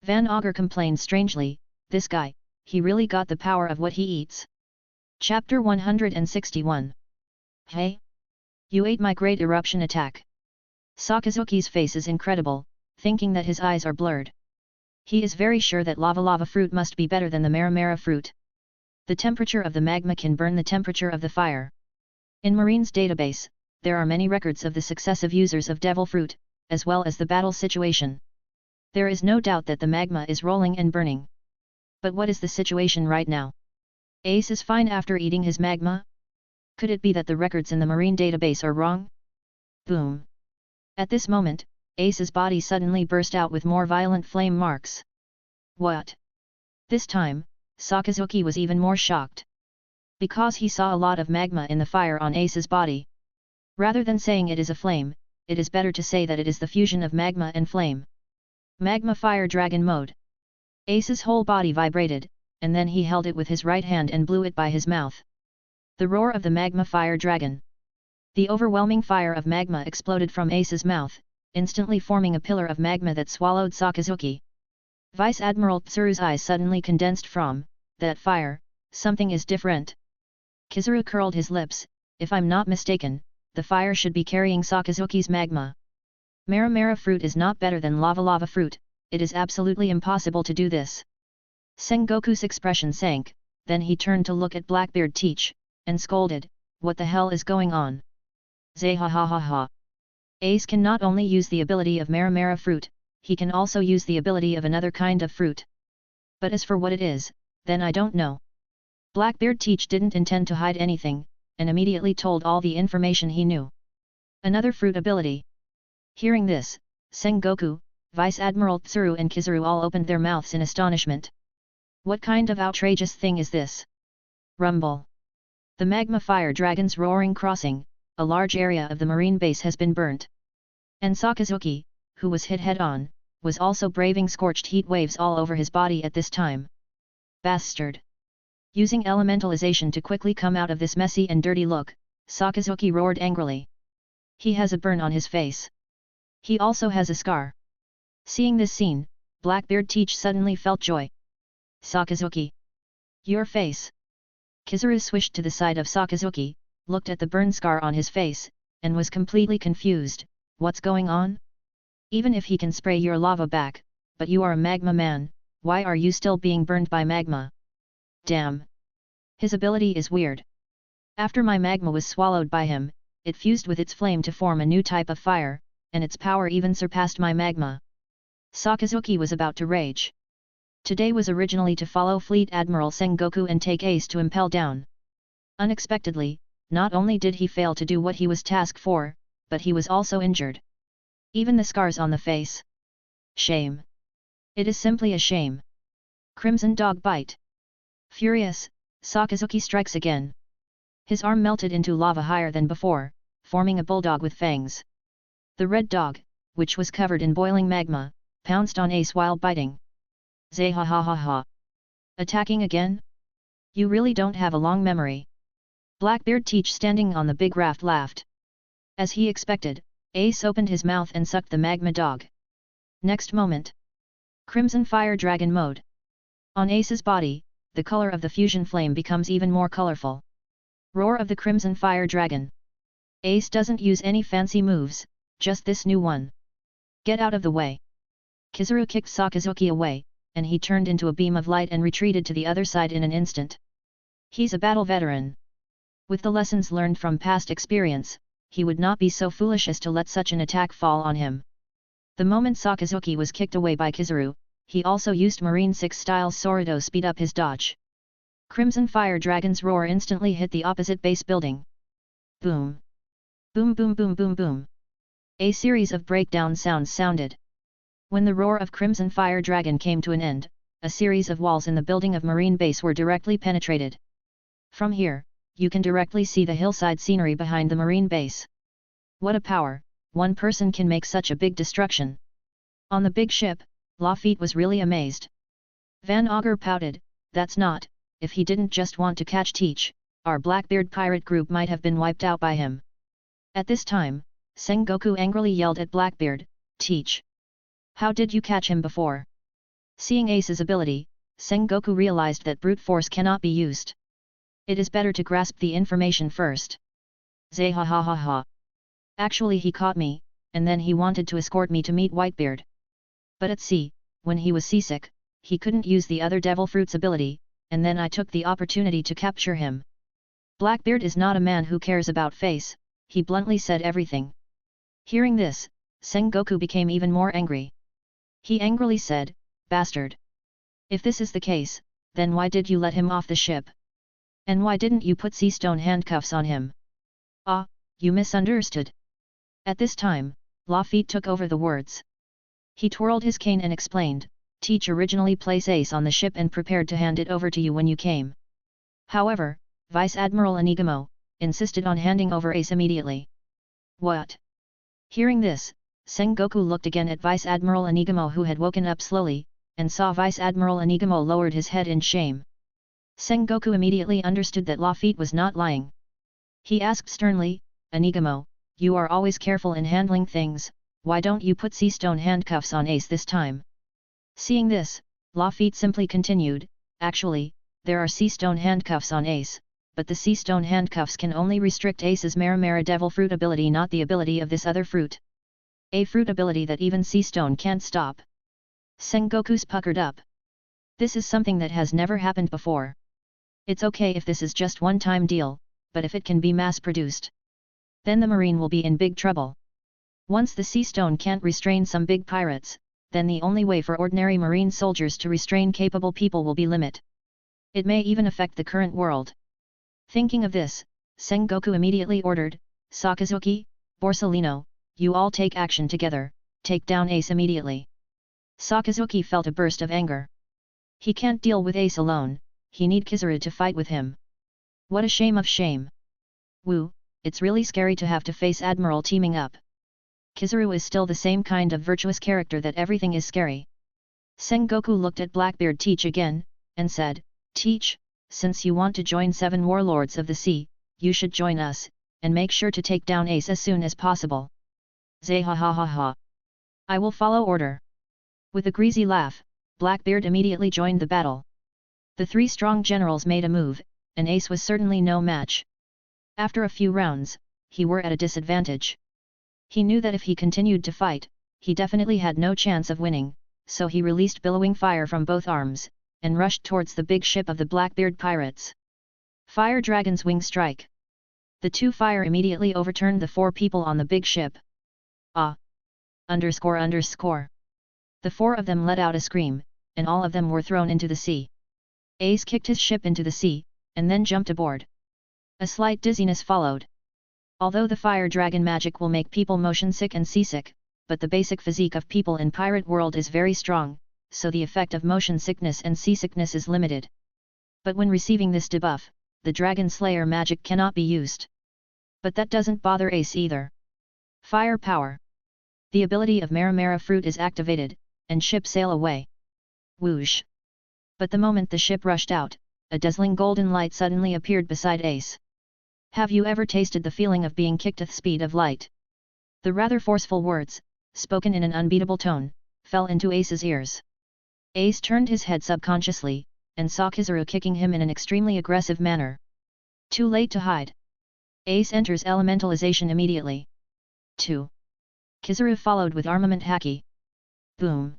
Van Augur complained strangely, "This guy, he really got the power of what he eats." Chapter 161. "Hey? You ate my great eruption attack." Sakazuki's face is incredible, thinking that his eyes are blurred. He is very sure that lava fruit must be better than the Mara fruit. The temperature of the magma can burn the temperature of the fire. In Marine's database, there are many records of the successive users of devil fruit, as well as the battle situation. There is no doubt that the magma is rolling and burning. But what is the situation right now? Ace is fine after eating his magma? Could it be that the records in the Marine database are wrong? Boom! At this moment, Ace's body suddenly burst out with more violent flame marks. What? This time, Sakazuki was even more shocked. Because he saw a lot of magma in the fire on Ace's body. Rather than saying it is a flame, it is better to say that it is the fusion of magma and flame. Magma Fire Dragon Mode. Ace's whole body vibrated, and then he held it with his right hand and blew it by his mouth. The roar of the Magma Fire Dragon. The overwhelming fire of magma exploded from Ace's mouth, instantly forming a pillar of magma that swallowed Sakazuki. Vice Admiral Tsuru's eyes suddenly condensed from that fire. Something is different. Kizaru curled his lips. If I'm not mistaken, the fire should be carrying Sakazuki's magma. Mara fruit is not better than lava fruit, it is absolutely impossible to do this. Sengoku's expression sank, then he turned to look at Blackbeard Teach, and scolded, "What the hell is going on?" Zay ha ha ha ha. Ace can not only use the ability of Mara fruit, he can also use the ability of another kind of fruit. But as for what it is, then I don't know. Blackbeard Teach didn't intend to hide anything, and immediately told all the information he knew. Another fruit ability. Hearing this, Sengoku, Vice Admiral Tsuru and Kizaru all opened their mouths in astonishment. What kind of outrageous thing is this? Rumble. The Magma Fire Dragon's roaring crossing, a large area of the marine base has been burnt. And Sakazuki, who was hit head-on, was also braving scorched heat waves all over his body at this time. Bastard! Using elementalization to quickly come out of this messy and dirty look, Sakazuki roared angrily. He has a burn on his face. He also has a scar. Seeing this scene, Blackbeard Teach suddenly felt joy. Sakazuki! Your face! Kizaru swished to the side of Sakazuki, looked at the burn scar on his face, and was completely confused. What's going on? Even if he can spray your lava back, but you are a magma man, why are you still being burned by magma? Damn! His ability is weird. After my magma was swallowed by him, it fused with its flame to form a new type of fire, and its power even surpassed my magma. Sakazuki was about to rage. Today was originally to follow Fleet Admiral Sengoku and take Ace to impel down. Unexpectedly, not only did he fail to do what he was tasked for, but he was also injured. Even the scars on the face. Shame. It is simply a shame. Crimson Dog Bite. Furious, Sakazuki strikes again. His arm melted into lava higher than before, forming a bulldog with fangs. The red dog, which was covered in boiling magma, pounced on Ace while biting. Zay ha ha ha ha. Attacking again? You really don't have a long memory. Blackbeard Teach standing on the big raft laughed. As he expected, Ace opened his mouth and sucked the magma dog. Next moment. Crimson Fire Dragon Mode. On Ace's body, the color of the fusion flame becomes even more colorful. Roar of the Crimson Fire Dragon. Ace doesn't use any fancy moves, just this new one. Get out of the way. Kizaru kicked Sakazuki away, and he turned into a beam of light and retreated to the other side in an instant. He's a battle veteran. With the lessons learned from past experience, he would not be so foolish as to let such an attack fall on him. The moment Sakazuki was kicked away by Kizaru, he also used Marine 6 style Sword to speed up his dodge. Crimson Fire Dragon's roar instantly hit the opposite base building. Boom! Boom boom boom boom boom! A series of breakdown sounds sounded. When the roar of Crimson Fire Dragon came to an end, a series of walls in the building of Marine Base were directly penetrated. From here, you can directly see the hillside scenery behind the Marine Base. What a power, one person can make such a big destruction. On the big ship, Luffy was really amazed. Van Augur pouted, that's not, if he didn't just want to catch Teach, our Blackbeard pirate group might have been wiped out by him. At this time, Sengoku angrily yelled at Blackbeard, Teach! How did you catch him before? Seeing Ace's ability, Sengoku realized that brute force cannot be used. It is better to grasp the information first. Zay ha ha ha ha. Actually he caught me, and then he wanted to escort me to meet Whitebeard. But at sea, when he was seasick, he couldn't use the other devil fruit's ability, and then I took the opportunity to capture him. Blackbeard is not a man who cares about face, he bluntly said everything. Hearing this, Sengoku became even more angry. He angrily said, Bastard! If this is the case, then why did you let him off the ship? And why didn't you put sea stone handcuffs on him? Ah, you misunderstood. At this time, Luffy took over the words. He twirled his cane and explained, Teach originally placed Ace on the ship and prepared to hand it over to you when you came. However, Vice Admiral Onigamo insisted on handing over Ace immediately. What? Hearing this, Sengoku looked again at Vice Admiral Onigamo who had woken up slowly, and saw Vice Admiral Onigamo lowered his head in shame. Sengoku immediately understood that Luffy was not lying. He asked sternly, Onigamo, you are always careful in handling things, why don't you put sea stone handcuffs on Ace this time? Seeing this, Luffy simply continued, actually, there are sea stone handcuffs on Ace, but the sea stone handcuffs can only restrict Ace's Maramara Devil Fruit ability, not the ability of this other fruit. A fruit ability that even sea stone can't stop. Sengoku's puckered up. This is something that has never happened before. It's okay if this is just one-time deal, but if it can be mass-produced, then the Marine will be in big trouble. Once the sea stone can't restrain some big pirates, then the only way for ordinary Marine soldiers to restrain capable people will be limit. It may even affect the current world. Thinking of this, Sengoku immediately ordered, Sakazuki, Borsellino, you all take action together, take down Ace immediately. Sakazuki felt a burst of anger. He can't deal with Ace alone, he need Kizaru to fight with him. What a shame of shame. Woo, it's really scary to have to face Admiral teaming up. Kizaru is still the same kind of virtuous character that everything is scary. Sengoku looked at Blackbeard Teach again, and said, Teach, since you want to join 7 warlords of the sea, you should join us, and make sure to take down Ace as soon as possible. Zay ha ha ha ha. I will follow order. With a greasy laugh, Blackbeard immediately joined the battle. The 3 strong generals made a move, and Ace was certainly no match. After a few rounds, he were at a disadvantage. He knew that if he continued to fight, he definitely had no chance of winning, so he released billowing fire from both arms, and rushed towards the big ship of the Blackbeard pirates. Fire Dragon's Wing Strike. The 2 fire immediately overturned the 4 people on the big ship. Ah! Underscore underscore. The 4 of them let out a scream, and all of them were thrown into the sea. Ace kicked his ship into the sea, and then jumped aboard. A slight dizziness followed. Although the fire dragon magic will make people motion sick and seasick, but the basic physique of people in pirate world is very strong, so the effect of motion sickness and seasickness is limited. But when receiving this debuff, the Dragon Slayer magic cannot be used. But that doesn't bother Ace either. Fire power. The ability of Maramara Fruit is activated, and ship sail away. Whoosh! But the moment the ship rushed out, a dazzling golden light suddenly appeared beside Ace. Have you ever tasted the feeling of being kicked at the speed of light? The rather forceful words, spoken in an unbeatable tone, fell into Ace's ears. Ace turned his head subconsciously, and saw Kizaru kicking him in an extremely aggressive manner. Too late to hide. Ace enters elementalization immediately. 2. Kizaru followed with armament haki. Boom!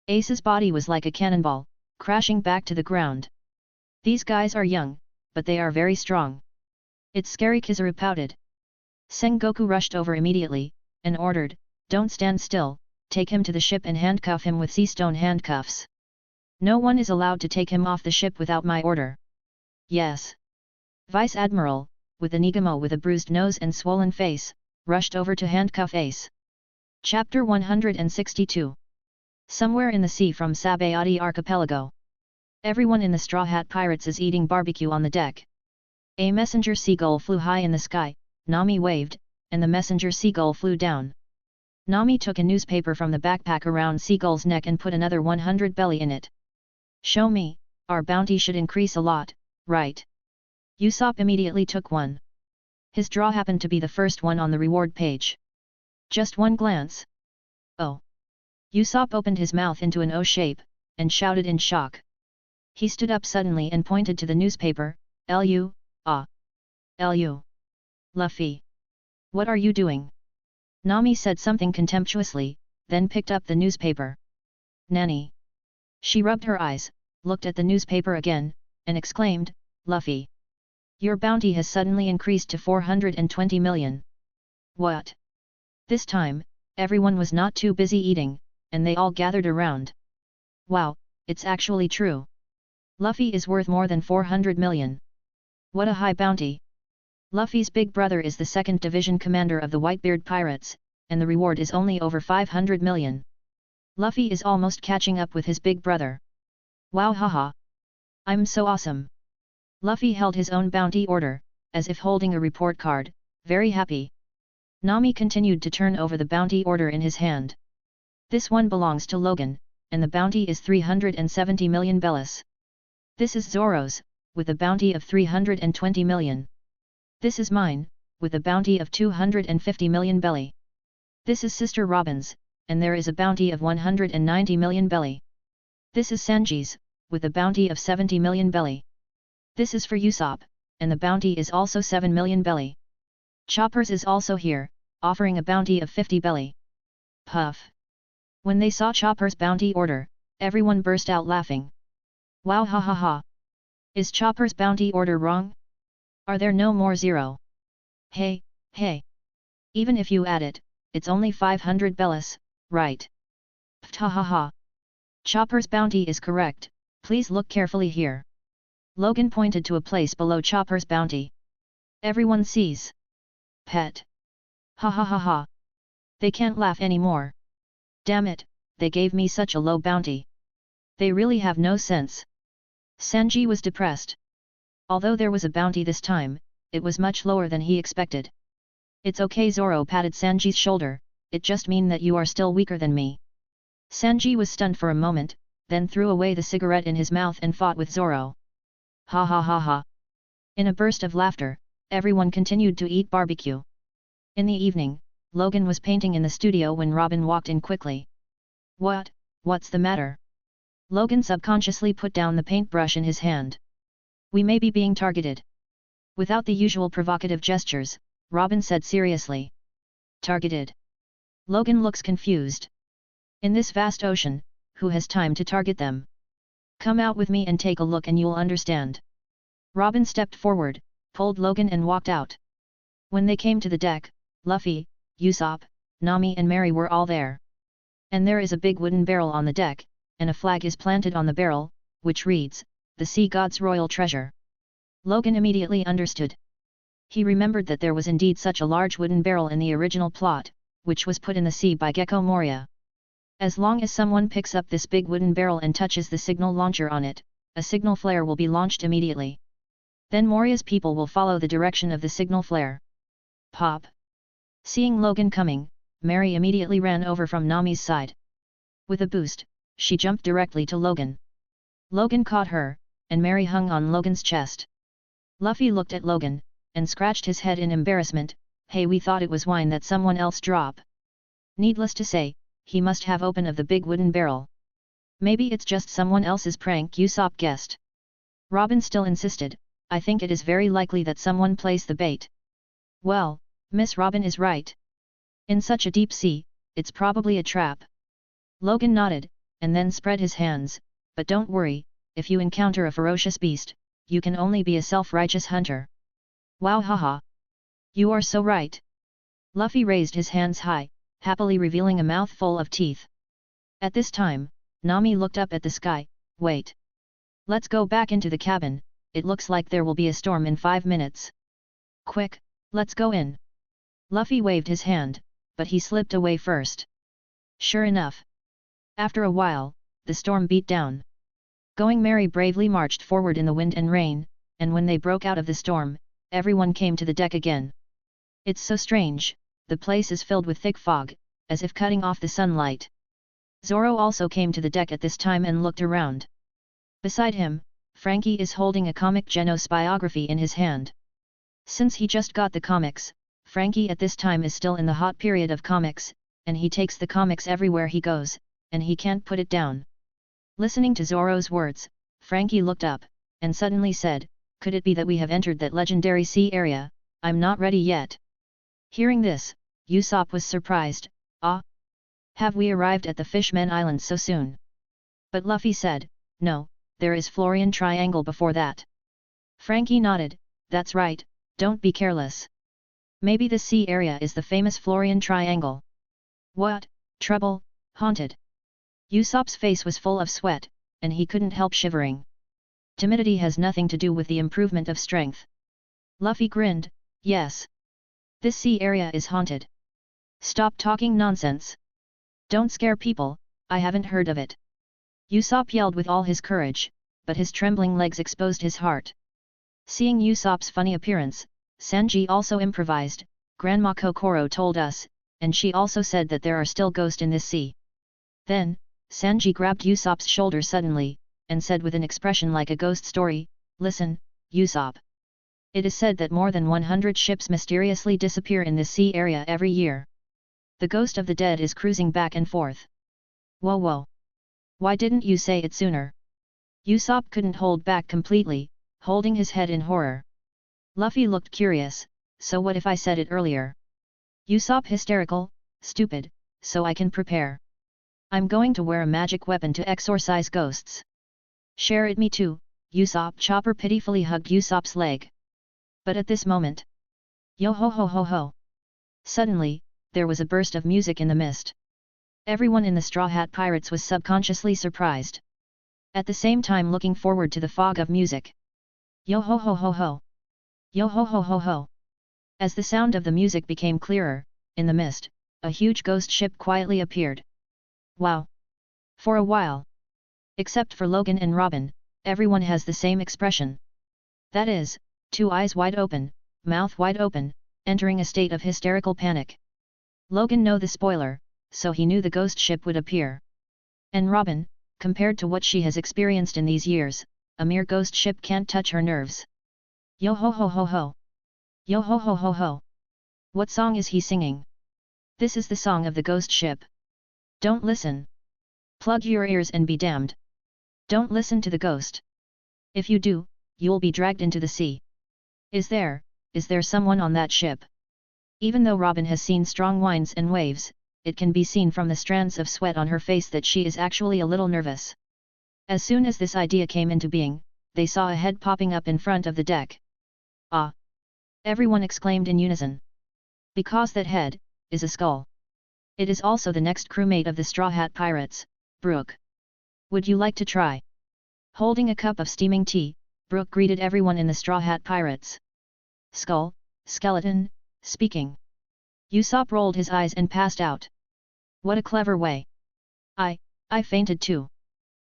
Ace's body was like a cannonball, crashing back to the ground. These guys are young, but they are very strong. It's scary, Kizaru pouted. Sengoku rushed over immediately, and ordered, don't stand still, take him to the ship and handcuff him with sea stone handcuffs. No one is allowed to take him off the ship without my order. Yes. Vice Admiral, with Enigamo with a bruised nose and swollen face, rushed over to handcuff Ace. Chapter 162. Somewhere in the sea from Sabayati Archipelago. Everyone in the Straw Hat Pirates is eating barbecue on the deck. A messenger seagull flew high in the sky, Nami waved, and the messenger seagull flew down. Nami took a newspaper from the backpack around Seagull's neck and put another 100 belly in it. Show me, our bounty should increase a lot, right? Usopp immediately took one. His draw happened to be the first one on the reward page. Just one glance. Oh. Usopp opened his mouth into an O shape, and shouted in shock. He stood up suddenly and pointed to the newspaper. Lu, ah. Lu. Luffy. What are you doing? Nami said something contemptuously, then picked up the newspaper. Nanny. She rubbed her eyes, looked at the newspaper again, and exclaimed, Luffy. Your bounty has suddenly increased to 420 million. What? This time, everyone was not too busy eating, and they all gathered around. Wow, it's actually true. Luffy is worth more than 400 million. What a high bounty. Luffy's big brother is the 2nd Division commander of the Whitebeard Pirates, and the reward is only over 500 million. Luffy is almost catching up with his big brother. Wow, haha. I'm so awesome. Luffy held his own bounty order, as if holding a report card, very happy. Nami continued to turn over the bounty order in his hand. This one belongs to Logan, and the bounty is 370 million bellis. This is Zoro's, with a bounty of 320 million. This is mine, with a bounty of 250 million belly. This is Sister Robin's, and there is a bounty of 190 million belly. This is Sanji's, with a bounty of 70 million belly. This is for Usopp, and the bounty is also 7 million belly. Chopper's is also here, offering a bounty of 50 belly. Puff. When they saw Chopper's bounty order, everyone burst out laughing. Wow, ha ha ha. Is Chopper's bounty order wrong? Are there no more zero? Hey, hey. Even if you add it, it's only 500 bellis, right? Pta ha ha. Chopper's bounty is correct, please look carefully here. Logan pointed to a place below Chopper's bounty. Everyone sees. Pet. Ha ha ha ha. They can't laugh anymore. Damn it, they gave me such a low bounty. They really have no sense. Sanji was depressed. Although there was a bounty this time, it was much lower than he expected. It's okay, Zoro patted Sanji's shoulder, it just means that you are still weaker than me. Sanji was stunned for a moment, then threw away the cigarette in his mouth and fought with Zoro. Ha ha ha ha. In a burst of laughter, everyone continued to eat barbecue. In the evening, Logan was painting in the studio when Robin walked in quickly. What's the matter? Logan subconsciously put down the paintbrush in his hand. We may be being targeted. Without the usual provocative gestures, Robin said seriously. Targeted? Logan looks confused. In this vast ocean, who has time to target them? Come out with me and take a look and you'll understand. Robin stepped forward, pulled Logan and walked out. When they came to the deck, Luffy, Usopp, Nami and Mary were all there. And there is a big wooden barrel on the deck, and a flag is planted on the barrel, which reads, "The Sea God's Royal Treasure." Logan immediately understood. He remembered that there was indeed such a large wooden barrel in the original plot, which was put in the sea by Gecko Moria. As long as someone picks up this big wooden barrel and touches the signal launcher on it, a signal flare will be launched immediately. Then Moria's people will follow the direction of the signal flare. Pop! Seeing Logan coming, Mary immediately ran over from Nami's side. With a boost, she jumped directly to Logan. Logan caught her, and Mary hung on Logan's chest. Luffy looked at Logan, and scratched his head in embarrassment. Hey, we thought it was wine that someone else dropped. Needless to say, he must have opened of the big wooden barrel. Maybe it's just someone else's prank, Usopp guessed. Robin still insisted, I think it is very likely that someone placed the bait. Well, Miss Robin is right. In such a deep sea, it's probably a trap. Logan nodded, and then spread his hands, but don't worry, if you encounter a ferocious beast, you can only be a self-righteous hunter. Wow, haha. You are so right. Luffy raised his hands high, happily revealing a mouthful of teeth. At this time, Nami looked up at the sky. Wait. Let's go back into the cabin, it looks like there will be a storm in 5 minutes. Quick, let's go in. Luffy waved his hand, but he slipped away first. Sure enough. After a while, the storm beat down. Going Merry bravely marched forward in the wind and rain, and when they broke out of the storm, everyone came to the deck again. It's so strange, the place is filled with thick fog, as if cutting off the sunlight. Zoro also came to the deck at this time and looked around. Beside him, Frankie is holding a comic Genos biography in his hand. Since he just got the comics, Frankie at this time is still in the hot period of comics, and he takes the comics everywhere he goes, and he can't put it down. Listening to Zoro's words, Frankie looked up, and suddenly said, "Could it be that we have entered that legendary sea area? I'm not ready yet." Hearing this, Usopp was surprised. "Ah? Have we arrived at the Fishmen Islands so soon?" But Luffy said, "No, there is Florian Triangle before that." Frankie nodded, "That's right, don't be careless. Maybe the sea area is the famous Florian Triangle." "What? Trouble? Haunted?" Usopp's face was full of sweat, and he couldn't help shivering. Timidity has nothing to do with the improvement of strength. Luffy grinned, "Yes. This sea area is haunted. Stop talking nonsense. Don't scare people, I haven't heard of it." Usopp yelled with all his courage, but his trembling legs exposed his heart. Seeing Usopp's funny appearance, Sanji also improvised, "Grandma Kokoro told us, and she also said that there are still ghosts in this sea." Then, Sanji grabbed Usopp's shoulder suddenly, and said with an expression like a ghost story, "Listen, Usopp. It is said that more than 100 ships mysteriously disappear in this sea area every year. The ghost of the dead is cruising back and forth." "Whoa whoa! Why didn't you say it sooner?" Usopp couldn't hold back completely, holding his head in horror. Luffy looked curious, "So what if I said it earlier?" Usopp hysterical, "Stupid, so I can prepare. I'm going to wear a magic weapon to exorcise ghosts." "Share it me too," Usopp Chopper pitifully hugged Usopp's leg. But at this moment, yo ho ho ho ho! Suddenly, there was a burst of music in the mist. Everyone in the Straw Hat Pirates was subconsciously surprised. At the same time looking forward to the fog of music. Yo ho ho ho ho! Yo ho ho ho ho! As the sound of the music became clearer, in the mist, a huge ghost ship quietly appeared. Wow! For a while, except for Logan and Robin, everyone has the same expression. That is, 2 eyes wide open, mouth wide open, entering a state of hysterical panic. Logan knew the spoiler, so he knew the ghost ship would appear. And Robin, compared to what she has experienced in these years, a mere ghost ship can't touch her nerves. Yo ho ho ho ho! Yo ho ho ho ho! What song is he singing? This is the song of the ghost ship. Don't listen. Plug your ears and be damned. Don't listen to the ghost. If you do, you'll be dragged into the sea. Is there someone on that ship? Even though Robin has seen strong winds and waves, it can be seen from the strands of sweat on her face that she is actually a little nervous. As soon as this idea came into being, they saw a head popping up in front of the deck. "Ah!" everyone exclaimed in unison. Because that head is a skull. It is also the next crewmate of the Straw Hat Pirates, Brook. "Would you like to try?" Holding a cup of steaming tea, Brook greeted everyone in the Straw Hat Pirates. "Skull, skeleton, speaking." Usopp rolled his eyes and passed out. "What a clever way. I fainted too."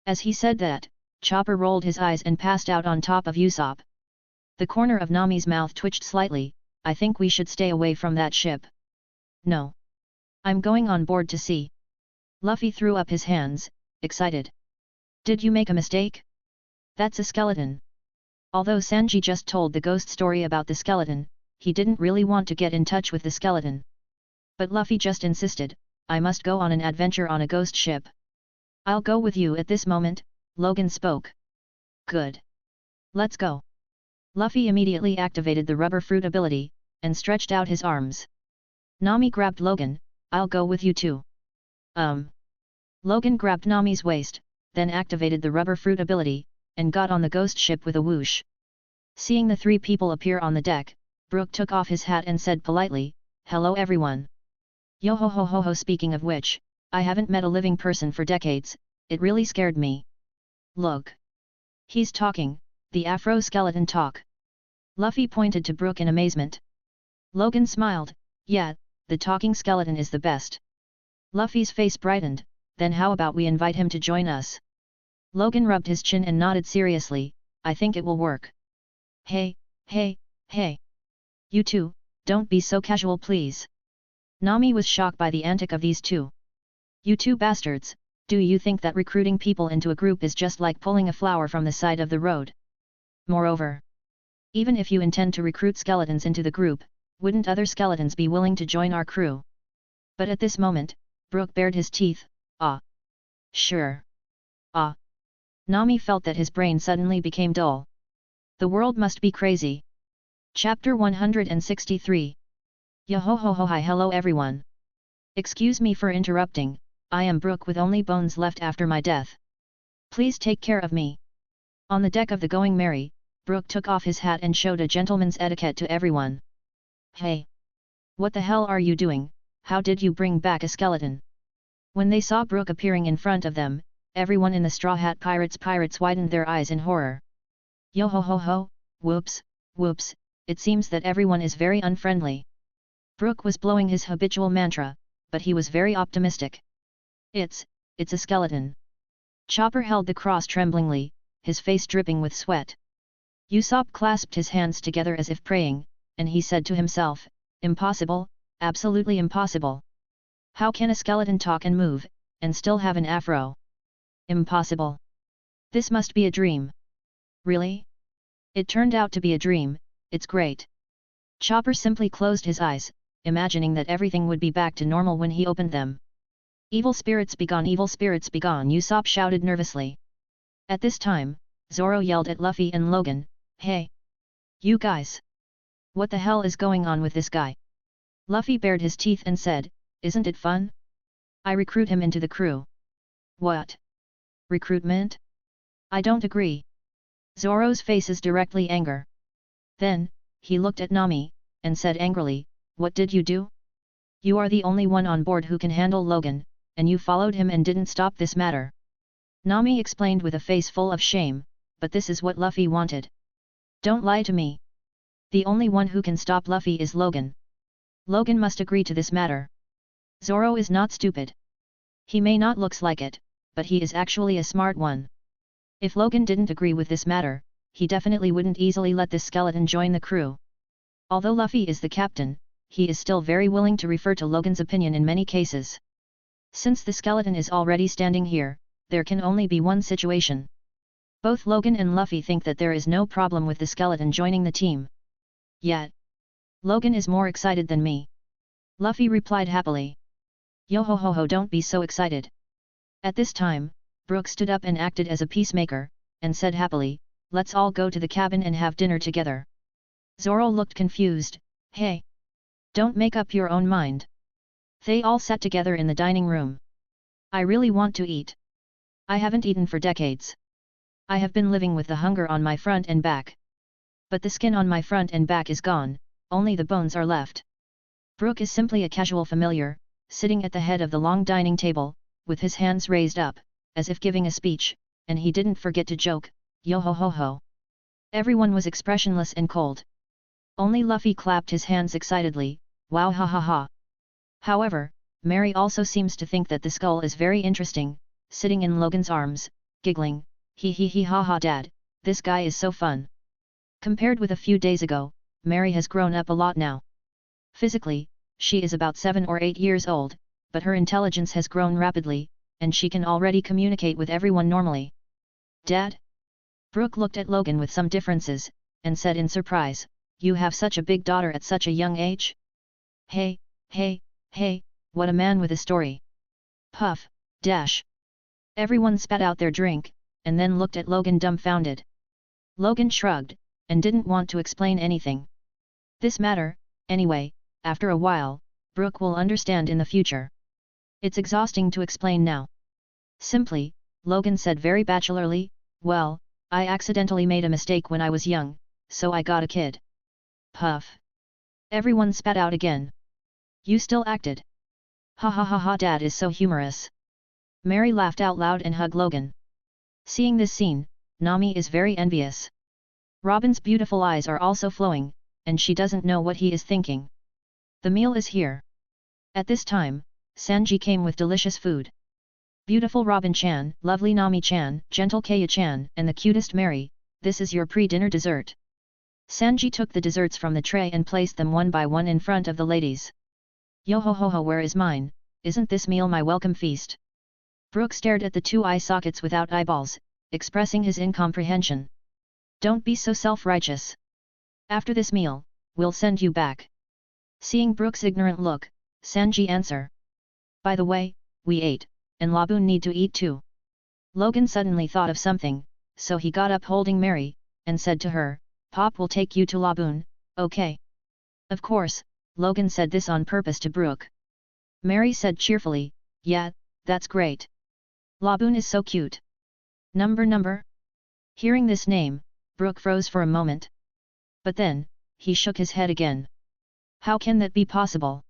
As he said that, Chopper rolled his eyes and passed out on top of Usopp. The corner of Nami's mouth twitched slightly. "I think we should stay away from that ship." "No. I'm going on board to see." Luffy threw up his hands, excited. "Did you make a mistake? That's a skeleton." Although Sanji just told the ghost story about the skeleton, he didn't really want to get in touch with the skeleton. But Luffy just insisted, "I must go on an adventure on a ghost ship." "I'll go with you at this moment," Logan spoke. "Good. Let's go." Luffy immediately activated the rubber fruit ability, and stretched out his arms. Nami grabbed Logan, "I'll go with you too." Logan grabbed Nami's waist, then activated the rubber fruit ability, and got on the ghost ship with a whoosh. Seeing the 3 people appear on the deck, Brook took off his hat and said politely, "Hello everyone. Yo ho ho ho ho, speaking of which, I haven't met a living person for decades, it really scared me. Look. He's talking, the Afro skeleton talk. Luffy pointed to Brook in amazement. Logan smiled, yeah, the talking skeleton is the best. Luffy's face brightened, then how about we invite him to join us? Logan rubbed his chin and nodded seriously, I think it will work. Hey, hey, hey. You two, don't be so casual please. Nami was shocked by the antic of these two. You two bastards, do you think that recruiting people into a group is just like pulling a flower from the side of the road? Moreover, even if you intend to recruit skeletons into the group, wouldn't other skeletons be willing to join our crew? But at this moment, Brook bared his teeth, ah. Sure. Ah. Nami felt that his brain suddenly became dull. The world must be crazy. Chapter 163. Yo-ho-ho-ho hi hello everyone. Excuse me for interrupting, I am Brook with only bones left after my death. Please take care of me. On the deck of the Going Merry, Brook took off his hat and showed a gentleman's etiquette to everyone. Hey! What the hell are you doing, how did you bring back a skeleton? When they saw Brook appearing in front of them, everyone in the Straw Hat Pirates widened their eyes in horror. Yo ho ho ho, whoops, whoops, it seems that everyone is very unfriendly. Brook was blowing his habitual mantra, but he was very optimistic. It's a skeleton. Chopper held the cross tremblingly, his face dripping with sweat. Usopp clasped his hands together as if praying, and he said to himself, impossible, absolutely impossible. How can a skeleton talk and move, and still have an afro? Impossible. This must be a dream. Really? It turned out to be a dream, it's great. Chopper simply closed his eyes, imagining that everything would be back to normal when he opened them. Evil spirits be gone, Usopp shouted nervously. At this time, Zoro yelled at Luffy and Logan, hey! You guys! What the hell is going on with this guy? Luffy bared his teeth and said, isn't it fun? I recruit him into the crew. What? Recruitment? I don't agree. Zoro's face is directly anger. Then, he looked at Nami, and said angrily, what did you do? You are the only one on board who can handle Logan, and you followed him and didn't stop this matter. Nami explained with a face full of shame, but this is what Luffy wanted. Don't lie to me. The only one who can stop Luffy is Logan. Logan must agree to this matter. Zoro is not stupid. He may not looks like it, but he is actually a smart one. If Logan didn't agree with this matter, he definitely wouldn't easily let this skeleton join the crew. Although Luffy is the captain, he is still very willing to refer to Logan's opinion in many cases. Since the skeleton is already standing here, there can only be one situation. Both Logan and Luffy think that there is no problem with the skeleton joining the team. Yet, Logan is more excited than me. Luffy replied happily. Yo ho ho ho, don't be so excited. At this time, Brook stood up and acted as a peacemaker, and said happily, let's all go to the cabin and have dinner together. Zoro looked confused, hey! Don't make up your own mind. They all sat together in the dining room. I really want to eat. I haven't eaten for decades. I have been living with the hunger on my front and back. But the skin on my front and back is gone, only the bones are left. Brook is simply a casual familiar, sitting at the head of the long dining table, with his hands raised up, as if giving a speech, and he didn't forget to joke, yo ho ho ho. Everyone was expressionless and cold. Only Luffy clapped his hands excitedly, wow ha ha ha. However, Mary also seems to think that the skull is very interesting, sitting in Logan's arms, giggling, he ha ha dad, this guy is so fun. Compared with a few days ago, Mary has grown up a lot now. Physically, she is about 7 or 8 years old, but her intelligence has grown rapidly, and she can already communicate with everyone normally. Dad? Brook looked at Logan with some differences, and said in surprise, you have such a big daughter at such a young age? Hey, hey, hey, what a man with a story. Puff, dash. Everyone spat out their drink, and then looked at Logan dumbfounded. Logan shrugged, and didn't want to explain anything. This matter, anyway, after a while, Brook will understand in the future. It's exhausting to explain now. Simply, Logan said very bachelorly, well, I accidentally made a mistake when I was young, so I got a kid. Puff. Everyone spat out again. You still acted. Ha ha ha ha, Dad is so humorous. Mary laughed out loud and hugged Logan. Seeing this scene, Nami is very envious. Robin's beautiful eyes are also flowing, and she doesn't know what he is thinking. The meal is here. At this time, Sanji came with delicious food. Beautiful Robin-chan, lovely Nami-chan, gentle Kaya-chan, and the cutest Mary, this is your pre-dinner dessert. Sanji took the desserts from the tray and placed them one by one in front of the ladies. Yo ho ho ho, where is mine? Isn't this meal my welcome feast? Brook stared at the two eye sockets without eyeballs, expressing his incomprehension. Don't be so self-righteous. After this meal, we'll send you back. Seeing Brook's ignorant look, Sanji answered. By the way, we ate, and Laboon need to eat too. Logan suddenly thought of something, so he got up holding Mary, and said to her, Pop will take you to Laboon, okay? Of course, Logan said this on purpose to Brook. Mary said cheerfully, yeah, that's great. Laboon is so cute. Number. Hearing this name, Brook froze for a moment. But then, he shook his head again. How can that be possible?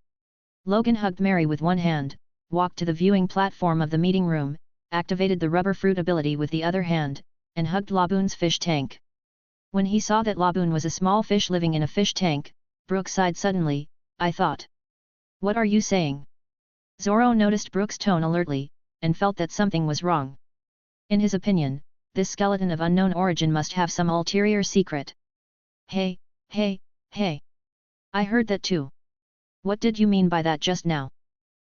Logan hugged Mary with one hand, walked to the viewing platform of the meeting room, activated the rubber fruit ability with the other hand, and hugged Laboon's fish tank. When he saw that Laboon was a small fish living in a fish tank, Brook sighed suddenly, I thought. What are you saying? Zoro noticed Brook's tone alertly, and felt that something was wrong. In his opinion, this skeleton of unknown origin must have some ulterior secret. Hey. I heard that too. What did you mean by that just now?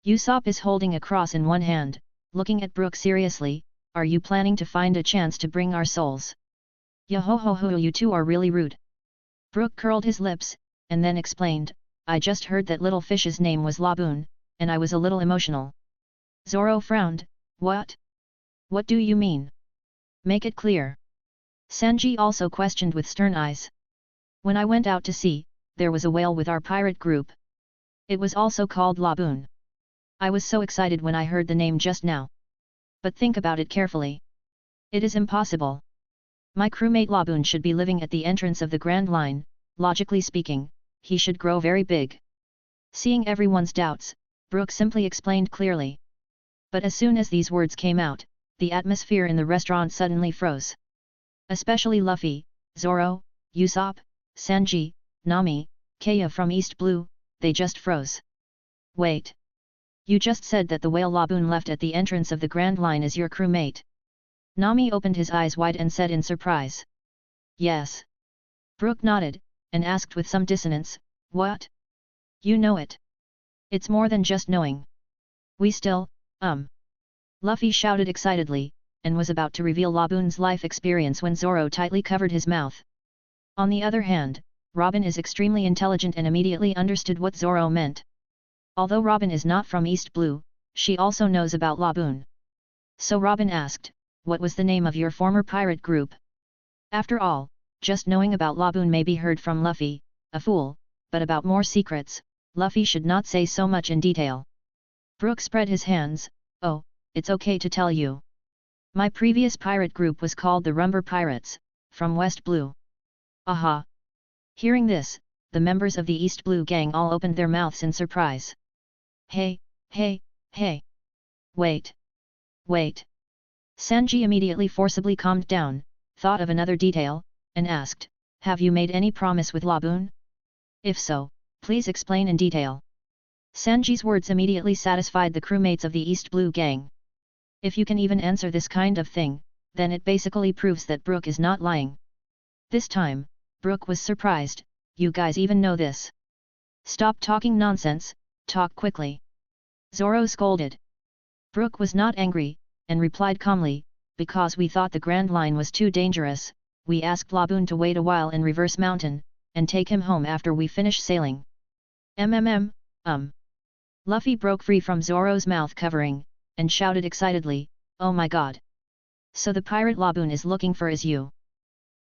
Usopp is holding a cross in one hand, looking at Brook seriously, are you planning to find a chance to bring our souls? Yo-ho-ho-ho, you two are really rude. Brook curled his lips, and then explained, I just heard that little fish's name was Laboon, and I was a little emotional. Zoro frowned, what? What do you mean? Make it clear. Sanji also questioned with stern eyes. When I went out to sea, there was a whale with our pirate group. It was also called Laboon. I was so excited when I heard the name just now. But think about it carefully. It is impossible. My crewmate Laboon should be living at the entrance of the Grand Line, logically speaking, he should grow very big. Seeing everyone's doubts, Brook simply explained clearly. But as soon as these words came out, the atmosphere in the restaurant suddenly froze. Especially Luffy, Zoro, Usopp, Sanji, Nami, Kaya from East Blue, they just froze. Wait. You just said that the whale Laboon left at the entrance of the Grand Line is your crewmate. Nami opened his eyes wide and said in surprise. Yes. Brook nodded, and asked with some dissonance, what? You know it. It's more than just knowing. We still, Luffy shouted excitedly, and was about to reveal Laboon's life experience when Zoro tightly covered his mouth. On the other hand, Robin is extremely intelligent and immediately understood what Zoro meant. Although Robin is not from East Blue, she also knows about Laboon. So Robin asked, what was the name of your former pirate group? After all, just knowing about Laboon may be heard from Luffy, a fool, but about more secrets, Luffy should not say so much in detail. Brook spread his hands, oh, it's okay to tell you. My previous pirate group was called the Rumber Pirates, from West Blue. Aha! Hearing this, the members of the East Blue gang all opened their mouths in surprise. Hey! Wait! Sanji immediately forcibly calmed down, thought of another detail, and asked, have you made any promise with Laboon? If so, please explain in detail. Sanji's words immediately satisfied the crewmates of the East Blue gang. If you can even answer this kind of thing, then it basically proves that Brook is not lying. This time, Brook was surprised, you guys even know this. Stop talking nonsense, talk quickly. Zoro scolded. Brook was not angry, and replied calmly, because we thought the Grand Line was too dangerous, we asked Laboon to wait a while in Reverse Mountain, and take him home after we finish sailing. Luffy broke free from Zoro's mouth covering, and shouted excitedly, oh my god! So the pirate Laboon is looking for is you.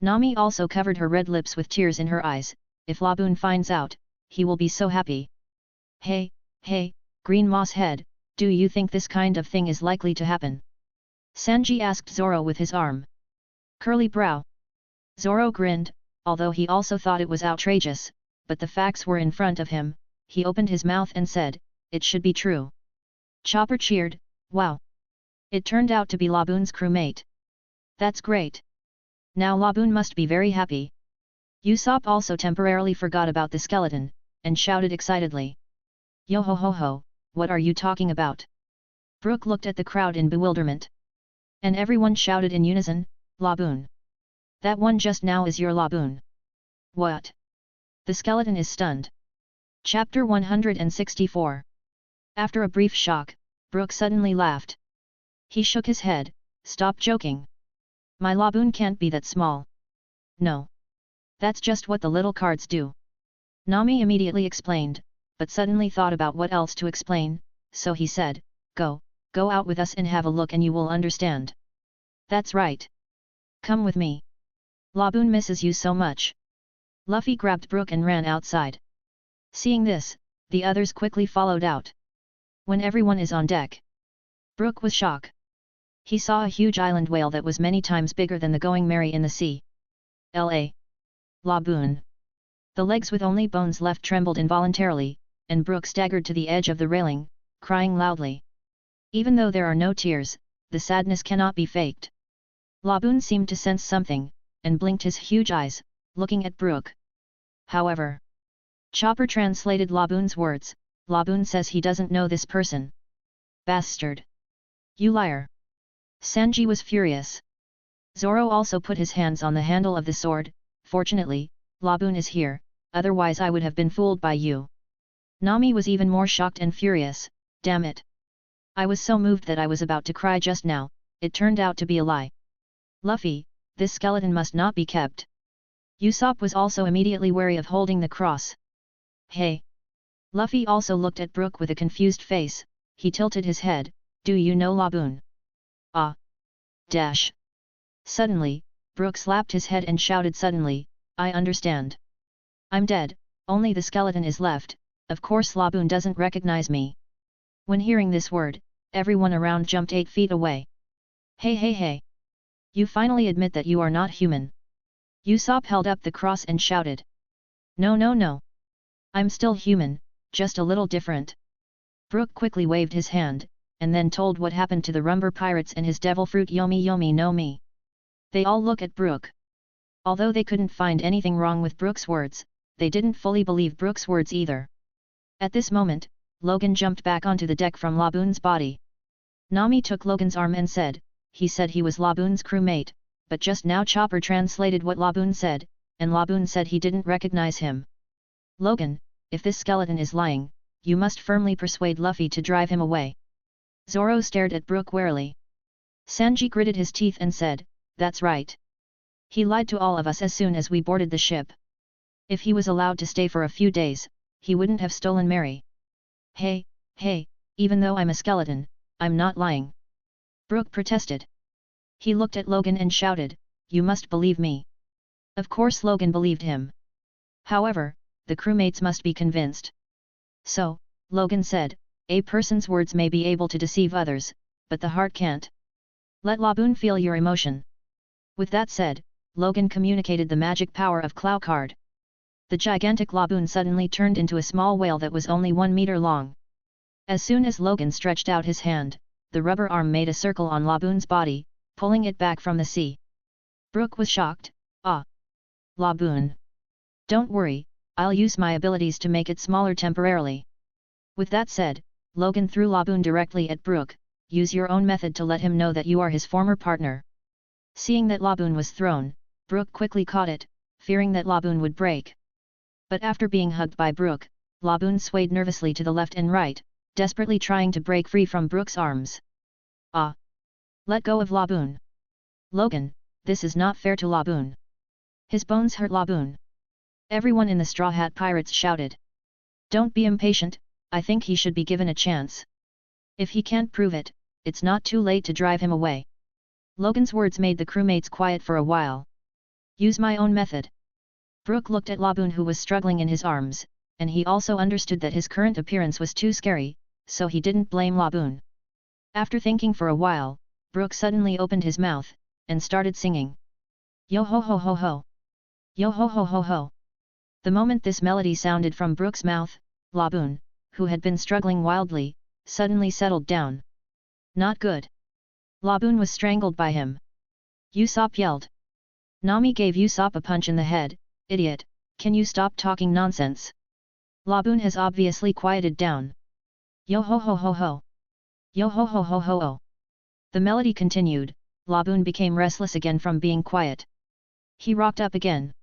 Nami also covered her red lips with tears in her eyes, if Laboon finds out, he will be so happy. Hey, Green Moss Head, do you think this kind of thing is likely to happen? Sanji asked Zoro with his arm. Curly brow. Zoro grinned, although he also thought it was outrageous, but the facts were in front of him, he opened his mouth and said, it should be true. Chopper cheered, wow! It turned out to be Laboon's crewmate. That's great! Now Laboon must be very happy. Usopp also temporarily forgot about the skeleton, and shouted excitedly. Yo ho ho ho, what are you talking about? Brook looked at the crowd in bewilderment. And everyone shouted in unison, Laboon! That one just now is your Laboon! What? The skeleton is stunned. Chapter 164. After a brief shock, Brook suddenly laughed. He shook his head, stop joking. My Laboon can't be that small. No. That's just what the little cards do. Nami immediately explained, but suddenly thought about what else to explain, so he said, go out with us and have a look and you will understand. That's right. Come with me. Laboon misses you so much. Luffy grabbed Brook and ran outside. Seeing this, the others quickly followed out. When everyone is on deck, Brook was shocked. He saw a huge island whale that was many times bigger than the Going Merry in the sea. Laboon. The legs with only bones left trembled involuntarily, and Brook staggered to the edge of the railing, crying loudly. Even though there are no tears, the sadness cannot be faked. Laboon seemed to sense something, and blinked his huge eyes, looking at Brook. However, Chopper translated Laboon's words. Laboon says he doesn't know this person. Bastard! You liar! Sanji was furious. Zoro also put his hands on the handle of the sword. Fortunately, Laboon is here, otherwise I would have been fooled by you. Nami was even more shocked and furious. Damn it! I was so moved that I was about to cry just now. It turned out to be a lie. Luffy, this skeleton must not be kept. Usopp was also immediately wary of holding the cross. Hey! Luffy also looked at Brook with a confused face. He tilted his head. Do you know Laboon? Ah! Dash! Suddenly, Brook slapped his head and shouted suddenly, I understand. I'm dead, only the skeleton is left, of course Laboon doesn't recognize me. When hearing this word, everyone around jumped 8 feet away. Hey! You finally admit that you are not human. Usopp held up the cross and shouted. No. I'm still human, just a little different. Brook quickly waved his hand, and then told what happened to the Rumber Pirates and his devil fruit Yomi no Mi. They all look at Brook. Although they couldn't find anything wrong with Brook's words, they didn't fully believe Brook's words either. At this moment, Logan jumped back onto the deck from Laboon's body. Nami took Logan's arm and said, he said he was Laboon's crewmate, but just now Chopper translated what Laboon said, and Laboon said he didn't recognize him. Logan, if this skeleton is lying, you must firmly persuade Luffy to drive him away. Zoro stared at Brook warily. Sanji gritted his teeth and said, that's right. He lied to all of us as soon as we boarded the ship. If he was allowed to stay for a few days, he wouldn't have stolen Mary. Hey, even though I'm a skeleton, I'm not lying. Brook protested. He looked at Logan and shouted, you must believe me. Of course Logan believed him. However, the crewmates must be convinced. So, Logan said, a person's words may be able to deceive others, but the heart can't. Let Laboon feel your emotion. With that said, Logan communicated the magic power of Clow Card. The gigantic Laboon suddenly turned into a small whale that was only 1 meter long. As soon as Logan stretched out his hand, the rubber arm made a circle on Laboon's body, pulling it back from the sea. Brook was shocked. Ah! Laboon! Don't worry, I'll use my abilities to make it smaller temporarily. With that said, Logan threw Laboon directly at Brook. Use your own method to let him know that you are his former partner. Seeing that Laboon was thrown, Brook quickly caught it, fearing that Laboon would break. But after being hugged by Brook, Laboon swayed nervously to the left and right, desperately trying to break free from Brook's arms. Ah! Let go of Laboon! Logan, this is not fair to Laboon. His bones hurt Laboon. Everyone in the Straw Hat Pirates shouted. Don't be impatient, I think he should be given a chance. If he can't prove it, it's not too late to drive him away. Logan's words made the crewmates quiet for a while. Use my own method. Brook looked at Laboon who was struggling in his arms, and he also understood that his current appearance was too scary, so he didn't blame Laboon. After thinking for a while, Brook suddenly opened his mouth, and started singing. Yo ho ho ho ho! Yo ho ho ho ho! The moment this melody sounded from Brook's mouth, Laboon, who had been struggling wildly, suddenly settled down. Not good. Laboon was strangled by him. Usopp yelled. Nami gave Usopp a punch in the head. Idiot, can you stop talking nonsense? Laboon has obviously quieted down. Yo ho ho ho ho. Yo ho ho ho ho oh. The melody continued. Laboon became restless again from being quiet. He rocked up again.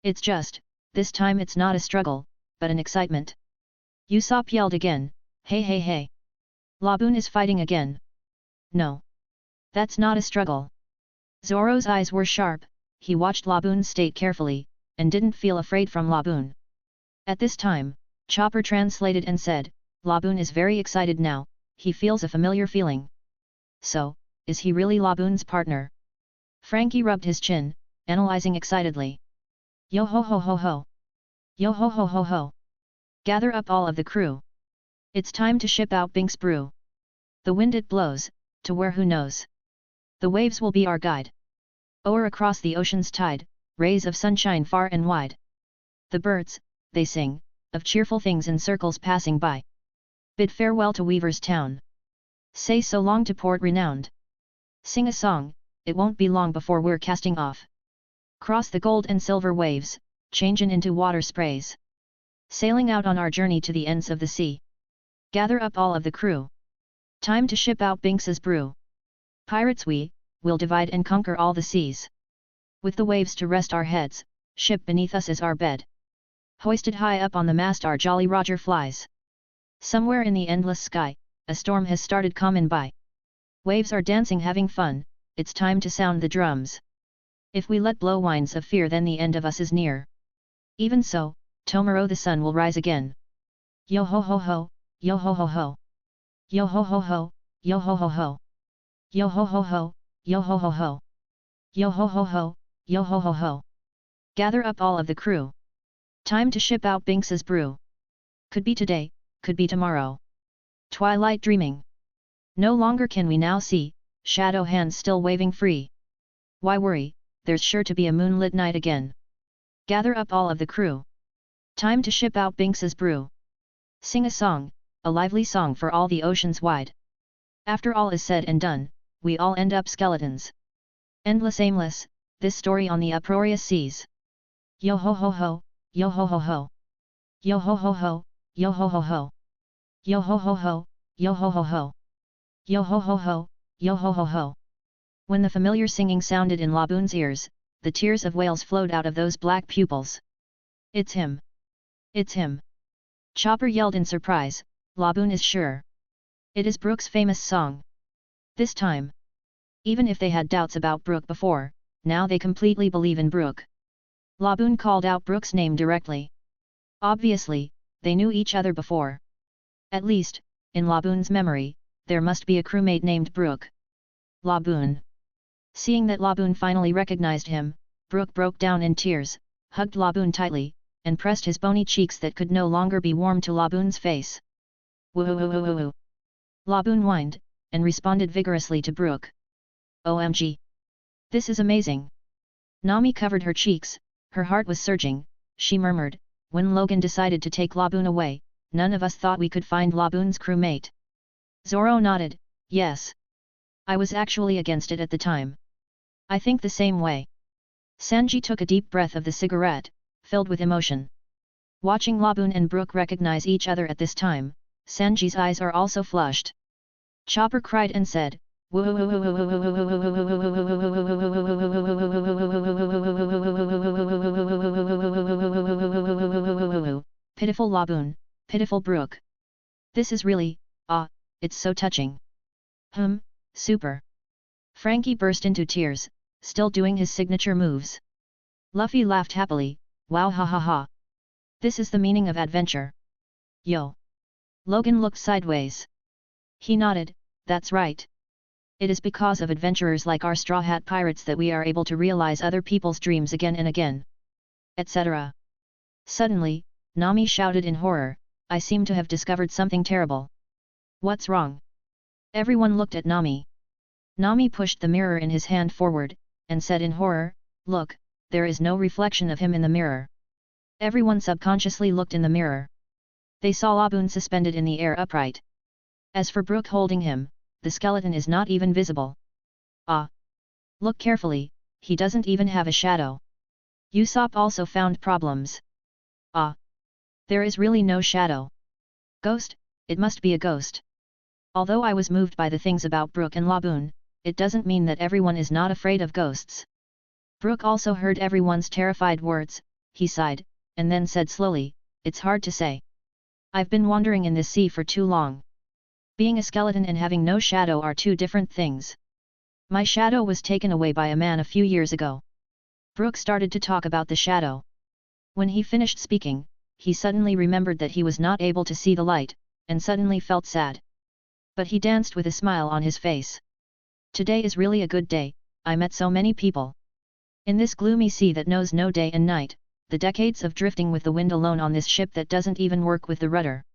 It's just, this time it's not a struggle, but an excitement. Usopp yelled again, hey hey hey. Laboon is fighting again. No. That's not a struggle. Zoro's eyes were sharp, he watched Laboon's state carefully, and didn't feel afraid from Laboon. At this time, Chopper translated and said, Laboon is very excited now, he feels a familiar feeling. So, is he really Laboon's partner? Frankie rubbed his chin, analyzing excitedly. Yo ho ho ho ho. Yo ho ho ho ho. Gather up all of the crew. It's time to ship out Binks' brew. The wind it blows, to where who knows. The waves will be our guide. O'er across the ocean's tide, rays of sunshine far and wide. The birds, they sing, of cheerful things in circles passing by. Bid farewell to Weaver's town. Say so long to port renowned. Sing a song, it won't be long before we're casting off. Cross the gold and silver waves, changin' into water sprays. Sailing out on our journey to the ends of the sea. Gather up all of the crew. Time to ship out Binks's brew. Pirates we'll divide and conquer all the seas. With the waves to rest our heads, ship beneath us is our bed. Hoisted high up on the mast our Jolly Roger flies. Somewhere in the endless sky, a storm has started comin' by. Waves are dancing having fun, it's time to sound the drums. If we let blow winds of fear then the end of us is near. Even so, tomorrow the sun will rise again. Yo ho ho ho, yo ho ho ho. Yo ho ho ho, yo ho ho ho. Yo ho ho ho, yo ho ho ho. Yo ho ho ho, yo ho ho ho. Gather up all of the crew. Time to ship out Binks's brew. Could be today, could be tomorrow. Twilight dreaming. No longer can we now see, shadow hands still waving free. Why worry, there's sure to be a moonlit night again. Gather up all of the crew. Time to ship out Binks's brew. Sing a song, a lively song for all the oceans wide. After all is said and done, we all end up skeletons. Endless aimless, this story on the uproarious seas. Yo ho ho ho, yo ho ho ho. Yo ho ho ho, yo ho ho ho. Yo ho ho ho, yo ho ho ho. Yo ho ho ho, yo ho ho ho. When the familiar singing sounded in Laboon's ears, the tears of whales flowed out of those black pupils. It's him! It's him! Chopper yelled in surprise, Laboon is sure. It is Brook's famous song. This time. Even if they had doubts about Brook before, now they completely believe in Brook. Laboon called out Brook's name directly. Obviously, they knew each other before. At least, in Laboon's memory, there must be a crewmate named Brook. Laboon. Seeing that Laboon finally recognized him, Brook broke down in tears, hugged Laboon tightly, and pressed his bony cheeks that could no longer be warm to Laboon's face. Woo-hoo-hoo-hoo-hoo. Laboon whined, and responded vigorously to Brook. OMG! This is amazing! Nami covered her cheeks, her heart was surging, she murmured, when Logan decided to take Laboon away, none of us thought we could find Laboon's crewmate. Zoro nodded, yes. I was actually against it at the time. I think the same way. Sanji took a deep breath of the cigarette, filled with emotion. Watching Laboon and Brook recognize each other at this time, Sanji's eyes are also flushed. Chopper cried and said, pitiful Laboon, pitiful Brook. This is really, it's so touching. Super. Frankie burst into tears, still doing his signature moves. Luffy laughed happily, wow ha ha ha. This is the meaning of adventure. Yo. Logan looked sideways. He nodded, that's right. It is because of adventurers like our Straw Hat pirates that we are able to realize other people's dreams again and again. Etc. Suddenly, Nami shouted in horror, I seem to have discovered something terrible. What's wrong? Everyone looked at Nami. Nami pushed the mirror in his hand forward, and said in horror, look, there is no reflection of him in the mirror. Everyone subconsciously looked in the mirror. They saw Laboon suspended in the air upright. As for Brook holding him, the skeleton is not even visible. Ah! Look carefully, he doesn't even have a shadow. Usopp also found problems. Ah! There is really no shadow. Ghost, it must be a ghost. Although I was moved by the things about Brook and Laboon, it doesn't mean that everyone is not afraid of ghosts. Brook also heard everyone's terrified words, he sighed, and then said slowly, it's hard to say. I've been wandering in this sea for too long. Being a skeleton and having no shadow are two different things. My shadow was taken away by a man a few years ago. Brook started to talk about the shadow. When he finished speaking, he suddenly remembered that he was not able to see the light, and suddenly felt sad. But he danced with a smile on his face. Today is really a good day, I met so many people. In this gloomy sea that knows no day and night, the decades of drifting with the wind alone on this ship that doesn't even work with the rudder.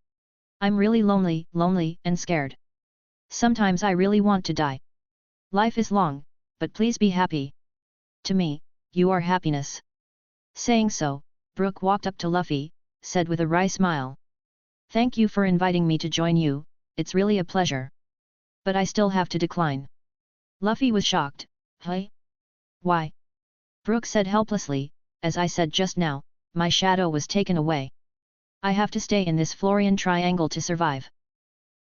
I'm really lonely and scared. Sometimes I really want to die. Life is long, but please be happy. To me, you are happiness. Saying so, Brook walked up to Luffy, said with a wry smile. Thank you for inviting me to join you, it's really a pleasure. But I still have to decline. Luffy was shocked. Hey? Why? Brook said helplessly, as I said just now, my shadow was taken away. I have to stay in this Florian triangle to survive.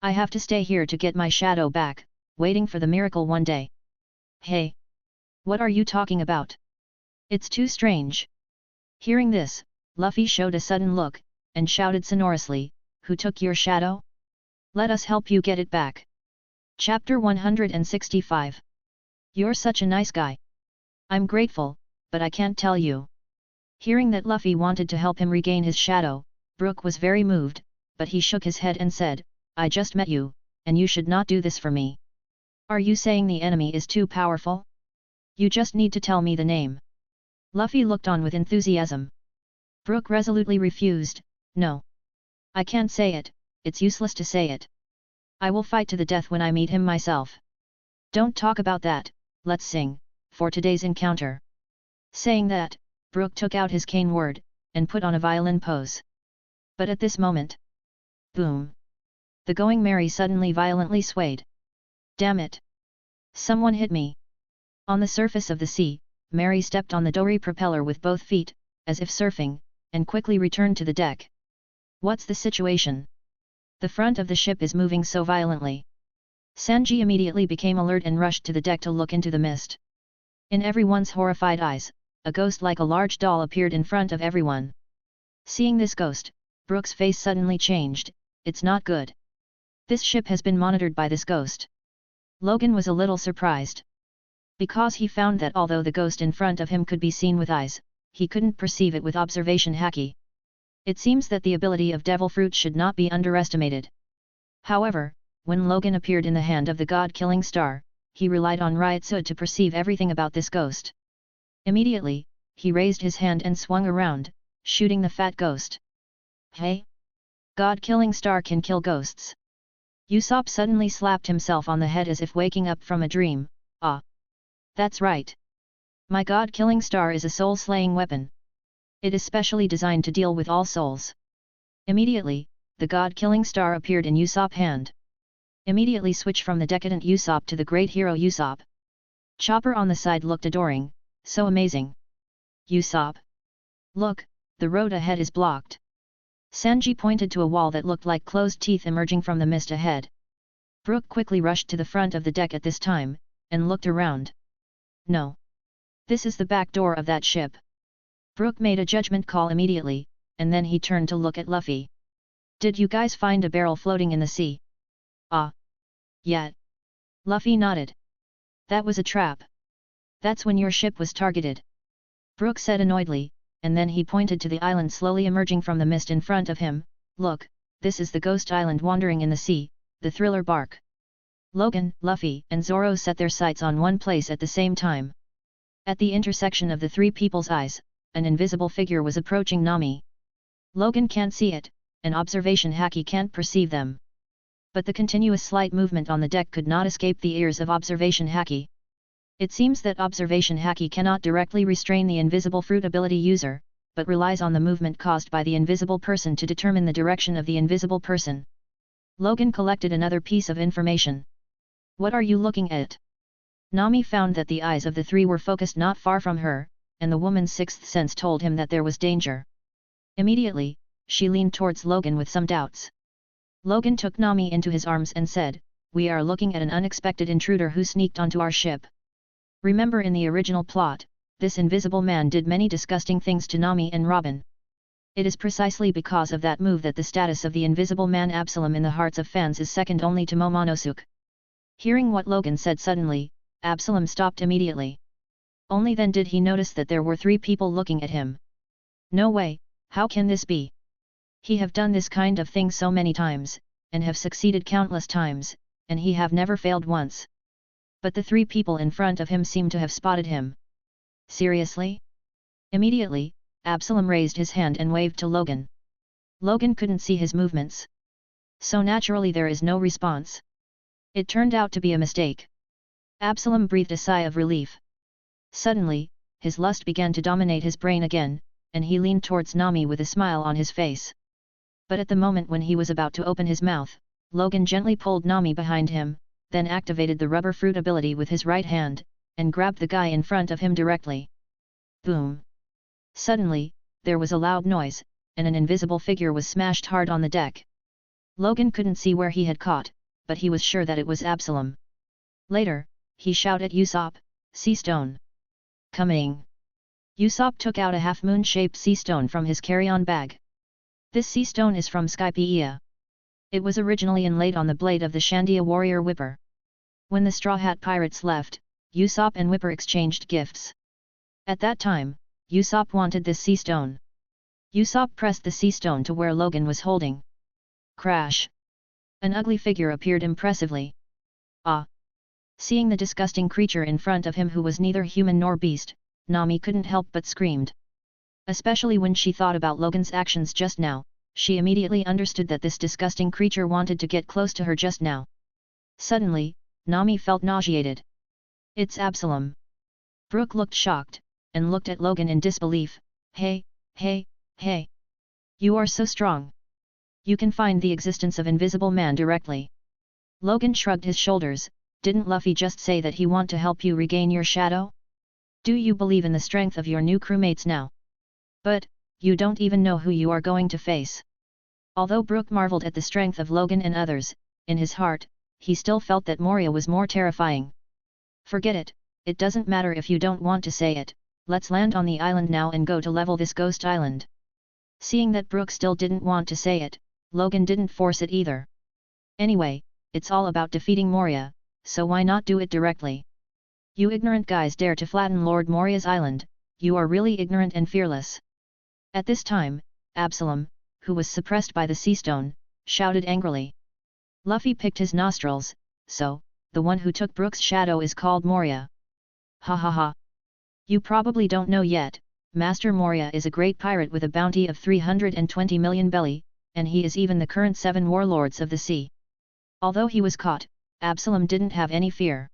I have to stay here to get my shadow back, waiting for the miracle one day. Hey! What are you talking about? It's too strange. Hearing this, Luffy showed a sudden look, and shouted sonorously, who took your shadow? Let us help you get it back. Chapter 165. You're such a nice guy. I'm grateful, but I can't tell you. Hearing that Luffy wanted to help him regain his shadow, Brook was very moved, but he shook his head and said, I just met you, and you should not do this for me. Are you saying the enemy is too powerful? You just need to tell me the name. Luffy looked on with enthusiasm. Brook resolutely refused, no. I can't say it, it's useless to say it. I will fight to the death when I meet him myself. Don't talk about that, let's sing, for today's encounter. Saying that, Brook took out his cane word, and put on a violin pose. But at this moment, boom! The Going Merry suddenly violently swayed. Damn it! Someone hit me! On the surface of the sea, Mary stepped on the dory propeller with both feet, as if surfing, and quickly returned to the deck. What's the situation? The front of the ship is moving so violently. Sanji immediately became alert and rushed to the deck to look into the mist. In everyone's horrified eyes, a ghost like a large doll appeared in front of everyone. Seeing this ghost, Brook's face suddenly changed, it's not good. This ship has been monitored by this ghost. Logan was a little surprised. Because he found that although the ghost in front of him could be seen with eyes, he couldn't perceive it with observation haki. It seems that the ability of devil fruit should not be underestimated. However, when Logan appeared in the hand of the god-killing star, he relied on Ryutsud to perceive everything about this ghost. Immediately, he raised his hand and swung around, shooting the fat ghost. Hey! God-killing star can kill ghosts. Usopp suddenly slapped himself on the head as if waking up from a dream. Ah! That's right. My god-killing star is a soul-slaying weapon. It is specially designed to deal with all souls. Immediately, the god-killing star appeared in Usopp's hand. Immediately switch from the decadent Usopp to the great hero Usopp. Chopper on the side looked adoring, so amazing. Usopp! Look, the road ahead is blocked. Sanji pointed to a wall that looked like closed teeth emerging from the mist ahead. Brook quickly rushed to the front of the deck at this time, and looked around. No. This is the back door of that ship. Brook made a judgment call immediately, and then he turned to look at Luffy. Did you guys find a barrel floating in the sea? Ah. Yeah. Luffy nodded. That was a trap. That's when your ship was targeted. Brook said annoyedly, and then he pointed to the island slowly emerging from the mist in front of him. Look, this is the ghost island wandering in the sea, the thriller bark. Logan, Luffy, and Zoro set their sights on one place at the same time. At the intersection of the three people's eyes, an invisible figure was approaching Nami. Logan can't see it, and observation haki can't perceive them. But the continuous slight movement on the deck could not escape the ears of observation haki. It seems that observation haki cannot directly restrain the invisible fruit ability user, but relies on the movement caused by the invisible person to determine the direction of the invisible person. Logan collected another piece of information. What are you looking at? Nami found that the eyes of the three were focused not far from her, and the woman's sixth sense told him that there was danger. Immediately, she leaned towards Logan with some doubts. Logan took Nami into his arms and said, "We are looking at an unexpected intruder who sneaked onto our ship." Remember, in the original plot, this invisible man did many disgusting things to Nami and Robin. It is precisely because of that move that the status of the invisible man Absalom in the hearts of fans is second only to Momonosuke. Hearing what Logan said suddenly, Absalom stopped immediately. Only then did he notice that there were three people looking at him. No way, how can this be? He have done this kind of thing so many times, and have succeeded countless times, and he have never failed once. But the three people in front of him seemed to have spotted him. Seriously? Immediately, Absalom raised his hand and waved to Logan. Logan couldn't see his movements. So naturally there is no response. It turned out to be a mistake. Absalom breathed a sigh of relief. Suddenly, his lust began to dominate his brain again, and he leaned towards Nami with a smile on his face. But at the moment when he was about to open his mouth, Logan gently pulled Nami behind him, then activated the rubber fruit ability with his right hand, and grabbed the guy in front of him directly. Boom! Suddenly, there was a loud noise, and an invisible figure was smashed hard on the deck. Logan couldn't see where he had caught, but he was sure that it was Absalom. Later, he shouted at Usopp, "Sea stone! Coming!" Usopp took out a half-moon-shaped sea stone from his carry-on bag. This sea stone is from Skypiea. It was originally inlaid on the blade of the Shandia warrior Whipper. When the Straw Hat pirates left, Usopp and Whipper exchanged gifts. At that time, Usopp wanted this sea stone. Usopp pressed the sea stone to where Logan was holding. Crash! An ugly figure appeared impressively. Ah! Seeing the disgusting creature in front of him who was neither human nor beast, Nami couldn't help but screamed. Especially when she thought about Logan's actions just now, she immediately understood that this disgusting creature wanted to get close to her just now. Suddenly, Nami felt nauseated. It's Absalom. Brooke looked shocked, and looked at Logan in disbelief. Hey, hey, hey! You are so strong! You can find the existence of Invisible Man directly. Logan shrugged his shoulders. Didn't Luffy just say that he want to help you regain your shadow? Do you believe in the strength of your new crewmates now? But, you don't even know who you are going to face. Although Brooke marveled at the strength of Logan and others, in his heart, he still felt that Moria was more terrifying. Forget it, it doesn't matter if you don't want to say it, let's land on the island now and go to level this ghost island. Seeing that Brooke still didn't want to say it, Logan didn't force it either. Anyway, it's all about defeating Moria, so why not do it directly? You ignorant guys dare to flatten Lord Moria's island, you are really ignorant and fearless. At this time, Absalom, who was suppressed by the sea stone, shouted angrily. Luffy picked his nostrils, so, the one who took Brooke's shadow is called Moria. Ha ha ha. You probably don't know yet, Master Moria is a great pirate with a bounty of 320 million belly, and he is even the current 7 warlords of the sea. Although he was caught, Absalom didn't have any fear.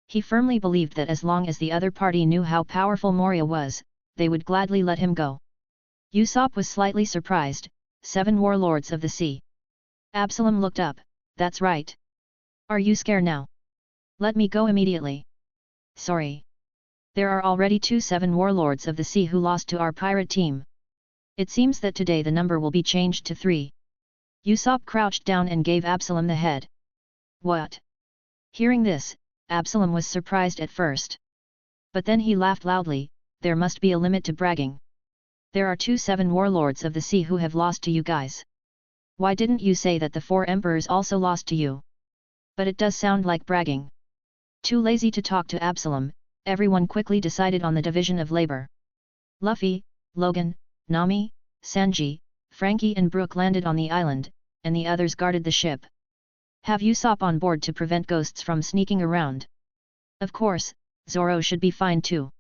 He firmly believed that as long as the other party knew how powerful Moria was, they would gladly let him go. Usopp was slightly surprised. 7 warlords of the sea. Absalom looked up. That's right. Are you scared now? Let me go immediately. Sorry. There are already 7 warlords of the sea who lost to our pirate team. It seems that today the number will be changed to 3. Usopp crouched down and gave Absalom the head. What? Hearing this, Absalom was surprised at first. But then he laughed loudly. There must be a limit to bragging. There are 7 warlords of the sea who have lost to you guys. Why didn't you say that the 4 emperors also lost to you? But it does sound like bragging. Too lazy to talk to Absalom, everyone quickly decided on the division of labor. Luffy, Logan, Nami, Sanji, Frankie and Brooke landed on the island, and the others guarded the ship. Have Usopp on board to prevent ghosts from sneaking around. Of course, Zoro should be fine too.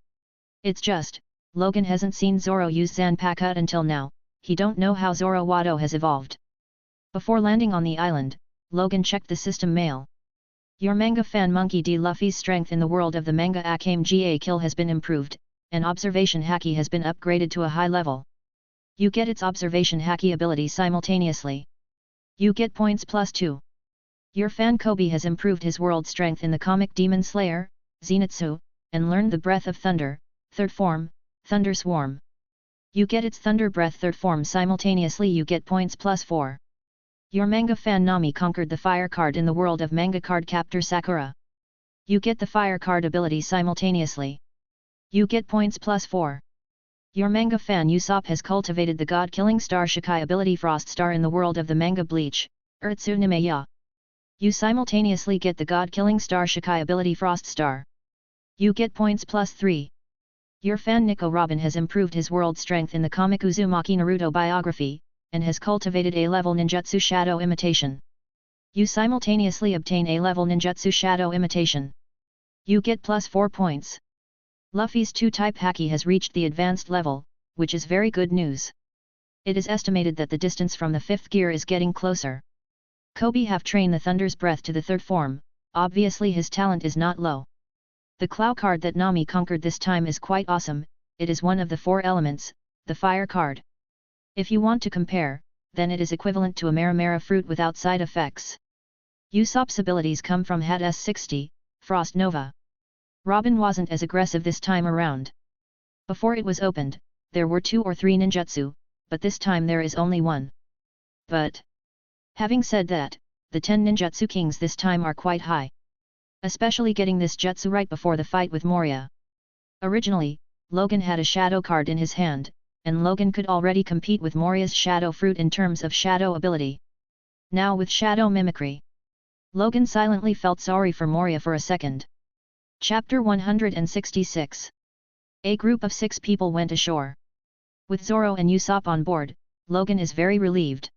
It's just, Logan hasn't seen Zoro use Zanpakuto until now, he don't know how Zoro Wado has evolved. Before landing on the island, Logan checked the system mail. Your manga fan Monkey D. Luffy's strength in the world of the manga Akame ga Kill has been improved, and Observation Haki has been upgraded to a high level. You get its Observation Haki ability simultaneously. You get points +2. Your fan Kobe has improved his world strength in the comic Demon Slayer, Zenitsu, and learned the Breath of Thunder, 3rd form, Thunder Swarm. You get its Thunder Breath 3rd form simultaneously. You get points +4. Your manga fan Nami conquered the fire card in the world of manga card captor Sakura. You get the fire card ability simultaneously. You get points +4. Your manga fan Usopp has cultivated the god-killing star Shikai ability Frost Star in the world of the manga Bleach, Urtsunemeya. You simultaneously get the god-killing star Shikai ability Frost Star. You get points +3. Your fan Nico Robin has improved his world strength in the comic Uzumaki Naruto biography, and has cultivated A-level ninjutsu Shadow Imitation. You simultaneously obtain A-level ninjutsu Shadow Imitation. You get +4 points. Luffy's 2-type Haki has reached the advanced level, which is very good news. It is estimated that the distance from the 5th gear is getting closer. Kobe have trained the Thunder's Breath to the 3rd form, obviously his talent is not low. The Clow card that Nami conquered this time is quite awesome, it is one of the 4 elements, the Fire card. If you want to compare, then it is equivalent to a Maramara fruit without side effects. Usopp's abilities come from Hat S60, Frost Nova. Robin wasn't as aggressive this time around. Before it was opened, there were 2 or 3 ninjutsu, but this time there is only 1. But having said that, the 10 ninjutsu kings this time are quite high. Especially getting this jutsu right before the fight with Moria. Originally, Logan had a shadow card in his hand, and Logan could already compete with Moria's shadow fruit in terms of shadow ability. Now with shadow mimicry, Logan silently felt sorry for Moria for a second. Chapter 166. A group of 6 people went ashore. With Zoro and Usopp on board, Logan is very relieved.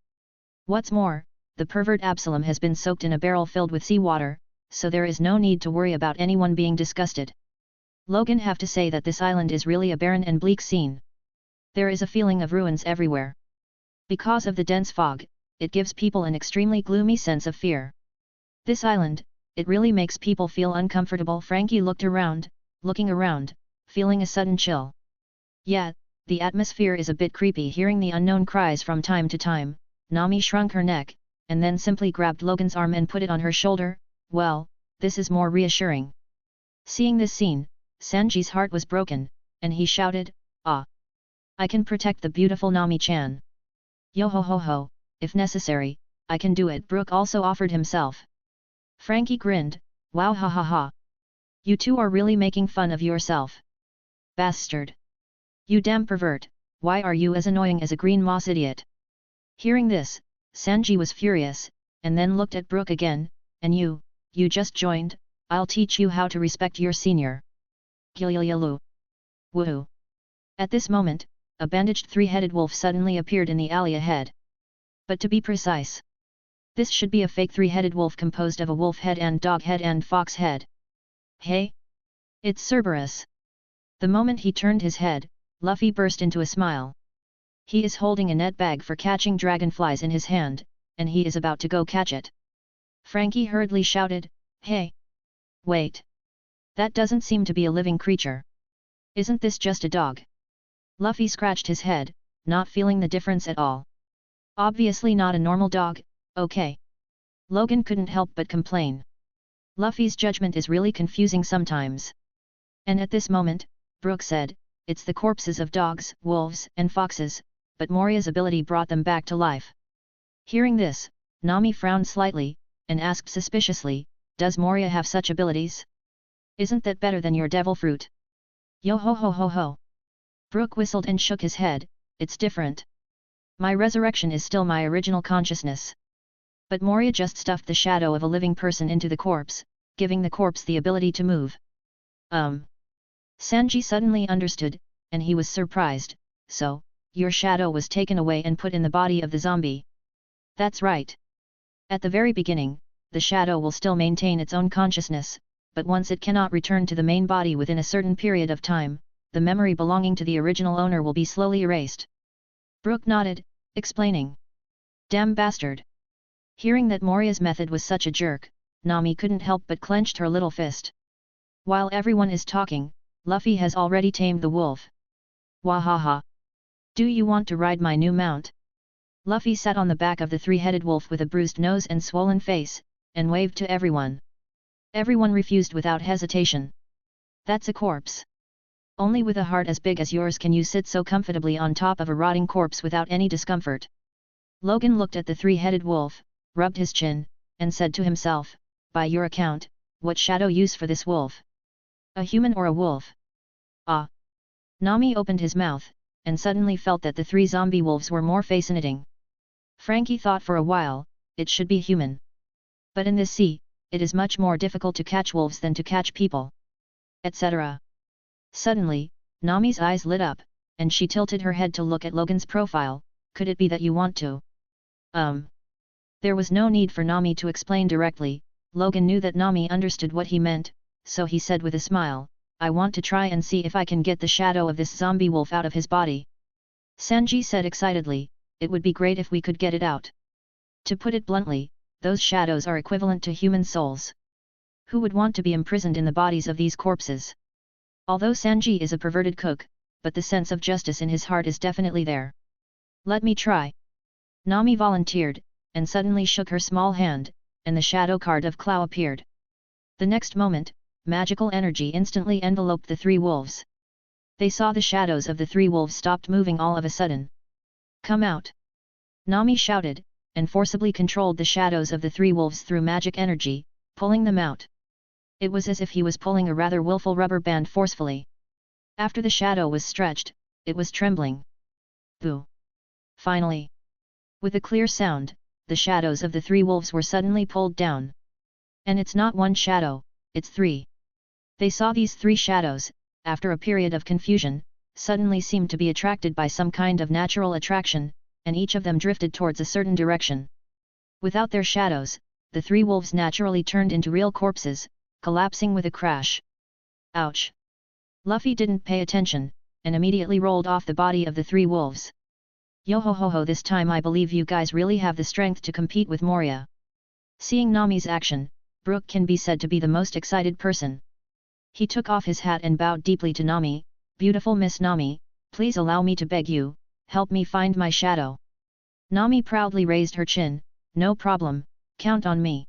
What's more, the pervert Absalom has been soaked in a barrel filled with seawater, so there is no need to worry about anyone being disgusted. Logan have to say that this island is really a barren and bleak scene. There is a feeling of ruins everywhere. Because of the dense fog, it gives people an extremely gloomy sense of fear. This island, it really makes people feel uncomfortable. Frankie looked around, looking around, feeling a sudden chill. Yeah, the atmosphere is a bit creepy. Hearing the unknown cries from time to time, Nami shrunk her neck, and then simply grabbed Logan's arm and put it on her shoulder. Well, this is more reassuring. Seeing this scene, Sanji's heart was broken, and he shouted, "Ah! I can protect the beautiful Nami-chan. Yo ho ho ho, if necessary, I can do it." Brook also offered himself. Frankie grinned, "Wow, ha ha ha. You two are really making fun of yourself. Bastard. You damn pervert, why are you as annoying as a green moss idiot?" Hearing this, Sanji was furious, and then looked at Brook again, "And you just joined, I'll teach you how to respect your senior." Gilyalu. Woohoo. At this moment, a bandaged 3-headed wolf suddenly appeared in the alley ahead. But to be precise, this should be a fake 3-headed wolf composed of a wolf head and dog head and fox head. Hey! It's Cerberus. The moment he turned his head, Luffy burst into a smile. He is holding a net bag for catching dragonflies in his hand, and he is about to go catch it. Frankie hurriedly shouted, "Hey! Wait! That doesn't seem to be a living creature. Isn't this just a dog?" Luffy scratched his head, not feeling the difference at all. Obviously not a normal dog, okay. Logan couldn't help but complain. Luffy's judgment is really confusing sometimes. And at this moment, Brook said, "It's the corpses of dogs, wolves, and foxes, but Moria's ability brought them back to life." Hearing this, Nami frowned slightly, and asked suspiciously, "Does Moria have such abilities? Isn't that better than your devil fruit?" Yo ho ho ho ho. Brook whistled and shook his head, "It's different. My resurrection is still my original consciousness. But Moria just stuffed the shadow of a living person into the corpse, giving the corpse the ability to move." Sanji suddenly understood, and he was surprised, "So, your shadow was taken away and put in the body of the zombie?" "That's right. At the very beginning, the shadow will still maintain its own consciousness, but once it cannot return to the main body within a certain period of time, the memory belonging to the original owner will be slowly erased." Brook nodded, explaining. "Damn bastard." Hearing that Moria's method was such a jerk, Nami couldn't help but clenched her little fist. While everyone is talking, Luffy has already tamed the wolf. "Wahaha! Do you want to ride my new mount?" Luffy sat on the back of the three-headed wolf with a bruised nose and swollen face, and waved to everyone. Everyone refused without hesitation. That's a corpse. Only with a heart as big as yours can you sit so comfortably on top of a rotting corpse without any discomfort. Logan looked at the three-headed wolf, rubbed his chin, and said to himself, by your account, what shadow use for this wolf? A human or a wolf? Ah! Nami opened his mouth, and suddenly felt that the three zombie wolves were more fascinating. Frankie thought for a while, it should be human. But in this sea, it is much more difficult to catch wolves than to catch people. Etc. Suddenly, Nami's eyes lit up, and she tilted her head to look at Logan's profile. Could it be that you want to? There was no need for Nami to explain directly. Logan knew that Nami understood what he meant, so he said with a smile, I want to try and see if I can get the shadow of this zombie wolf out of his body. Sanji said excitedly, it would be great if we could get it out. To put it bluntly, those shadows are equivalent to human souls. Who would want to be imprisoned in the bodies of these corpses? Although Sanji is a perverted cook, but the sense of justice in his heart is definitely there. Let me try. Nami volunteered, and suddenly shook her small hand, and the shadow card of Clow appeared. The next moment, magical energy instantly enveloped the three wolves. They saw the shadows of the three wolves stopped moving all of a sudden. Come out! Nami shouted, and forcibly controlled the shadows of the three wolves through magic energy, pulling them out. It was as if he was pulling a rather willful rubber band forcefully. After the shadow was stretched, it was trembling. Boo! Finally! With a clear sound, the shadows of the three wolves were suddenly pulled down. And it's not one shadow, it's three. They saw these three shadows, after a period of confusion, suddenly seemed to be attracted by some kind of natural attraction, and each of them drifted towards a certain direction. Without their shadows, the three wolves naturally turned into real corpses, collapsing with a crash. Ouch! Luffy didn't pay attention, and immediately rolled off the body of the three wolves. Yo ho ho ho, this time I believe you guys really have the strength to compete with Moria. Seeing Nami's action, Brook can be said to be the most excited person. He took off his hat and bowed deeply to Nami. Beautiful Miss Nami, please allow me to beg you, help me find my shadow. Nami proudly raised her chin, no problem, count on me.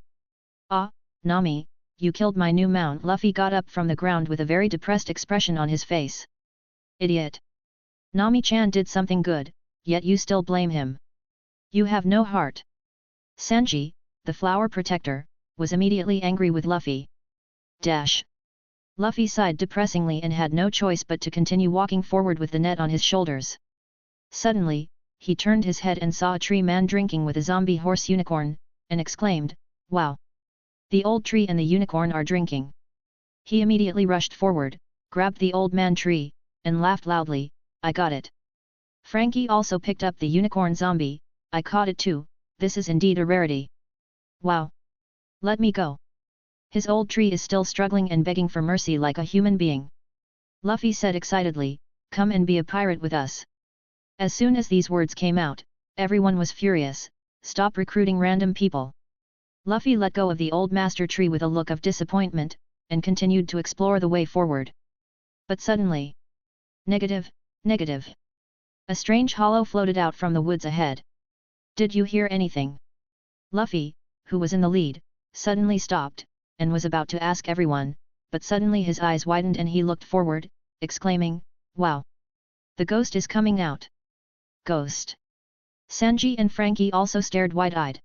Ah, Nami, you killed my new mount. Luffy got up from the ground with a very depressed expression on his face. Idiot! Nami-chan did something good, yet you still blame him. You have no heart. Sanji, the flower protector, was immediately angry with Luffy. Dash! Luffy sighed depressingly and had no choice but to continue walking forward with the net on his shoulders. Suddenly, he turned his head and saw a tree man drinking with a zombie horse unicorn, and exclaimed, wow! The old tree and the unicorn are drinking. He immediately rushed forward, grabbed the old man tree, and laughed loudly, I got it. Frankie also picked up the unicorn zombie, I caught it too, this is indeed a rarity. Wow! Let me go. His old tree is still struggling and begging for mercy like a human being. Luffy said excitedly, come and be a pirate with us. As soon as these words came out, everyone was furious, stop recruiting random people. Luffy let go of the old master tree with a look of disappointment, and continued to explore the way forward. But suddenly... Negative, negative. A strange hollow floated out from the woods ahead. Did you hear anything? Luffy, who was in the lead, suddenly stopped, and was about to ask everyone, but suddenly his eyes widened and he looked forward, exclaiming, wow! The ghost is coming out! Ghost! Sanji and Frankie also stared wide-eyed.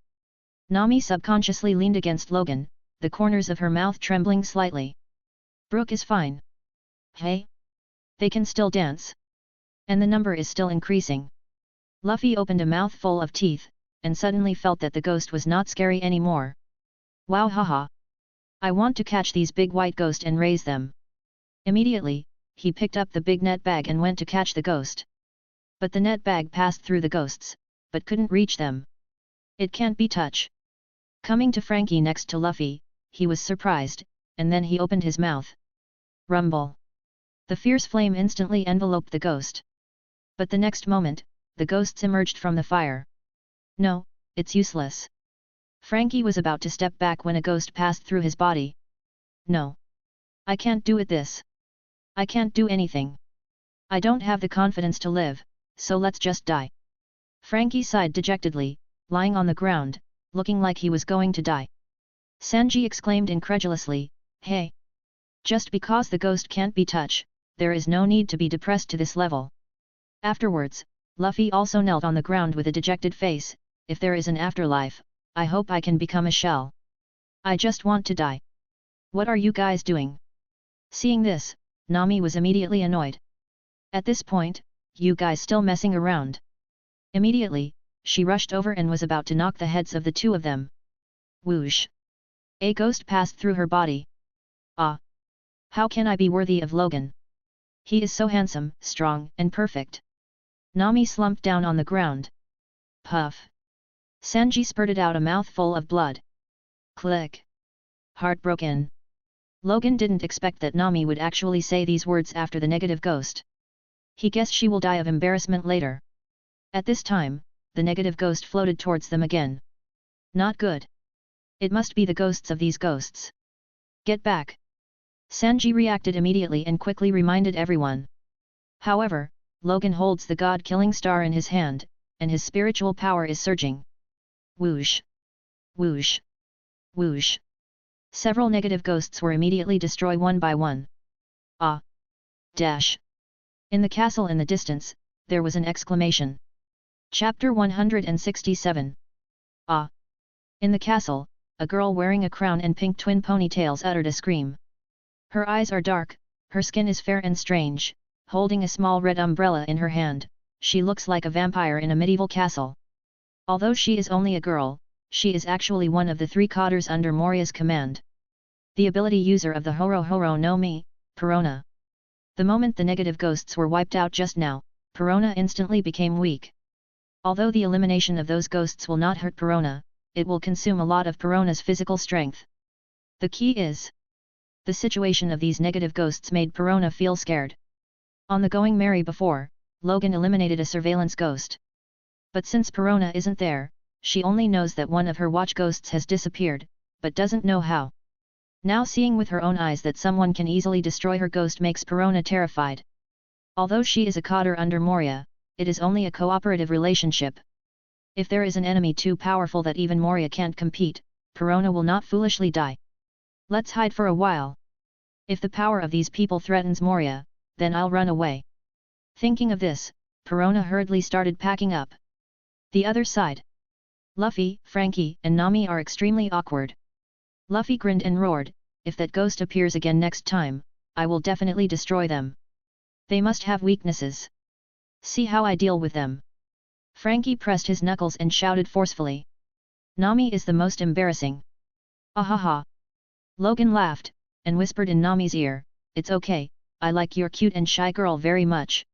Nami subconsciously leaned against Logan, the corners of her mouth trembling slightly. Brook is fine. Hey? They can still dance. And the number is still increasing. Luffy opened a mouthful of teeth, and suddenly felt that the ghost was not scary anymore. Wow, haha! I want to catch these big white ghosts and raise them. Immediately, he picked up the big net bag and went to catch the ghost. But the net bag passed through the ghosts, but couldn't reach them. It can't be touched. Coming to Frankie next to Luffy, he was surprised, and then he opened his mouth. Rumble! The fierce flame instantly enveloped the ghost. But the next moment, the ghosts emerged from the fire. No, it's useless. Frankie was about to step back when a ghost passed through his body. No. I can't do this. I can't do anything. I don't have the confidence to live, so let's just die. Frankie sighed dejectedly, lying on the ground, looking like he was going to die. Sanji exclaimed incredulously, "Hey! Just because the ghost can't be touched, there is no need to be depressed to this level." Afterwards, Luffy also knelt on the ground with a dejected face. "If there is an afterlife, I hope I can become a shell. I just want to die. What are you guys doing?" Seeing this, Nami was immediately annoyed. "At this point, you guys still messing around?" Immediately, she rushed over and was about to knock the heads of the two of them. Whoosh! A ghost passed through her body. "Ah! How can I be worthy of Logan? He is so handsome, strong, and perfect." Nami slumped down on the ground. Puff! Sanji spurted out a mouthful of blood. Click! Heartbroken. Logan didn't expect that Nami would actually say these words after the negative ghost. He guessed she will die of embarrassment later. At this time, the negative ghost floated towards them again. Not good. It must be the ghosts of these ghosts. Get back! Sanji reacted immediately and quickly reminded everyone. However, Logan holds the god-killing star in his hand, and his spiritual power is surging. Whoosh! Whoosh! Whoosh! Several negative ghosts were immediately destroyed one by one. Ah! Dash! In the castle in the distance, there was an exclamation. Chapter 167. Ah! In the castle, a girl wearing a crown and pink twin ponytails uttered a scream. Her eyes are dark, her skin is fair and strange, holding a small red umbrella in her hand, she looks like a vampire in a medieval castle. Although she is only a girl, she is actually one of the 3 cadres under Moria's command. The ability user of the Horo Horo no Mi, Perona. The moment the negative ghosts were wiped out just now, Perona instantly became weak. Although the elimination of those ghosts will not hurt Perona, it will consume a lot of Perona's physical strength. The key is, the situation of these negative ghosts made Perona feel scared. On the Going Merry before, Logan eliminated a surveillance ghost. But since Perona isn't there, she only knows that one of her watch ghosts has disappeared, but doesn't know how. Now seeing with her own eyes that someone can easily destroy her ghost makes Perona terrified. Although she is a cadre under Moria, it is only a cooperative relationship. If there is an enemy too powerful that even Moria can't compete, Perona will not foolishly die. Let's hide for a while. If the power of these people threatens Moria, then I'll run away. Thinking of this, Perona hurriedly started packing up. The other side. Luffy, Frankie, and Nami are extremely awkward. Luffy grinned and roared, "If that ghost appears again next time, I will definitely destroy them. They must have weaknesses. See how I deal with them." Frankie pressed his knuckles and shouted forcefully. "Nami is the most embarrassing." "Ahaha." Logan laughed, and whispered in Nami's ear, "It's okay, I like your cute and shy girl very much."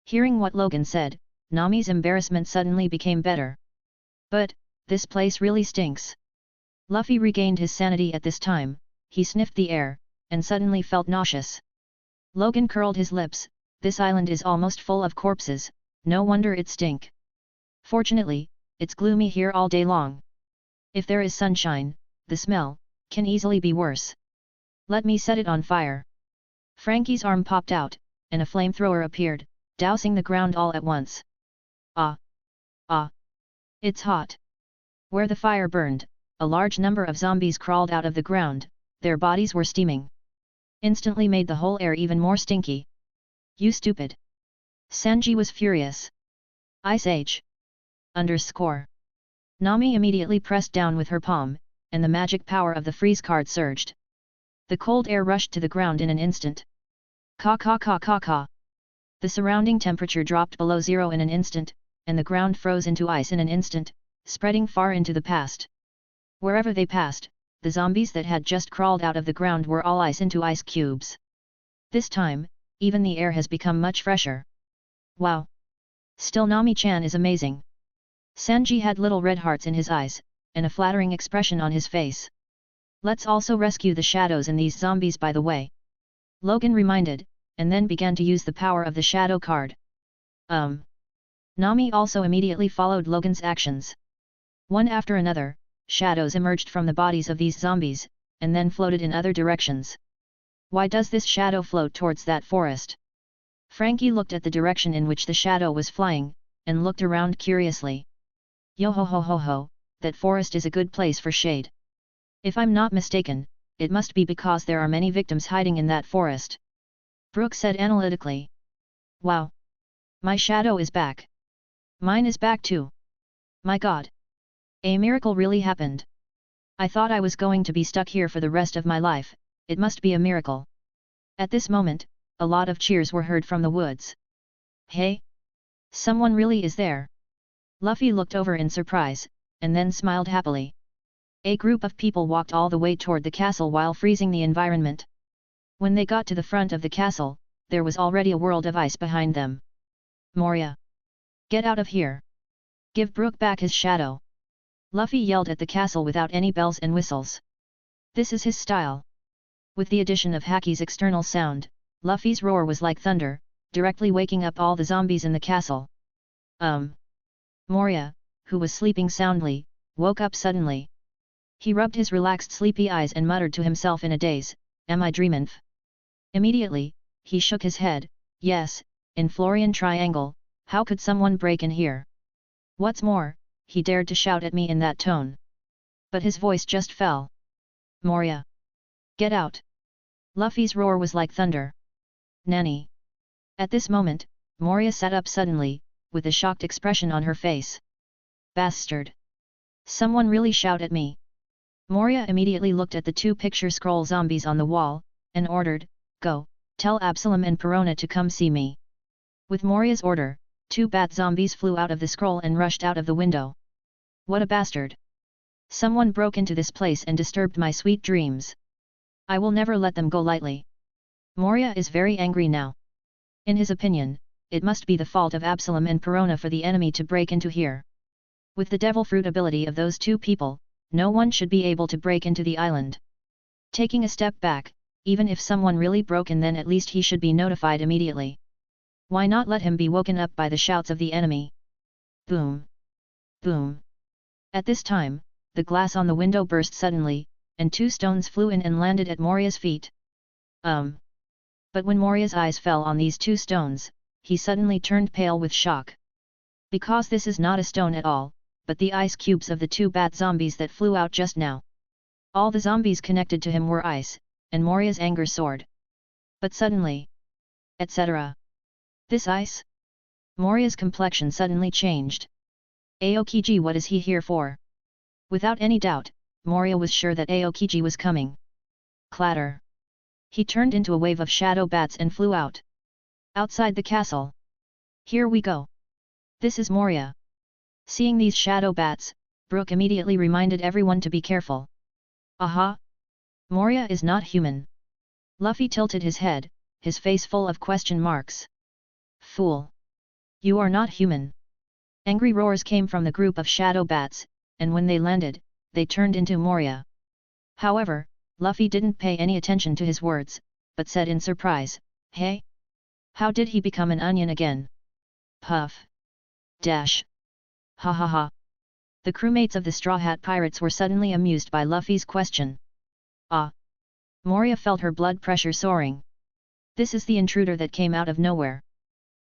Hearing what Logan said, Nami's embarrassment suddenly became better. "But, this place really stinks." Luffy regained his sanity at this time, he sniffed the air, and suddenly felt nauseous. Logan curled his lips, "This island is almost full of corpses, no wonder it stink. Fortunately, it's gloomy here all day long. If there is sunshine, the smell can easily be worse. Let me set it on fire." Frankie's arm popped out, and a flamethrower appeared, dousing the ground all at once. Ah! Ah! It's hot. Where the fire burned, a large number of zombies crawled out of the ground, their bodies were steaming. Instantly made the whole air even more stinky. "You stupid!" Sanji was furious. "Ice Age!" _ Nami immediately pressed down with her palm, and the magic power of the freeze card surged. The cold air rushed to the ground in an instant. Ka ka ka ka ka. The surrounding temperature dropped below zero in an instant, and the ground froze into ice in an instant, spreading far into the past. Wherever they passed, the zombies that had just crawled out of the ground were all ice into ice cubes. This time, even the air has become much fresher. Wow! Still Nami-chan is amazing. Sanji had little red hearts in his eyes, and a flattering expression on his face. Let's also rescue the shadows in these zombies by the way. Logan reminded, and then began to use the power of the shadow card. Nami also immediately followed Logan's actions. One after another, shadows emerged from the bodies of these zombies, and then floated in other directions. Why does this shadow float towards that forest? Frankie looked at the direction in which the shadow was flying, and looked around curiously. Yo ho ho ho ho, that forest is a good place for shade. If I'm not mistaken, it must be because there are many victims hiding in that forest. Brook said analytically. Wow! My shadow is back. Mine is back too. My god! A miracle really happened. I thought I was going to be stuck here for the rest of my life, it must be a miracle. At this moment, a lot of cheers were heard from the woods. Hey! Someone really is there. Luffy looked over in surprise, and then smiled happily. A group of people walked all the way toward the castle while freezing the environment. When they got to the front of the castle, there was already a world of ice behind them. Moria! Get out of here! Give Brook back his shadow! Luffy yelled at the castle without any bells and whistles. This is his style. With the addition of Haki's external sound, Luffy's roar was like thunder, directly waking up all the zombies in the castle. Moria, who was sleeping soundly, woke up suddenly. He rubbed his relaxed sleepy eyes and muttered to himself in a daze, am I dreamin'? Immediately, he shook his head, yes, in Florian Triangle, how could someone break in here? What's more, he dared to shout at me in that tone. But his voice just fell. Moria! Get out! Luffy's roar was like thunder. Nanny! At this moment, Moria sat up suddenly, with a shocked expression on her face. Bastard! Someone really shout at me! Moria immediately looked at the two picture scroll zombies on the wall, and ordered, go, tell Absalom and Perona to come see me. With Moria's order, two bat zombies flew out of the scroll and rushed out of the window. What a bastard! Someone broke into this place and disturbed my sweet dreams. I will never let them go lightly. Moria is very angry now. In his opinion, it must be the fault of Absalom and Perona for the enemy to break into here. With the devil fruit ability of those two people, no one should be able to break into the island. Taking a step back, even if someone really broke in, then at least he should be notified immediately. Why not let him be woken up by the shouts of the enemy? Boom! Boom! At this time, the glass on the window burst suddenly, and two stones flew in and landed at Moria's feet. But when Moria's eyes fell on these two stones, he suddenly turned pale with shock. Because this is not a stone at all, but the ice cubes of the two bat zombies that flew out just now. All the zombies connected to him were ice, and Moria's anger soared. But suddenly, etc. This ice? Moria's complexion suddenly changed. Aokiji, what is he here for? Without any doubt, Moria was sure that Aokiji was coming. Clatter! He turned into a wave of shadow bats and flew out. Outside the castle. Here we go. This is Moria. Seeing these shadow bats, Brook immediately reminded everyone to be careful. Aha! Moria is not human. Luffy tilted his head, his face full of question marks. Fool! You are not human. Angry roars came from the group of shadow bats, and when they landed, they turned into Moria. However, Luffy didn't pay any attention to his words, but said in surprise, hey? How did he become an onion again? Puff! Dash! Ha ha ha! The crewmates of the Straw Hat Pirates were suddenly amused by Luffy's question. Ah! Moria felt her blood pressure soaring. This is the intruder that came out of nowhere.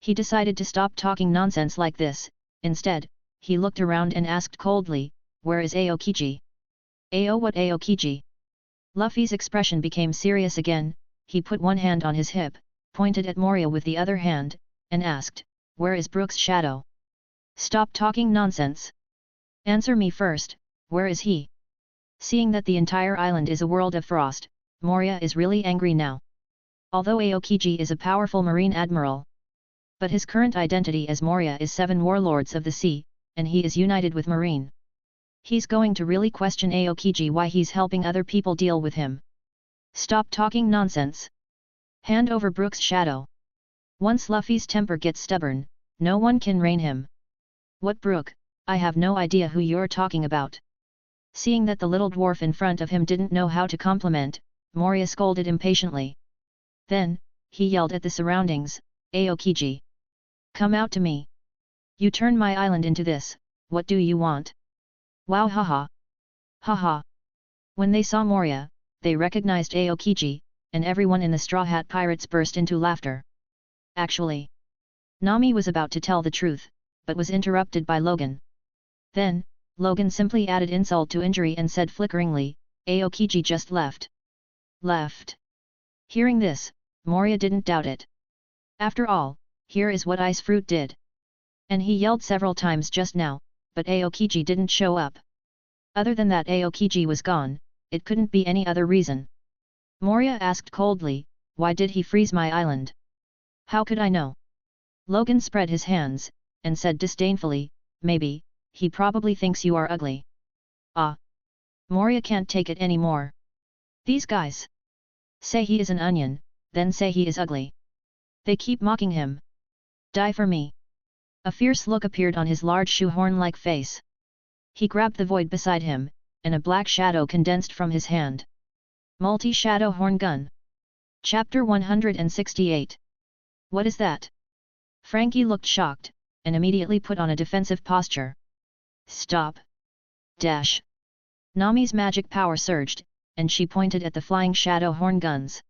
He decided to stop talking nonsense like this. Instead, he looked around and asked coldly, where is Aokiji? What Aokiji? Luffy's expression became serious again, he put one hand on his hip, pointed at Moria with the other hand, and asked, where is Brook's shadow? Stop talking nonsense. Answer me first, where is he? Seeing that the entire island is a world of frost, Moria is really angry now. Although Aokiji is a powerful marine admiral, but his current identity as Moria is 7 warlords of the sea, and he is united with Marine. He's going to really question Aokiji why he's helping other people deal with him. Stop talking nonsense. Hand over Brook's shadow. Once Luffy's temper gets stubborn, no one can rein him. What Brook? I have no idea who you're talking about. Seeing that the little dwarf in front of him didn't know how to compliment, Moria scolded impatiently. Then, he yelled at the surroundings, Aokiji! Come out to me! You turn my island into this, what do you want? Wow, haha! Haha! When they saw Moria, they recognized Aokiji, and everyone in the Straw Hat Pirates burst into laughter. Actually, Nami was about to tell the truth, but was interrupted by Logan. Then, Logan simply added insult to injury and said flickeringly, Aokiji just left. Left. Hearing this, Moria didn't doubt it. After all, here is what Ice Fruit did. And he yelled several times just now, but Aokiji didn't show up. Other than that Aokiji was gone, it couldn't be any other reason. Moria asked coldly, why did he freeze my island? How could I know? Logan spread his hands, and said disdainfully, maybe, he probably thinks you are ugly. Ah! Moria can't take it anymore. These guys. Say he is an onion, then say he is ugly. They keep mocking him. Die for me. A fierce look appeared on his large shoehorn-like face. He grabbed the void beside him, and a black shadow condensed from his hand. Multi-Shadow Horn Gun. Chapter 168. What is that? Frankie looked shocked, and immediately put on a defensive posture. Stop. Dash. Nami's magic power surged, and she pointed at the flying shadow horn guns.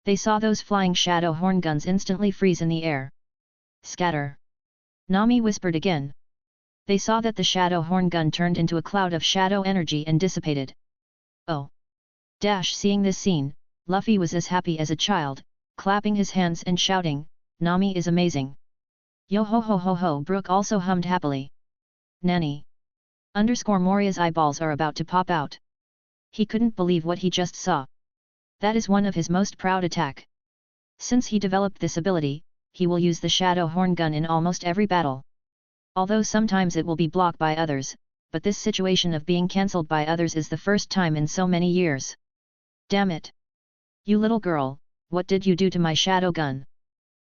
They saw those flying shadow horn guns instantly freeze in the air. Scatter. Nami whispered again. They saw that the shadow horn gun turned into a cloud of shadow energy and dissipated. Oh! Dash. Seeing this scene, Luffy was as happy as a child, clapping his hands and shouting, Nami is amazing. Yo ho ho ho ho. Brook also hummed happily. Nanny. Moria's eyeballs are about to pop out. He couldn't believe what he just saw. That is one of his most proud attack. Since he developed this ability, he will use the shadow horn gun in almost every battle. Although sometimes it will be blocked by others, but this situation of being cancelled by others is the first time in so many years. Damn it! You little girl, what did you do to my shadow gun?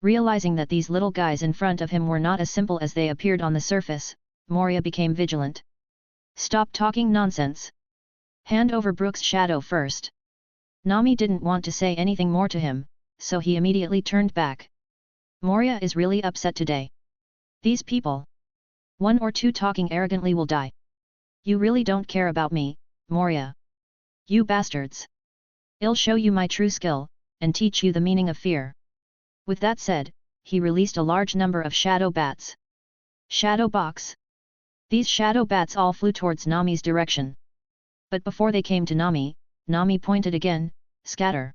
Realizing that these little guys in front of him were not as simple as they appeared on the surface, Moria became vigilant. Stop talking nonsense. Hand over Brook's shadow first. Nami didn't want to say anything more to him, so he immediately turned back. Moria is really upset today. These people. One or two talking arrogantly will die. You really don't care about me, Moria. You bastards. I'll show you my true skill, and teach you the meaning of fear. With that said, he released a large number of shadow bats. Shadow box. These shadow bats all flew towards Nami's direction. But before they came to Nami, Nami pointed again, scatter.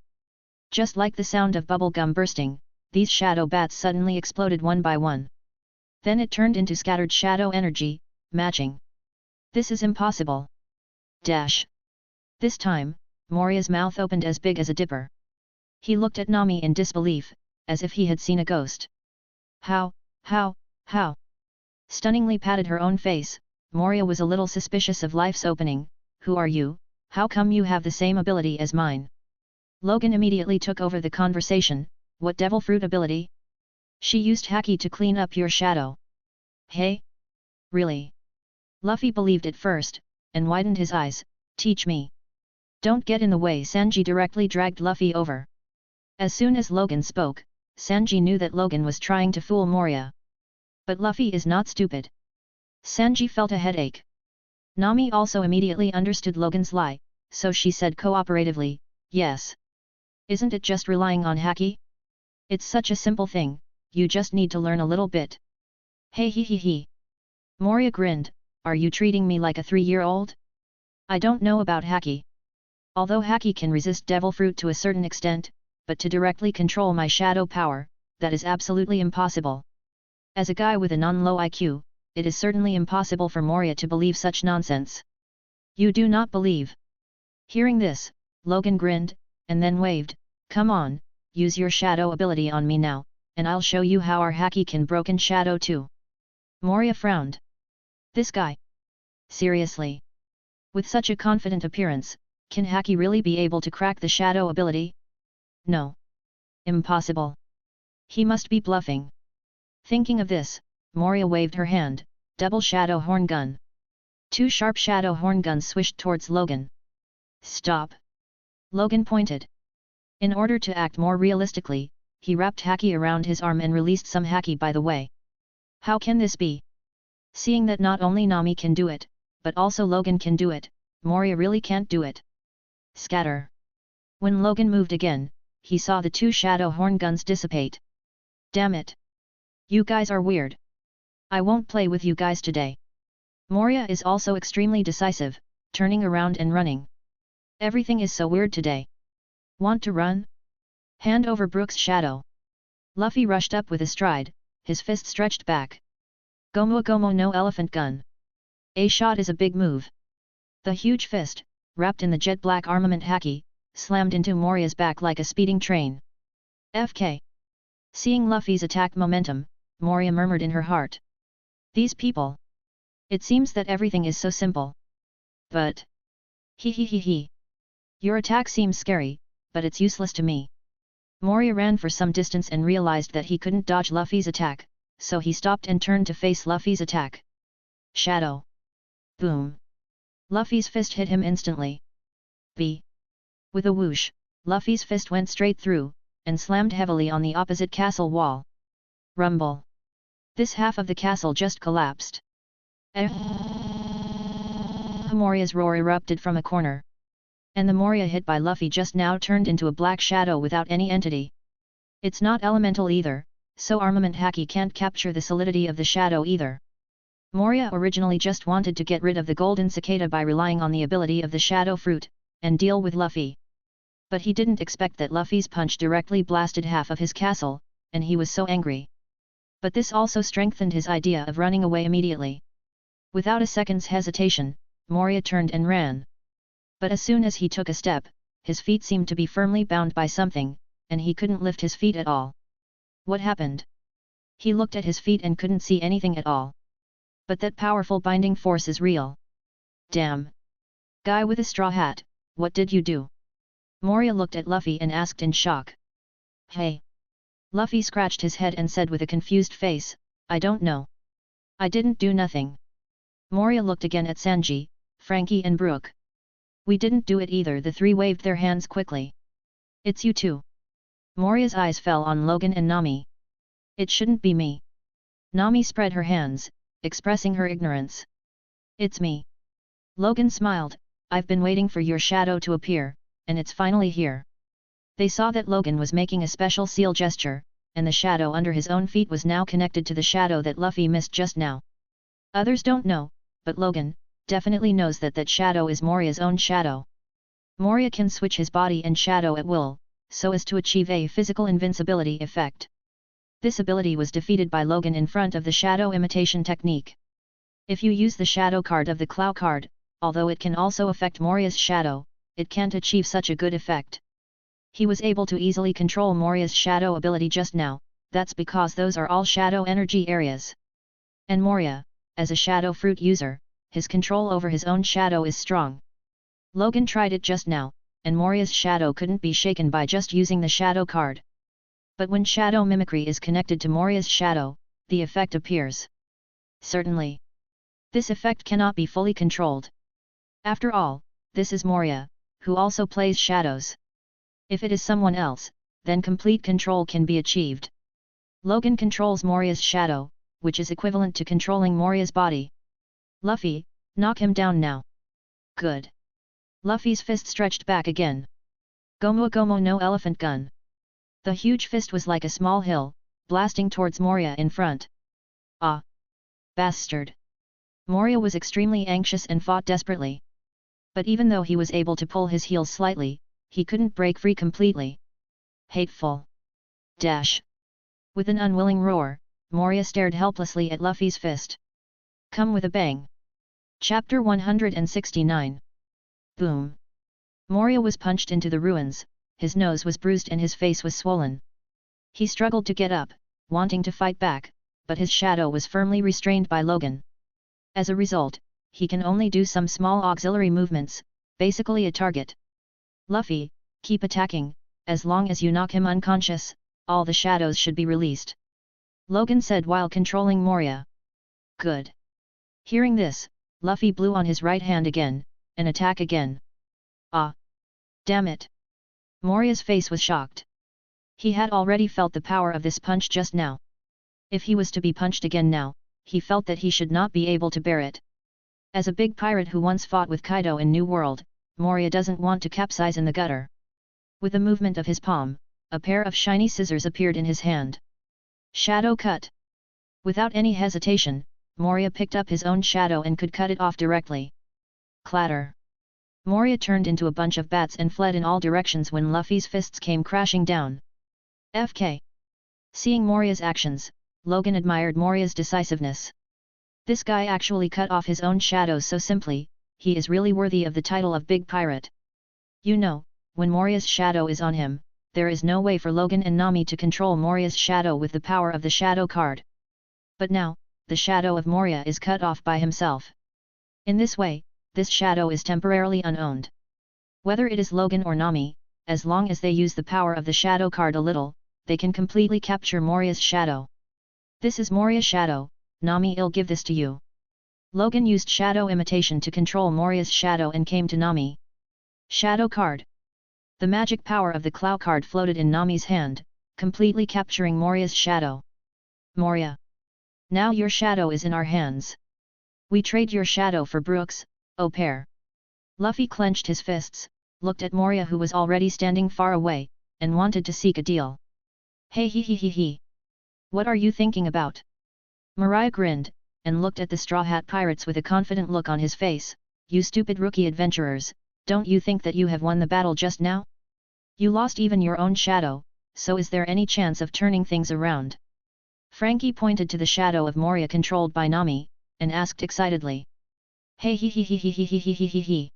Just like the sound of bubble gum bursting, these shadow bats suddenly exploded one by one. Then it turned into scattered shadow energy, matching. This is impossible. Dash. This time, Moria's mouth opened as big as a dipper. He looked at Nami in disbelief, as if he had seen a ghost. How? Stunningly patted her own face, Moria was a little suspicious of life's opening. Who are you? How come you have the same ability as mine? Logan immediately took over the conversation. What devil fruit ability? She used Haki to clean up your shadow. Hey? Really? Luffy believed it first, and widened his eyes. Teach me. Don't get in the way. Sanji directly dragged Luffy over. As soon as Logan spoke, Sanji knew that Logan was trying to fool Moria. But Luffy is not stupid. Sanji felt a headache. Nami also immediately understood Logan's lie, so she said cooperatively, yes. Isn't it just relying on Haki? It's such a simple thing, you just need to learn a little bit. Hey he he. Moria grinned, are you treating me like a 3-year-old? I don't know about Haki. Although Haki can resist devil fruit to a certain extent, but to directly control my shadow power, that is absolutely impossible. As a guy with a non-low IQ, it is certainly impossible for Moria to believe such nonsense. You do not believe. Hearing this, Logan grinned, and then waved, come on, use your shadow ability on me now, and I'll show you how our Haki can broken shadow too. Moria frowned. This guy? Seriously? With such a confident appearance, can Haki really be able to crack the shadow ability? No. Impossible. He must be bluffing. Thinking of this, Moria waved her hand, double shadow horn gun. 2 sharp shadow horn guns swished towards Logan. Stop. Logan pointed. In order to act more realistically, he wrapped Haki around his arm and released some Haki by the way. How can this be? Seeing that not only Nami can do it, but also Logan can do it, Moria really can't do it. Scatter. When Logan moved again, he saw the 2 shadow horn guns dissipate. Damn it. You guys are weird. I won't play with you guys today. Moria is also extremely decisive, turning around and running. Everything is so weird today. Want to run? Hand over Brook's shadow. Luffy rushed up with a stride, his fist stretched back. Gomu Gomu no elephant gun. A shot is a big move. The huge fist, wrapped in the jet black armament haki, slammed into Moria's back like a speeding train. FK. Seeing Luffy's attack momentum, Moria murmured in her heart. These people. It seems that everything is so simple. But. He. Your attack seems scary, but it's useless to me. Moria ran for some distance and realized that he couldn't dodge Luffy's attack, so he stopped and turned to face Luffy's attack. Shadow. Boom. Luffy's fist hit him instantly. B. With a whoosh, Luffy's fist went straight through, and slammed heavily on the opposite castle wall. Rumble. This half of the castle just collapsed. Moria's roar erupted from a corner. And the Moria hit by Luffy just now turned into a black shadow without any entity. It's not elemental either, so armament haki can't capture the solidity of the shadow either. Moria originally just wanted to get rid of the golden cicada by relying on the ability of the shadow fruit, and deal with Luffy. But he didn't expect that Luffy's punch directly blasted half of his castle, and he was so angry. But this also strengthened his idea of running away immediately. Without a second's hesitation, Moria turned and ran. But as soon as he took a step, his feet seemed to be firmly bound by something, and he couldn't lift his feet at all. What happened? He looked at his feet and couldn't see anything at all. But that powerful binding force is real. Damn! Guy with a straw hat, what did you do? Moria looked at Luffy and asked in shock. Hey! Luffy scratched his head and said with a confused face, I don't know. I didn't do nothing. Moria looked again at Sanji, Frankie and Brook. We didn't do it either. The three waved their hands quickly. It's you two. Moria's eyes fell on Logan and Nami. It shouldn't be me. Nami spread her hands, expressing her ignorance. It's me. Logan smiled, I've been waiting for your shadow to appear, and it's finally here. They saw that Logan was making a special seal gesture, and the shadow under his own feet was now connected to the shadow that Luffy missed just now. Others don't know, but Logan definitely knows that that shadow is Moria's own shadow. Moria can switch his body and shadow at will, so as to achieve a physical invincibility effect. This ability was defeated by Logan in front of the shadow imitation technique. If you use the shadow card of the Claw card, although it can also affect Moria's shadow, it can't achieve such a good effect. He was able to easily control Moria's shadow ability just now, that's because those are all shadow energy areas. And Moria, as a shadow fruit user, his control over his own shadow is strong. Logan tried it just now, and Moria's shadow couldn't be shaken by just using the shadow card. But when shadow mimicry is connected to Moria's shadow, the effect appears. Certainly. This effect cannot be fully controlled. After all, this is Moria, who also plays shadows. If it is someone else, then complete control can be achieved. Logan controls Moria's shadow, which is equivalent to controlling Moria's body. Luffy, knock him down now. Good. Luffy's fist stretched back again. Gomu Gomu no elephant gun. The huge fist was like a small hill, blasting towards Moria in front. Ah! Bastard! Moria was extremely anxious and fought desperately. But even though he was able to pull his heels slightly, he couldn't break free completely. Hateful! Dash! With an unwilling roar, Moria stared helplessly at Luffy's fist. Come with a bang! Chapter 169. Boom! Moria was punched into the ruins, his nose was bruised and his face was swollen. He struggled to get up, wanting to fight back, but his shadow was firmly restrained by Logan. As a result, he can only do some small auxiliary movements, basically a target. Luffy, keep attacking, as long as you knock him unconscious, all the shadows should be released. Logan said while controlling Moria. Good. Hearing this, Luffy blew on his right hand again, and attack again. Ah! Damn it! Moria's face was shocked. He had already felt the power of this punch just now. If he was to be punched again now, he felt that he should not be able to bear it. As a big pirate who once fought with Kaido in New World, Moria doesn't want to capsize in the gutter. With a movement of his palm, a pair of shiny scissors appeared in his hand. Shadow cut! Without any hesitation, Moria picked up his own shadow and could cut it off directly. Clatter! Moria turned into a bunch of bats and fled in all directions when Luffy's fists came crashing down. FK. Seeing Moria's actions, Logan admired Moria's decisiveness. This guy actually cut off his own shadow so simply, he is really worthy of the title of Big Pirate. You know, when Moria's shadow is on him, there is no way for Logan and Nami to control Moria's shadow with the power of the shadow card. But now, the shadow of Moria is cut off by himself. In this way, this shadow is temporarily unowned. Whether it is Logan or Nami, as long as they use the power of the shadow card a little, they can completely capture Moria's shadow. This is Moria's shadow, Nami, I'll give this to you. Logan used shadow imitation to control Moria's shadow and came to Nami. Shadow card. The magic power of the Claw card floated in Nami's hand, completely capturing Moria's shadow. Moria. Now your shadow is in our hands. We trade your shadow for Brooks, au pair. Luffy clenched his fists, looked at Moria who was already standing far away, and wanted to seek a deal. Hey he he. What are you thinking about? Mariah grinned, and looked at the Straw Hat Pirates with a confident look on his face. You stupid rookie adventurers, don't you think that you have won the battle just now? You lost even your own shadow, so is there any chance of turning things around? Frankie pointed to the shadow of Moria controlled by Nami, and asked excitedly. Hey he.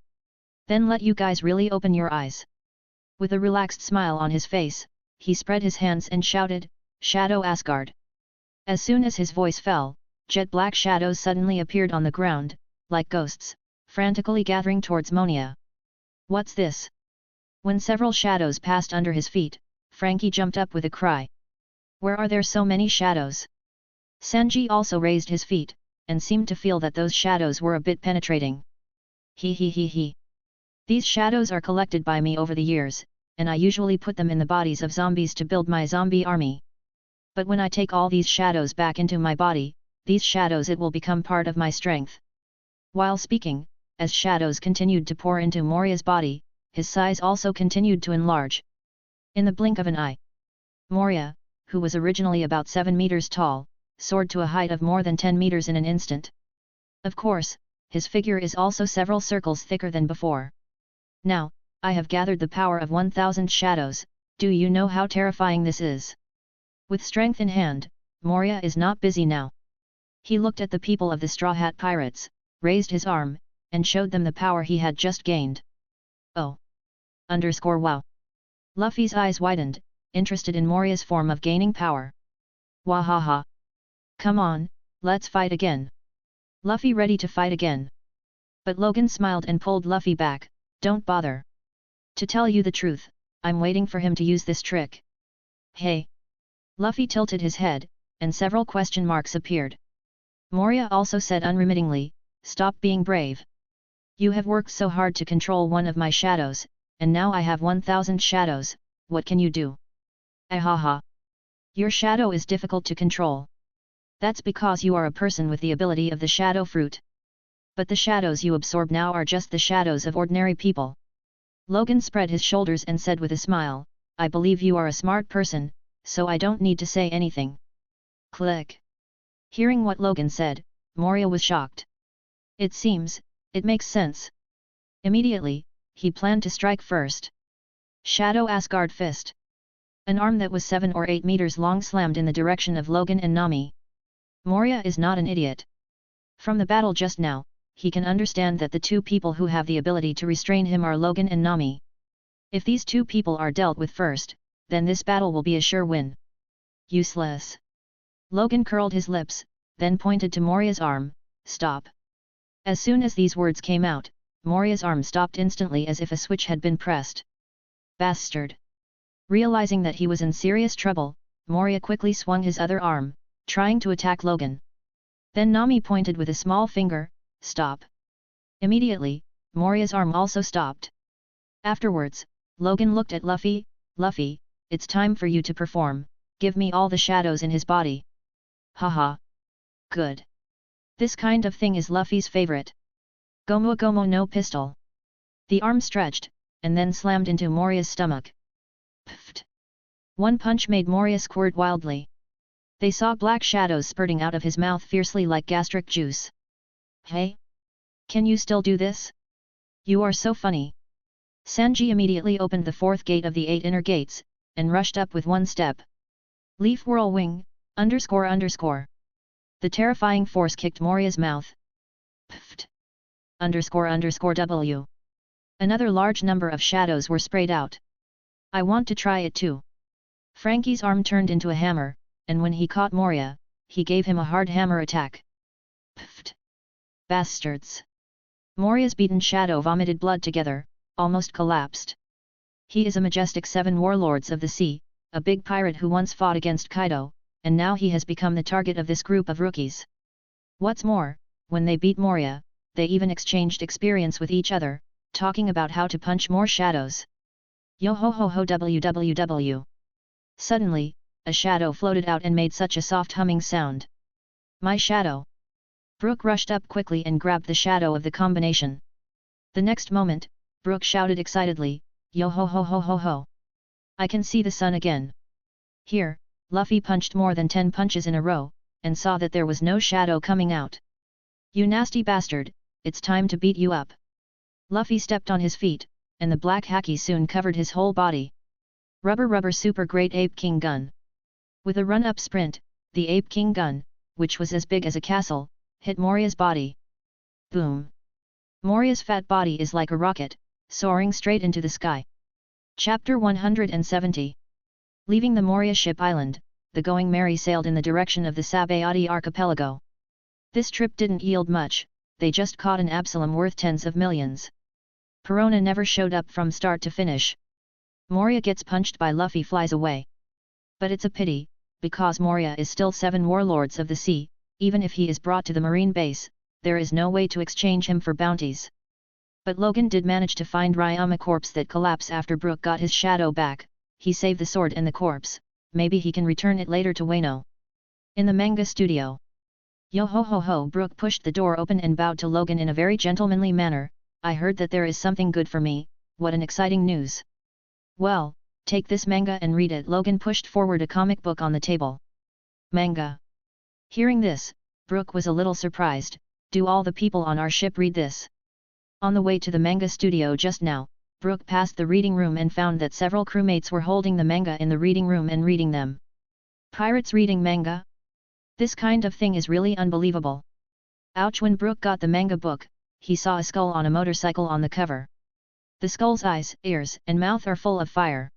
Then let you guys really open your eyes. With a relaxed smile on his face, he spread his hands and shouted, Shadow Asgard. As soon as his voice fell, jet black shadows suddenly appeared on the ground, like ghosts, frantically gathering towards Monia. What's this? When several shadows passed under his feet, Frankie jumped up with a cry. Where are there so many shadows? Sanji also raised his feet, and seemed to feel that those shadows were a bit penetrating. He. These shadows are collected by me over the years, and I usually put them in the bodies of zombies to build my zombie army. But when I take all these shadows back into my body, these shadows it will become part of my strength. While speaking, as shadows continued to pour into Moria's body, his size also continued to enlarge. In the blink of an eye, Moria, who was originally about 7 meters tall, soared to a height of more than 10 meters in an instant. Of course, his figure is also several circles thicker than before. Now, I have gathered the power of 1,000 shadows, do you know how terrifying this is? With strength in hand, Moria is not busy now. He looked at the people of the Straw Hat Pirates, raised his arm, and showed them the power he had just gained. Oh! Wow! Luffy's eyes widened, interested in Moria's form of gaining power. Wahaha! Come on, let's fight again. Luffy ready to fight again. But Logan smiled and pulled Luffy back, don't bother. To tell you the truth, I'm waiting for him to use this trick. Hey! Luffy tilted his head, and several question marks appeared. Moria also said unremittingly, stop being brave. You have worked so hard to control one of my shadows, and now I have 1,000 shadows, what can you do? Ahaha! Your shadow is difficult to control. That's because you are a person with the ability of the shadow fruit. But the shadows you absorb now are just the shadows of ordinary people. Logan spread his shoulders and said with a smile, I believe you are a smart person, so I don't need to say anything. Click. Hearing what Logan said, Moria was shocked. It seems, it makes sense. Immediately, he planned to strike first. Shadow Asgard Fist. An arm that was 7 or 8 meters long slammed in the direction of Logan and Nami. Moria is not an idiot. From the battle just now, he can understand that the two people who have the ability to restrain him are Logan and Nami. If these two people are dealt with first, then this battle will be a sure win. Useless. Logan curled his lips, then pointed to Moria's arm, stop. As soon as these words came out, Moria's arm stopped instantly as if a switch had been pressed. Bastard. Realizing that he was in serious trouble, Moria quickly swung his other arm, trying to attack Logan. Then Nami pointed with a small finger, stop. Immediately, Moria's arm also stopped. Afterwards, Logan looked at Luffy, Luffy, it's time for you to perform, give me all the shadows in his body. Haha. Good. This kind of thing is Luffy's favorite. Gomu no pistol. The arm stretched, and then slammed into Moria's stomach. Pfft. One punch made Moria squirt wildly. They saw black shadows spurting out of his mouth fiercely like gastric juice. Hey? Can you still do this? You are so funny. Sanji immediately opened the fourth gate of the 8 inner gates, and rushed up with one step. Leaf whirlwing, __. The terrifying force kicked Moria's mouth. Pfft. __W. Another large number of shadows were sprayed out. I want to try it too. Frankie's arm turned into a hammer, and when he caught Moria, he gave him a hard hammer attack. Pfft. Bastards. Moria's beaten shadow vomited blood together, almost collapsed. He is a majestic 7 warlords of the sea, a big pirate who once fought against Kaido, and now he has become the target of this group of rookies. What's more, when they beat Moria, they even exchanged experience with each other, talking about how to punch more shadows. Yo ho ho ho www. Suddenly, a shadow floated out and made such a soft humming sound. My shadow. Brook rushed up quickly and grabbed the shadow of the combination. The next moment, Brook shouted excitedly, Yo ho ho ho ho ho. I can see the sun again. Here, Luffy punched more than 10 punches in a row, and saw that there was no shadow coming out. You nasty bastard, it's time to beat you up. Luffy stepped on his feet, and the black haki soon covered his whole body. Rubber super great Ape King gun. With a run-up sprint, the Ape King gun, which was as big as a castle, hit Moria's body. Boom! Moria's fat body is like a rocket, soaring straight into the sky. Chapter 170. Leaving the Moria ship island, the Going Merry sailed in the direction of the Sabayati archipelago. This trip didn't yield much, they just caught an Absalom worth tens of millions. Perona never showed up from start to finish. Moria gets punched by Luffy flies away. But it's a pity, because Moria is still 7 warlords of the sea, even if he is brought to the marine base, there is no way to exchange him for bounties. But Logan did manage to find Ryama corpse that collapsed after Brook got his shadow back. He saved the sword and the corpse, maybe he can return it later to Wano. In the manga studio. Yo ho ho ho, Brook pushed the door open and bowed to Logan in a very gentlemanly manner. I heard that there is something good for me, what an exciting news. Well, take this manga and read it. Logan pushed forward a comic book on the table. Manga. Hearing this, Brook was a little surprised. Do all the people on our ship read this? On the way to the manga studio just now, Brook passed the reading room and found that several crewmates were holding the manga in the reading room and reading them. Pirates reading manga? This kind of thing is really unbelievable. Ouch! When Brook got the manga book, he saw a skull on a motorcycle on the cover. The skull's eyes, ears, and mouth are full of fire.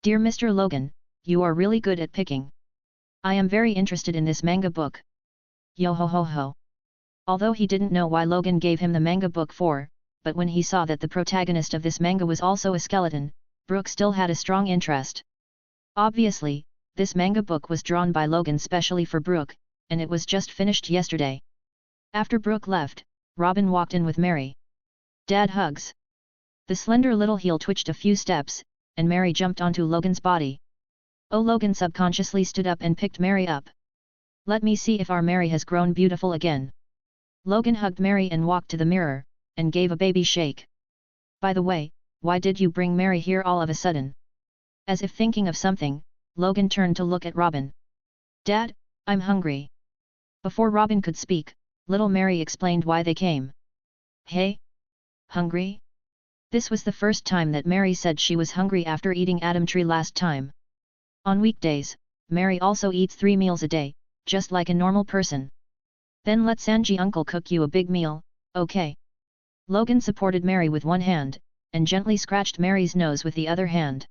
Dear Mr. Logan, you are really good at picking. I am very interested in this manga book. Yo ho ho ho. Although he didn't know why Logan gave him the manga book for, but when he saw that the protagonist of this manga was also a skeleton, Brook still had a strong interest. Obviously, this manga book was drawn by Logan specially for Brook, and it was just finished yesterday. After Brook left, Robin walked in with Mary. Dad hugs. The slender little heel twitched a few steps, and Mary jumped onto Logan's body. Oh! Logan subconsciously stood up and picked Mary up. Let me see if our Mary has grown beautiful again. Logan hugged Mary and walked to the mirror, and gave a baby shake. By the way, why did you bring Mary here all of a sudden? As if thinking of something, Logan turned to look at Robin. Dad, I'm hungry. Before Robin could speak, little Mary explained why they came. Hey? Hungry? This was the first time that Mary said she was hungry after eating Adam Tree last time. On weekdays, Mary also eats 3 meals a day, just like a normal person. Then let Sanji uncle cook you a big meal, okay? Logan supported Mary with one hand, and gently scratched Mary's nose with the other hand.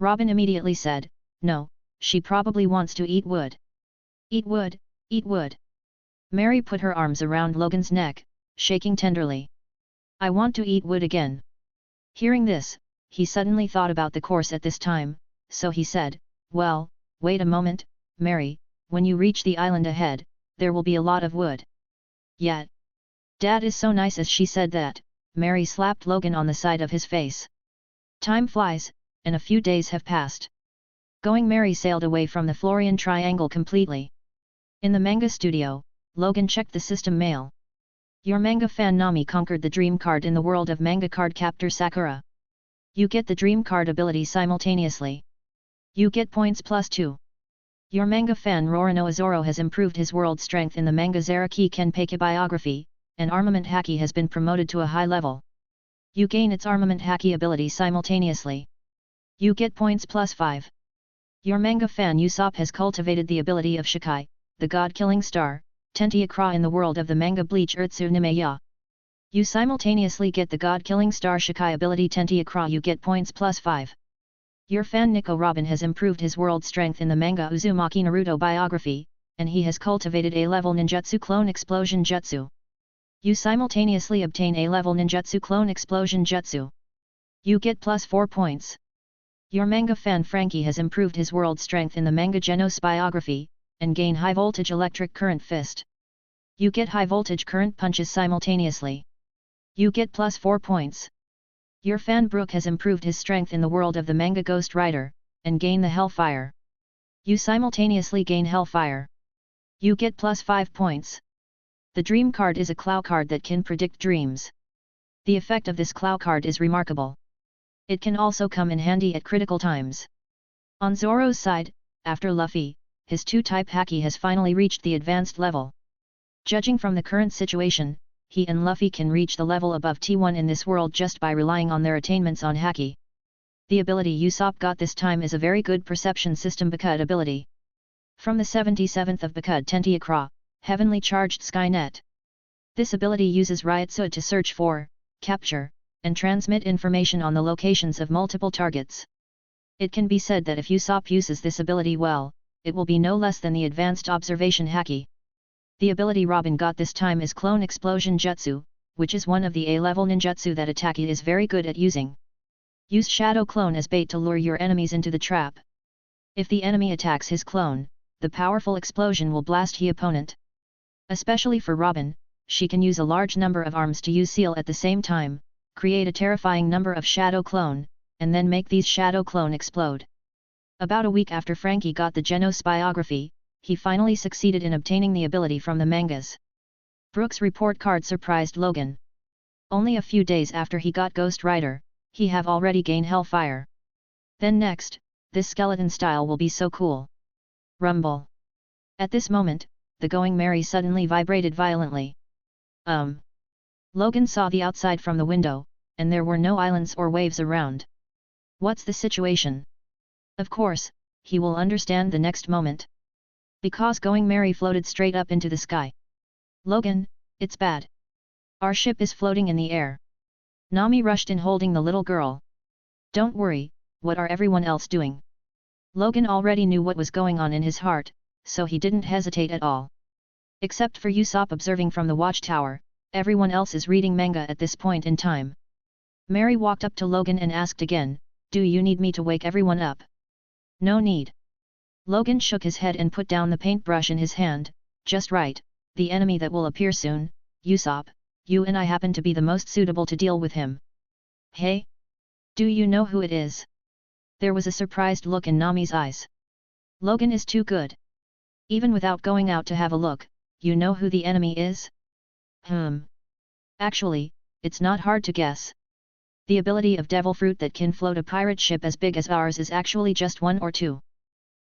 Robin immediately said, no, she probably wants to eat wood. Eat wood, eat wood. Mary put her arms around Logan's neck, shaking tenderly. I want to eat wood again. Hearing this, he suddenly thought about the course at this time, so he said, well, wait a moment, Mary, when you reach the island ahead, there will be a lot of wood. Yet. Dad is so nice. As she said that, Mary slapped Logan on the side of his face. Time flies, and a few days have passed. Going Merry sailed away from the Florian Triangle completely. In the manga studio, Logan checked the system mail. Your manga fan Nami conquered the dream card in the world of manga card captor Sakura. You get the dream card ability simultaneously. You get points +2. Your manga fan Roronoa Zoro has improved his world strength in the manga Zaraki Kenpeki biography, and armament haki has been promoted to a high level. You gain its armament haki ability simultaneously. You get points +5. Your manga fan Usopp has cultivated the ability of Shikai, the god-killing star, Tentiacra in the world of the manga Bleach Urtsu Nimeya. You simultaneously get the god-killing star Shikai ability Tentiacra, you get points +5. Your fan Nico Robin has improved his world strength in the manga Uzumaki Naruto biography, and he has cultivated A-level ninjutsu clone explosion jutsu. You simultaneously obtain A-level ninjutsu clone explosion jutsu. You get +4 points. Your manga fan Frankie has improved his world strength in the manga Genos biography, and gain high voltage electric current fist. You get high voltage current punches simultaneously. You get +4 points. Your fan Brook has improved his strength in the world of the manga Ghost Rider, and gain the Hellfire. You simultaneously gain Hellfire. You get +5 points. The Dream card is a Clow card that can predict dreams. The effect of this Clow card is remarkable. It can also come in handy at critical times. On Zoro's side, after Luffy, his 2-type haki has finally reached the advanced level. Judging from the current situation, he and Luffy can reach the level above T1 in this world just by relying on their attainments on haki. The ability Usopp got this time is a very good perception system Bakud ability. From the 77th of Bakud Tentiacra, Heavenly Charged Skynet. This ability uses Ryotsu to search for, capture, and transmit information on the locations of multiple targets. It can be said that if Usopp uses this ability well, it will be no less than the advanced observation haki. The ability Robin got this time is Clone Explosion Jutsu, which is one of the A-level ninjutsu that Ataki is very good at using. Use Shadow Clone as bait to lure your enemies into the trap. If the enemy attacks his clone, the powerful explosion will blast the opponent. Especially for Robin, she can use a large number of arms to use seal at the same time, create a terrifying number of Shadow Clone, and then make these Shadow Clone explode. About a week after Frankie got the Genos biography, he finally succeeded in obtaining the ability from the mangas. Brook's report card surprised Logan. Only a few days after he got Ghost Rider, he have already gained Hellfire. Then next, this skeleton style will be so cool. Rumble. At this moment, the Going Merry suddenly vibrated violently. Logan saw the outside from the window, and there were no islands or waves around. What's the situation? Of course, he will understand the next moment. Because Going Merry floated straight up into the sky. Logan, it's bad. Our ship is floating in the air. Nami rushed in holding the little girl. Don't worry, what are everyone else doing? Logan already knew what was going on in his heart, so he didn't hesitate at all. Except for Usopp observing from the watchtower, everyone else is reading manga at this point in time. Mary walked up to Logan and asked again, do you need me to wake everyone up? No need. Logan shook his head and put down the paintbrush in his hand. Just right, the enemy that will appear soon, Usopp, you and I happen to be the most suitable to deal with him. Hey? Do you know who it is? There was a surprised look in Nami's eyes. Logan is too good. Even without going out to have a look, you know who the enemy is? Actually, it's not hard to guess. The ability of Devil Fruit that can float a pirate ship as big as ours is actually just 1 or 2.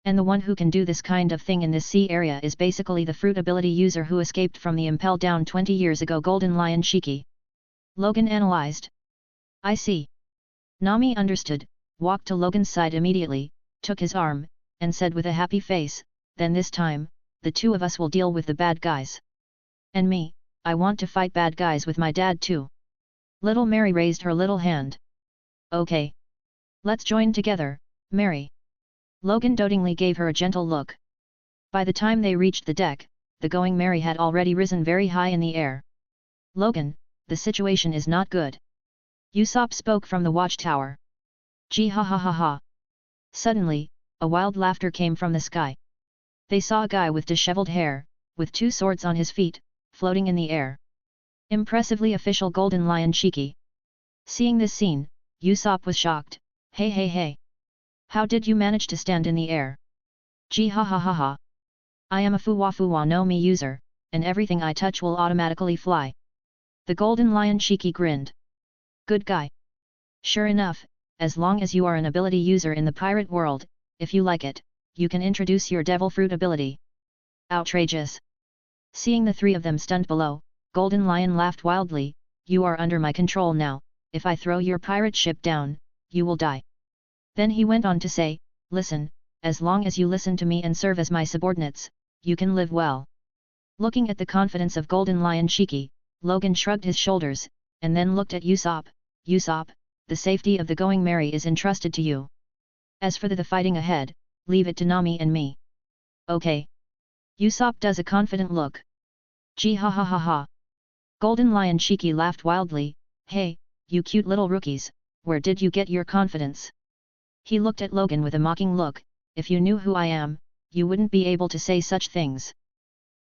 And the one who can do this kind of thing in this sea area is basically the fruit ability user who escaped from the Impel Down 20 years ago Golden Lion Shiki. Logan analyzed. I see. Nami understood, walked to Logan's side immediately, took his arm, and said with a happy face, then this time, the two of us will deal with the bad guys. And me, I want to fight bad guys with my dad too. Little Mary raised her little hand. Okay. Let's join together, Mary. Logan dotingly gave her a gentle look. By the time they reached the deck, the Going Merry had already risen very high in the air. Logan, the situation is not good. Usopp spoke from the watchtower. Gee ha ha ha ha. Suddenly, a wild laughter came from the sky. They saw a guy with disheveled hair, with 2 swords on his feet, floating in the air. Impressively official Golden Lion Shiki. Seeing this scene, Usopp was shocked. Hey hey hey. How did you manage to stand in the air? Gee ha ha ha ha. I am a Fuwa no Mi user, and everything I touch will automatically fly. The Golden Lion Shiki grinned. Good guy. Sure enough, as long as you are an ability user in the pirate world, if you like it, you can introduce your devil fruit ability. Outrageous! Seeing the three of them stunned below, Golden Lion laughed wildly, you are under my control now, if I throw your pirate ship down, you will die. Then he went on to say, listen, as long as you listen to me and serve as my subordinates, you can live well. Looking at the confidence of Golden Lion Shiki, Logan shrugged his shoulders, and then looked at Usopp, Usopp, the safety of the Going Merry is entrusted to you. As for the fighting ahead, leave it to Nami and me. Okay. Usopp does a confident look. Gee ha ha ha ha. Golden Lion Shiki laughed wildly, hey, you cute little rookies, where did you get your confidence? He looked at Logan with a mocking look, if you knew who I am, you wouldn't be able to say such things.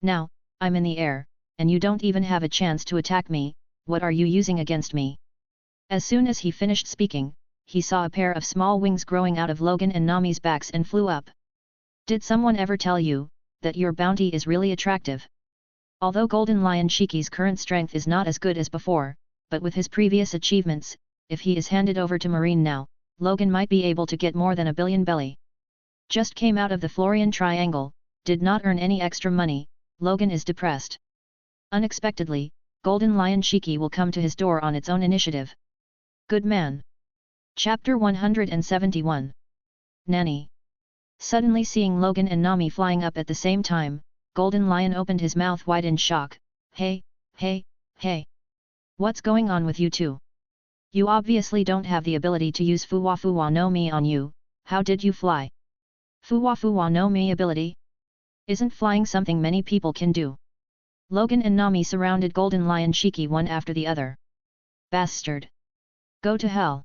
Now, I'm in the air, and you don't even have a chance to attack me, what are you using against me? As soon as he finished speaking, he saw a pair of small wings growing out of Logan and Nami's backs and flew up. Did someone ever tell you, that your bounty is really attractive? Although Golden Lion Shiki's current strength is not as good as before, but with his previous achievements, if he is handed over to Marine now, Logan might be able to get more than 1 billion belly. Just came out of the Florian Triangle, did not earn any extra money, Logan is depressed. Unexpectedly, Golden Lion Shiki will come to his door on its own initiative. Good man. Chapter 171. Nanny. Suddenly seeing Logan and Nami flying up at the same time, Golden Lion opened his mouth wide in shock. Hey, hey, hey. What's going on with you two? You obviously don't have the ability to use Fuwa Fuwa no Mi on you, how did you fly? Fuwa Fuwa no Mi ability? Isn't flying something many people can do? Logan and Nami surrounded Golden Lion Shiki one after the other. Bastard! Go to hell!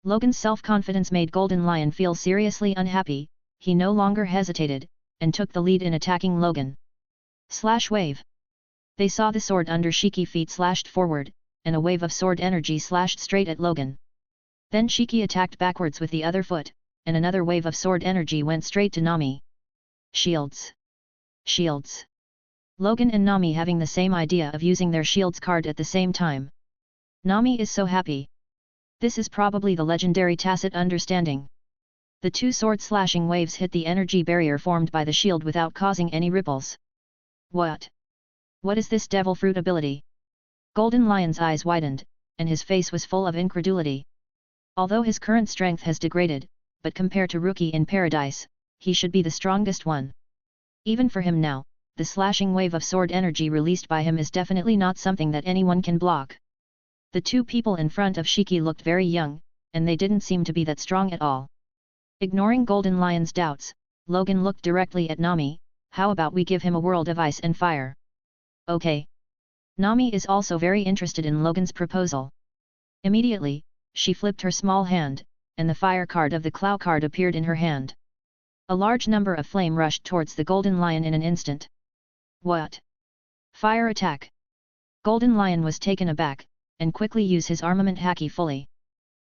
Logan's self-confidence made Golden Lion feel seriously unhappy, he no longer hesitated, and took the lead in attacking Logan. Slash wave! They saw the sword under Shiki feet slashed forward, and a wave of sword energy slashed straight at Logan. Then Shiki attacked backwards with the other foot, and another wave of sword energy went straight to Nami. Shields! Shields! Logan and Nami having the same idea of using their shields card at the same time. Nami is so happy. This is probably the legendary tacit understanding. The two sword-slashing waves hit the energy barrier formed by the shield without causing any ripples. What? What is this devil fruit ability? Golden Lion's eyes widened, and his face was full of incredulity. Although his current strength has degraded, but compared to Rookie in Paradise, he should be the strongest one. Even for him now, the slashing wave of sword energy released by him is definitely not something that anyone can block. The two people in front of Shiki looked very young, and they didn't seem to be that strong at all. Ignoring Golden Lion's doubts, Logan looked directly at Nami, how about we give him a world of ice and fire? Okay. Nami is also very interested in Logan's proposal. Immediately, she flipped her small hand, and the fire card of the Claw card appeared in her hand. A large number of flame rushed towards the Golden Lion in an instant. What? Fire attack! Golden Lion was taken aback, and quickly used his armament haki fully.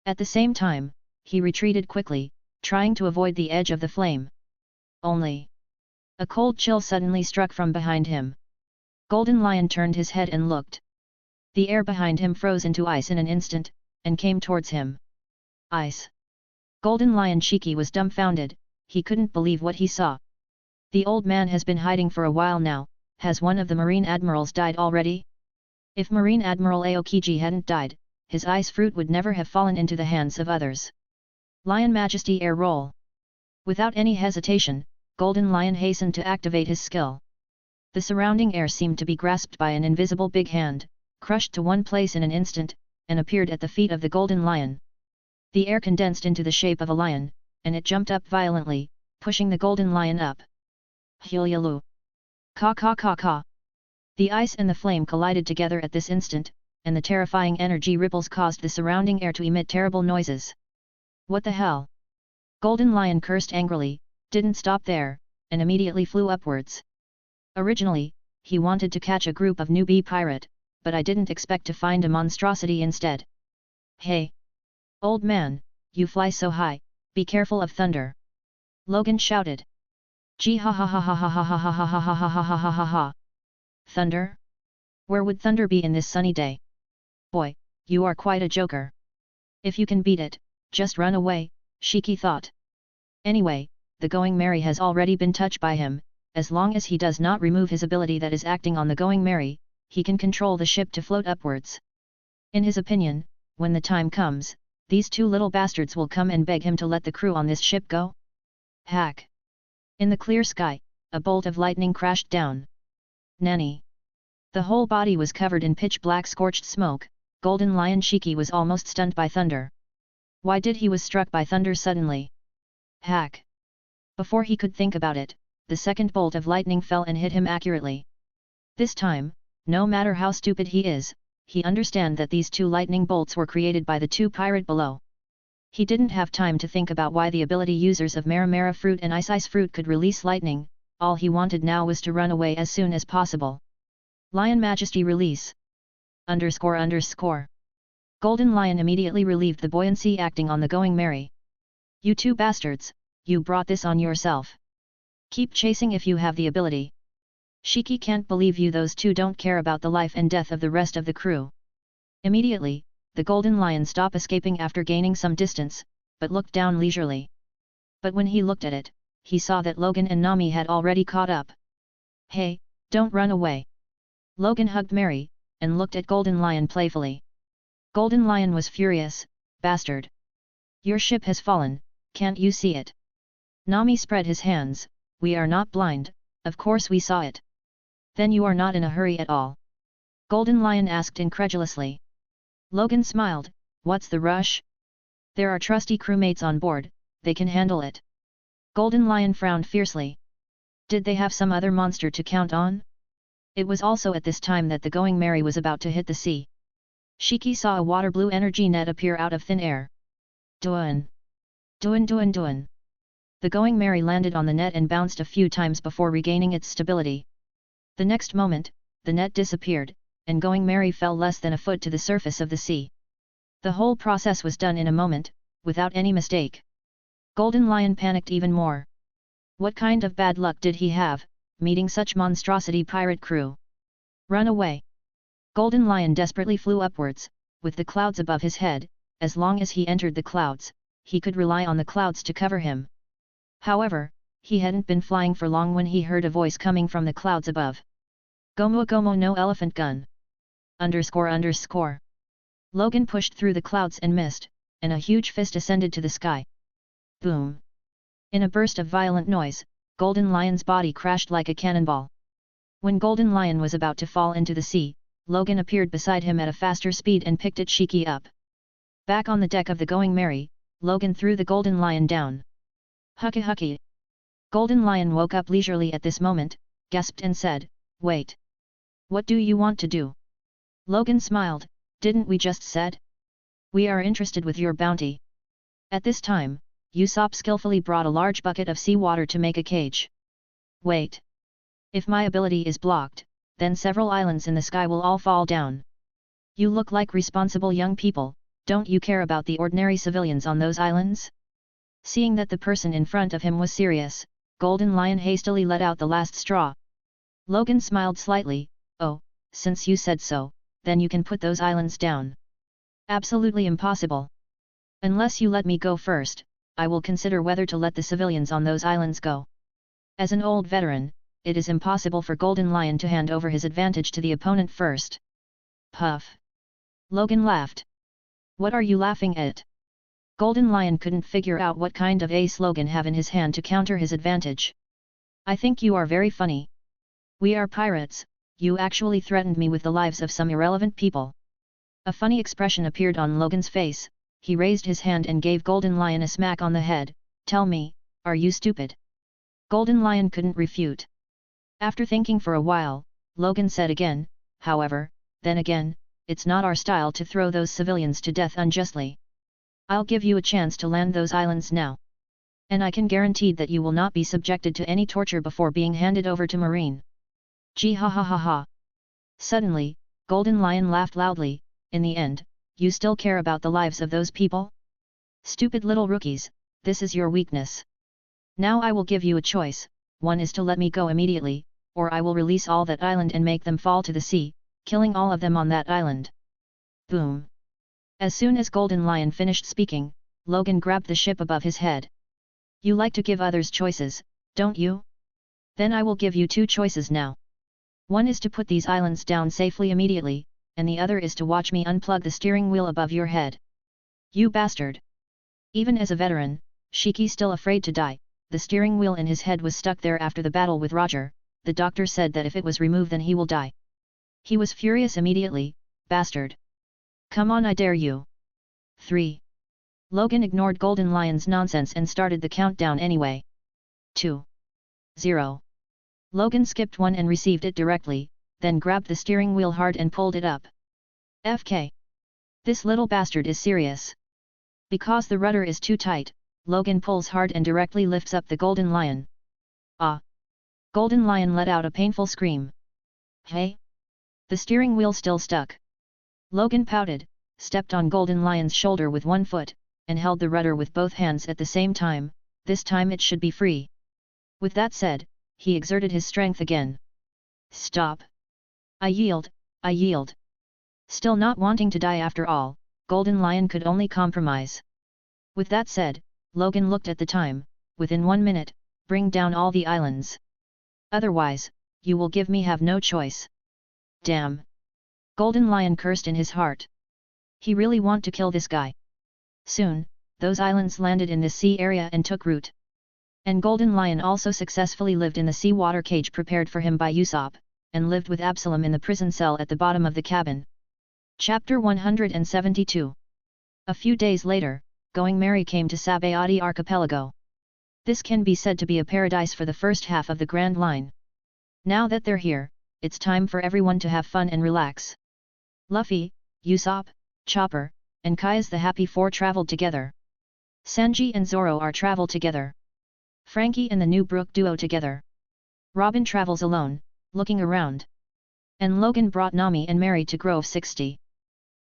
At the same time, he retreated quickly, trying to avoid the edge of the flame. Only. A cold chill suddenly struck from behind him. Golden Lion turned his head and looked. The air behind him froze into ice in an instant, and came towards him. Ice. Golden Lion Shiki was dumbfounded, he couldn't believe what he saw. The old man has been hiding for a while now, has one of the Marine Admirals died already? If Marine Admiral Aokiji hadn't died, his ice fruit would never have fallen into the hands of others. Lion Majesty Air Roll. Without any hesitation, Golden Lion hastened to activate his skill. The surrounding air seemed to be grasped by an invisible big hand, crushed to one place in an instant, and appeared at the feet of the Golden Lion. The air condensed into the shape of a lion, and it jumped up violently, pushing the Golden Lion up. Hyulyalu. Ka ka ka ka. The ice and the flame collided together at this instant, and the terrifying energy ripples caused the surrounding air to emit terrible noises. What the hell? Golden Lion cursed angrily, didn't stop there, and immediately flew upwards. Originally, he wanted to catch a group of newbie pirate, but I didn't expect to find a monstrosity instead. Hey! Old man, you fly so high, be careful of thunder! Logan shouted. Gee ha ha ha ha ha ha ha ha ha ha ha ha ha ha ha ha! Thunder? Where would thunder be in this sunny day? Boy, you are quite a joker. If you can beat it, just run away, Shiki thought. Anyway, the Going Merry has already been touched by him. As long as he does not remove his ability that is acting on the Going Merry, he can control the ship to float upwards. In his opinion, when the time comes, these two little bastards will come and beg him to let the crew on this ship go. Hack! In the clear sky, a bolt of lightning crashed down. Nanny! The whole body was covered in pitch-black scorched smoke. Golden Lion Shiki was almost stunned by thunder. Why did he was struck by thunder suddenly? Hack! Before he could think about it, the second bolt of lightning fell and hit him accurately. This time, no matter how stupid he is, he understands that these two lightning bolts were created by the two pirate below. He didn't have time to think about why the ability users of Mara fruit and Ice fruit could release lightning. All he wanted now was to run away as soon as possible. Lion Majesty release. __. Golden Lion immediately relieved the buoyancy acting on the Going Merry. You two bastards, you brought this on yourself. Keep chasing if you have the ability. Shiki can't believe you those two don't care about the life and death of the rest of the crew. Immediately, the Golden Lion stopped escaping after gaining some distance, but looked down leisurely. But when he looked at it, he saw that Logan and Nami had already caught up. Hey, don't run away. Logan hugged Mary, and looked at Golden Lion playfully. Golden Lion was furious. Bastard! Your ship has fallen, can't you see it? Nami spread his hands. We are not blind, of course we saw it. Then you are not in a hurry at all? Golden Lion asked incredulously. Logan smiled. What's the rush? There are trusty crewmates on board, they can handle it. Golden Lion frowned fiercely. Did they have some other monster to count on? It was also at this time that the Going Merry was about to hit the sea. Shiki saw a water blue energy net appear out of thin air. Duan! Duan duan duan! The Going Merry landed on the net and bounced a few times before regaining its stability. The next moment, the net disappeared, and Going Merry fell less than a foot to the surface of the sea. The whole process was done in a moment, without any mistake. Golden Lion panicked even more. What kind of bad luck did he have, meeting such monstrosity pirate crew? Run away! Golden Lion desperately flew upwards, with the clouds above his head. As long as he entered the clouds, he could rely on the clouds to cover him. However, he hadn't been flying for long when he heard a voice coming from the clouds above. Gomu Gomu no elephant gun! __. Logan pushed through the clouds and mist, and a huge fist ascended to the sky. Boom! In a burst of violent noise, Golden Lion's body crashed like a cannonball. When Golden Lion was about to fall into the sea, Logan appeared beside him at a faster speed and picked Shiki up. Back on the deck of the Going Merry, Logan threw the Golden Lion down. Hucky hucky! Golden Lion woke up leisurely at this moment, gasped and said, Wait! What do you want to do? Logan smiled. Didn't we just said? We are interested with your bounty. At this time, Usopp skillfully brought a large bucket of seawater to make a cage. Wait! If my ability is blocked, then several islands in the sky will all fall down. You look like responsible young people, don't you care about the ordinary civilians on those islands? Seeing that the person in front of him was serious, Golden Lion hastily let out the last straw. Logan smiled slightly. Oh, since you said so, then you can put those islands down. Absolutely impossible. Unless you let me go first, I will consider whether to let the civilians on those islands go. As an old veteran, it is impossible for Golden Lion to hand over his advantage to the opponent first. Puff! Logan laughed. What are you laughing at? Golden Lion couldn't figure out what kind of ace Logan have in his hand to counter his advantage. I think you are very funny. We are pirates, you actually threatened me with the lives of some irrelevant people. A funny expression appeared on Logan's face. He raised his hand and gave Golden Lion a smack on the head. Tell me, are you stupid? Golden Lion couldn't refute. After thinking for a while, Logan said again, however, then again, it's not our style to throw those civilians to death unjustly. I'll give you a chance to land those islands now. And I can guarantee that you will not be subjected to any torture before being handed over to Marine. Gee ha ha ha ha. Suddenly, Golden Lion laughed loudly. In the end, you still care about the lives of those people? Stupid little rookies, this is your weakness. Now I will give you a choice, one is to let me go immediately, or I will release all that island and make them fall to the sea, killing all of them on that island. Boom! As soon as Golden Lion finished speaking, Logan grabbed the ship above his head. You like to give others choices, don't you? Then I will give you two choices now. One is to put these islands down safely immediately, and the other is to watch me unplug the steering wheel above your head. You bastard! Even as a veteran, Shiki still afraid to die, the steering wheel in his head was stuck there after the battle with Roger. The doctor said that if it was removed then he will die. He was furious immediately. Bastard! Come on, I dare you! 3. Logan ignored Golden Lion's nonsense and started the countdown anyway. 2. 0. Logan skipped one and received it directly, then grabbed the steering wheel hard and pulled it up. FK. This little bastard is serious. Because the rudder is too tight, Logan pulls hard and directly lifts up the Golden Lion. Ah! Golden Lion let out a painful scream. Hey! The steering wheel still stuck. Logan pouted, stepped on Golden Lion's shoulder with one foot, and held the rudder with both hands at the same time. This time it should be free. With that said, he exerted his strength again. Stop! I yield, I yield. Still not wanting to die after all, Golden Lion could only compromise. With that said, Logan looked at the time. Within 1 minute, bring down all the islands. Otherwise, you will give me have no choice. Damn! Golden Lion cursed in his heart. He really want to kill this guy. Soon, those islands landed in this sea area and took root. And Golden Lion also successfully lived in the seawater cage prepared for him by Usopp, and lived with Absalom in the prison cell at the bottom of the cabin. Chapter 172. A few days later, Going Merry came to Sabayati Archipelago. This can be said to be a paradise for the first half of the Grand Line. Now that they're here, it's time for everyone to have fun and relax. Luffy, Usopp, Chopper, and Kai's the Happy Four traveled together. Sanji and Zoro are travel together. Frankie and the new Brook duo together. Robin travels alone, looking around. And Logan brought Nami and Mary to Grove 60.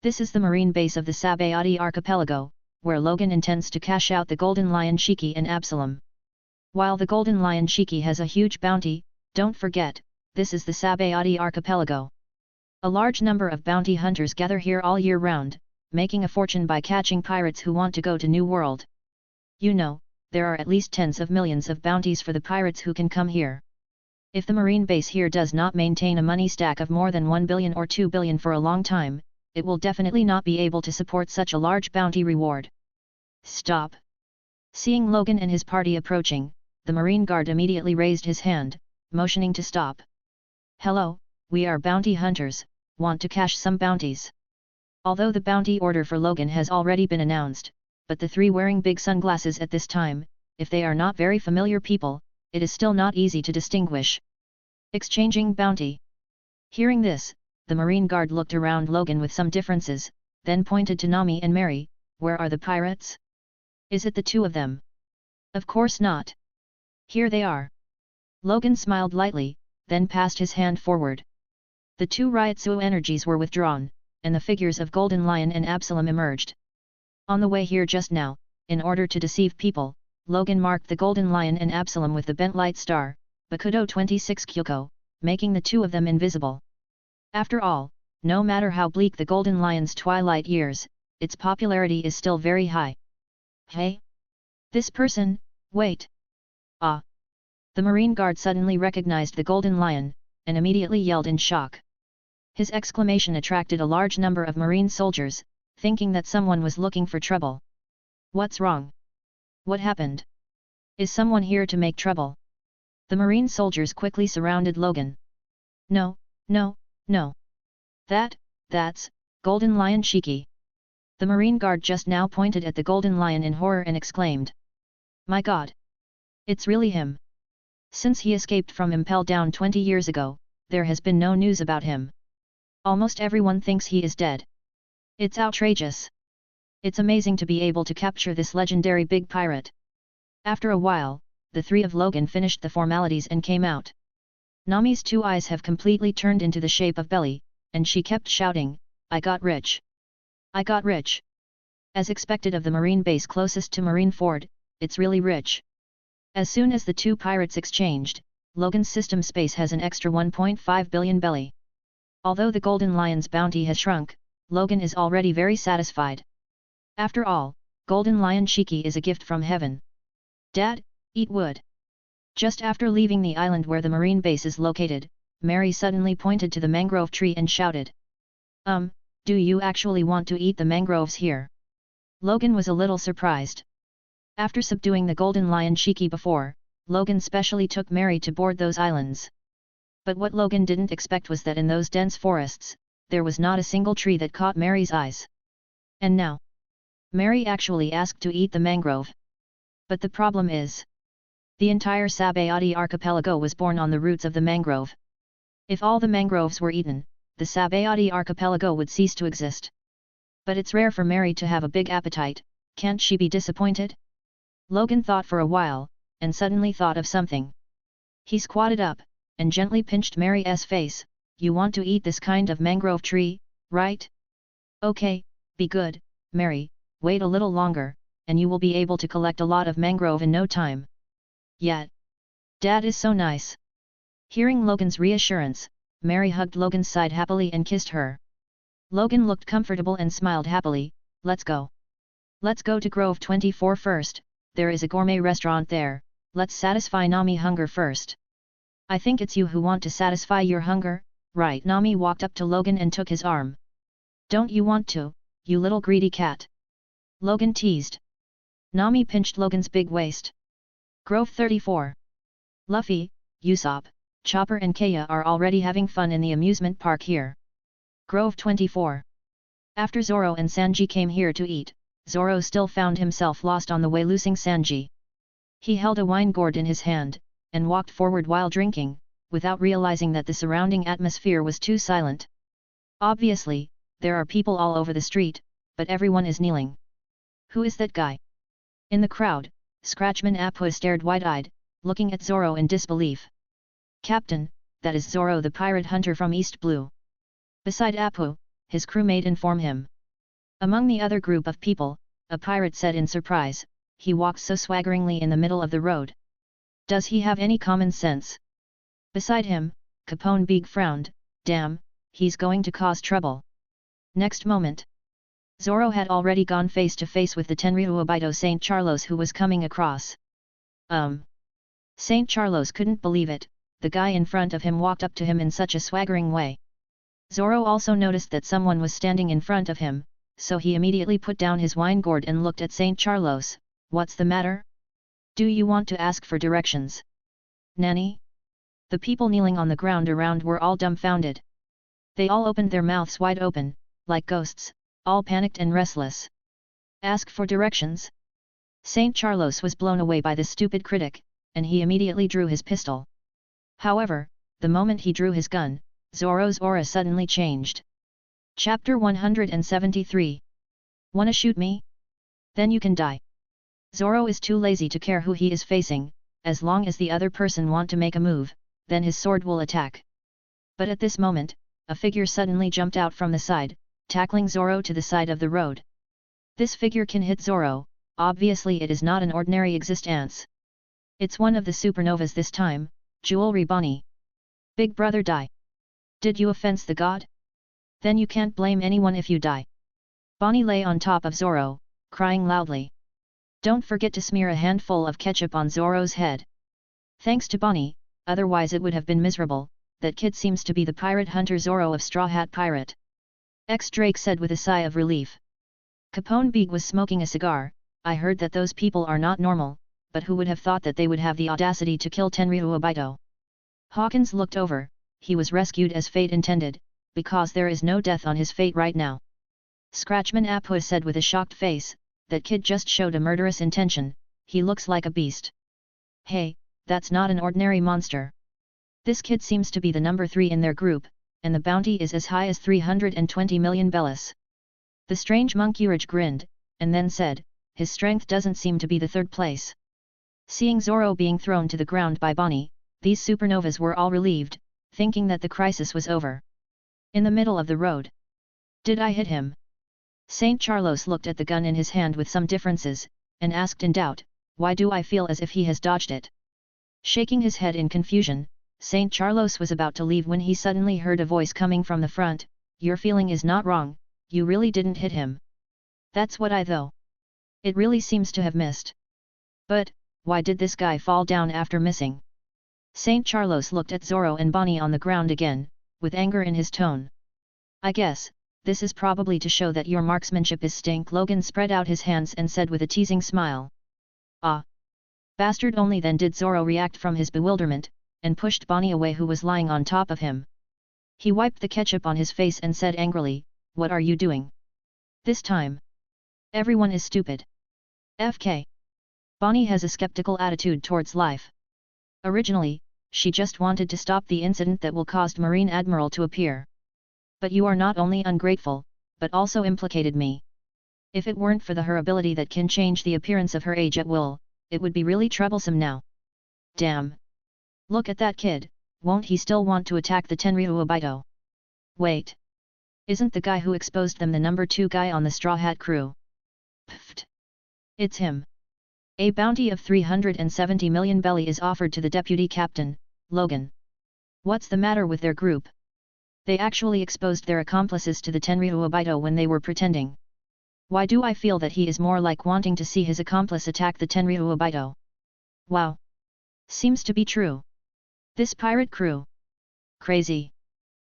This is the marine base of the Sabayati Archipelago, where Logan intends to cash out the Golden Lion Shiki and Absalom. While the Golden Lion Shiki has a huge bounty, don't forget, this is the Sabayati Archipelago. A large number of bounty hunters gather here all year round, making a fortune by catching pirates who want to go to New World. You know, there are at least tens of millions of bounties for the pirates who can come here. If the marine base here does not maintain a money stack of more than 1 billion or 2 billion for a long time, it will definitely not be able to support such a large bounty reward. Stop! Seeing Logan and his party approaching, the marine guard immediately raised his hand, motioning to stop. Hello, we are bounty hunters, want to cash some bounties. Although the bounty order for Logan has already been announced, but the three wearing big sunglasses at this time, if they are not very familiar people, it is still not easy to distinguish. Exchanging bounty. Hearing this, the marine guard looked around Logan with some differences, then pointed to Nami and Mary. Where are the pirates? Is it the two of them? Of course not. Here they are. Logan smiled lightly, then passed his hand forward. The two Ryotsu energies were withdrawn, and the figures of Golden Lion and Absalom emerged. On the way here just now, in order to deceive people, Logan marked the Golden Lion and Absalom with the bent light star, Bakudo 26 Kyoko, making the two of them invisible. After all, no matter how bleak the Golden Lion's twilight years, its popularity is still very high. Hey? This person, wait! Ah! The marine guard suddenly recognized the Golden Lion, and immediately yelled in shock. His exclamation attracted a large number of marine soldiers, thinking that someone was looking for trouble. What's wrong? What happened? Is someone here to make trouble? The marine soldiers quickly surrounded Logan. No, no, no. That's Golden Lion Shiki. The marine guard just now pointed at the Golden Lion in horror and exclaimed. My God! It's really him. Since he escaped from Impel Down 20 years ago, there has been no news about him. Almost everyone thinks he is dead. It's outrageous. It's amazing to be able to capture this legendary big pirate. After a while, the three of Logan finished the formalities and came out. Nami's two eyes have completely turned into the shape of belly, and she kept shouting, I got rich. I got rich. As expected of the marine base closest to Marine Ford, it's really rich. As soon as the two pirates exchanged, Logan's system space has an extra 1.5 billion belly. Although the Golden Lion's bounty has shrunk, Logan is already very satisfied. After all, Golden Lion Shiki is a gift from heaven. Dad, eat wood. Just after leaving the island where the marine base is located, Mary suddenly pointed to the mangrove tree and shouted. Do you actually want to eat the mangroves here? Logan was a little surprised. After subduing the golden lion Shiki before, Logan specially took Mary to board those islands. But what Logan didn't expect was that in those dense forests, there was not a single tree that caught Mary's eyes. And now, Mary actually asked to eat the mangrove. But the problem is, the entire Sabayati archipelago was born on the roots of the mangrove. If all the mangroves were eaten, the Sabayati archipelago would cease to exist. But it's rare for Mary to have a big appetite, can't she be disappointed? Logan thought for a while, and suddenly thought of something. He squatted up, and gently pinched Mary's face. You want to eat this kind of mangrove tree, right? Okay, be good, Mary, wait a little longer, and you will be able to collect a lot of mangrove in no time. Yeah. Dad is so nice. Hearing Logan's reassurance, Mary hugged Logan's side happily and kissed her. Logan looked comfortable and smiled happily. Let's go. Let's go to Grove 24 first, there is a gourmet restaurant there, let's satisfy Nami hunger first. I think it's you who want to satisfy your hunger, right? Nami walked up to Logan and took his arm. Don't you want to, you little greedy cat? Logan teased. Nami pinched Logan's big waist. Grove 34. Luffy, Usopp, Chopper and Kaya are already having fun in the amusement park here. Grove 24. After Zoro and Sanji came here to eat, Zoro still found himself lost on the way, losing Sanji. He held a wine gourd in his hand, and walked forward while drinking, without realizing that the surrounding atmosphere was too silent. Obviously, there are people all over the street, but everyone is kneeling. Who is that guy? In the crowd, Scratchman Appa stared wide-eyed, looking at Zoro in disbelief. Captain, that is Zoro the pirate hunter from East Blue. Beside Appa, his crewmate informed him. Among the other group of people, a pirate said in surprise, he walks so swaggeringly in the middle of the road. Does he have any common sense? Beside him, Capone Big frowned, damn, he's going to cause trouble. Next moment, Zoro had already gone face to face with the Tenryuabito St. Charlos who was coming across. St. Charlos couldn't believe it, the guy in front of him walked up to him in such a swaggering way. Zoro also noticed that someone was standing in front of him, so he immediately put down his wine gourd and looked at St. Charlos. What's the matter? Do you want to ask for directions? Nanny? The people kneeling on the ground around were all dumbfounded. They all opened their mouths wide open, like ghosts, all panicked and restless. Ask for directions? St. Charlos was blown away by this stupid critic, and he immediately drew his pistol. However, the moment he drew his gun, Zoro's aura suddenly changed. Chapter 173. Wanna shoot me? Then you can die. Zoro is too lazy to care who he is facing, as long as the other person want to make a move, then his sword will attack. But at this moment, a figure suddenly jumped out from the side, tackling Zoro to the side of the road. This figure can hit Zoro, obviously it is not an ordinary existence. It's one of the supernovas this time, Jewelry Bonnie. Big brother die. Did you offense the god? Then you can't blame anyone if you die. Bonnie lay on top of Zoro, crying loudly. Don't forget to smear a handful of ketchup on Zoro's head. Thanks to Bonnie, otherwise it would have been miserable. That kid seems to be the pirate hunter Zoro of Straw Hat Pirate. Drake said with a sigh of relief. Capone Big was smoking a cigar. I heard that those people are not normal, but who would have thought that they would have the audacity to kill Tenryuabito? Hawkins looked over. He was rescued as fate intended, because there is no death on his fate right now. Scratchman Appa said with a shocked face, that kid just showed a murderous intention, he looks like a beast. Hey, that's not an ordinary monster. This kid seems to be the number 3 in their group, and the bounty is as high as 320 million bellas. The strange monkeyurge grinned, and then said, his strength doesn't seem to be the 3rd place. Seeing Zoro being thrown to the ground by Bonnie, these supernovas were all relieved, thinking that the crisis was over. In the middle of the road. Did I hit him? St. Charlos looked at the gun in his hand with some differences, and asked in doubt, why do I feel as if he has dodged it? Shaking his head in confusion, St. Charlos was about to leave when he suddenly heard a voice coming from the front, your feeling is not wrong, you really didn't hit him. That's what I though. It really seems to have missed. But, why did this guy fall down after missing? St. Charlos looked at Zoro and Bonnie on the ground again, with anger in his tone. I guess, this is probably to show that your marksmanship is stink. Logan spread out his hands and said with a teasing smile. Ah! Bastard! Only then did Zoro react from his bewilderment, and pushed Bonnie away, who was lying on top of him. He wiped the ketchup on his face and said angrily, what are you doing? This time. Everyone is stupid. FK. Bonnie has a skeptical attitude towards life. Originally, she just wanted to stop the incident that will cause Marine Admiral to appear. But you are not only ungrateful, but also implicated me. If it weren't for her ability that can change the appearance of her age at will, it would be really troublesome now. Damn. Look at that kid, won't he still want to attack the Tenryuo Obito? Wait. Isn't the guy who exposed them the number 2 guy on the Straw Hat crew? Pfft. It's him. A bounty of 370 million belly is offered to the deputy captain, Logan. What's the matter with their group? They actually exposed their accomplices to the Tenryuo Obito when they were pretending. Why do I feel that he is more like wanting to see his accomplice attack the Tenryuo Obito? Wow. Seems to be true. This pirate crew. Crazy.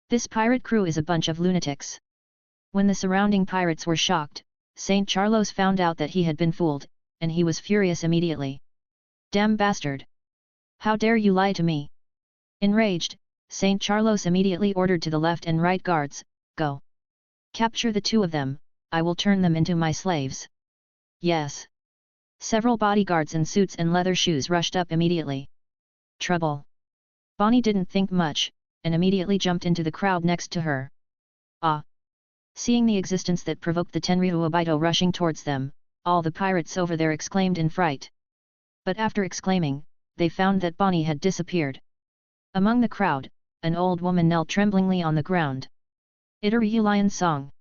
This pirate crew is a bunch of lunatics. When the surrounding pirates were shocked, St. Charlos found out that he had been fooled, and he was furious immediately. Damn bastard! How dare you lie to me? Enraged, St. Charlos immediately ordered to the left and right guards, go. Capture the 2 of them, I will turn them into my slaves. Yes. Several bodyguards in suits and leather shoes rushed up immediately. Trouble. Bonnie didn't think much, and immediately jumped into the crowd next to her. Ah! Seeing the existence that provoked the Tenryuo Obito rushing towards them, all the pirates over there exclaimed in fright. But after exclaiming, they found that Bonnie had disappeared. Among the crowd, an old woman knelt tremblingly on the ground. Itari Lion Song.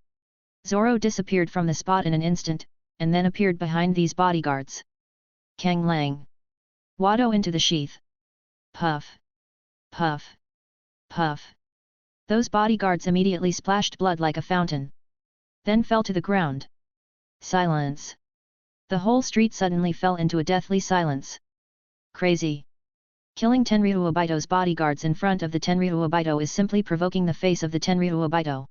Zoro disappeared from the spot in an instant, and then appeared behind these bodyguards. Kang Lang. Wado into the sheath. Puff. Puff. Puff. Those bodyguards immediately splashed blood like a fountain. Then fell to the ground. Silence. The whole street suddenly fell into a deathly silence. Crazy. Killing Tenryuo Obito's bodyguards in front of the Tenryuo Obito is simply provoking the face of the Tenryuo Obito.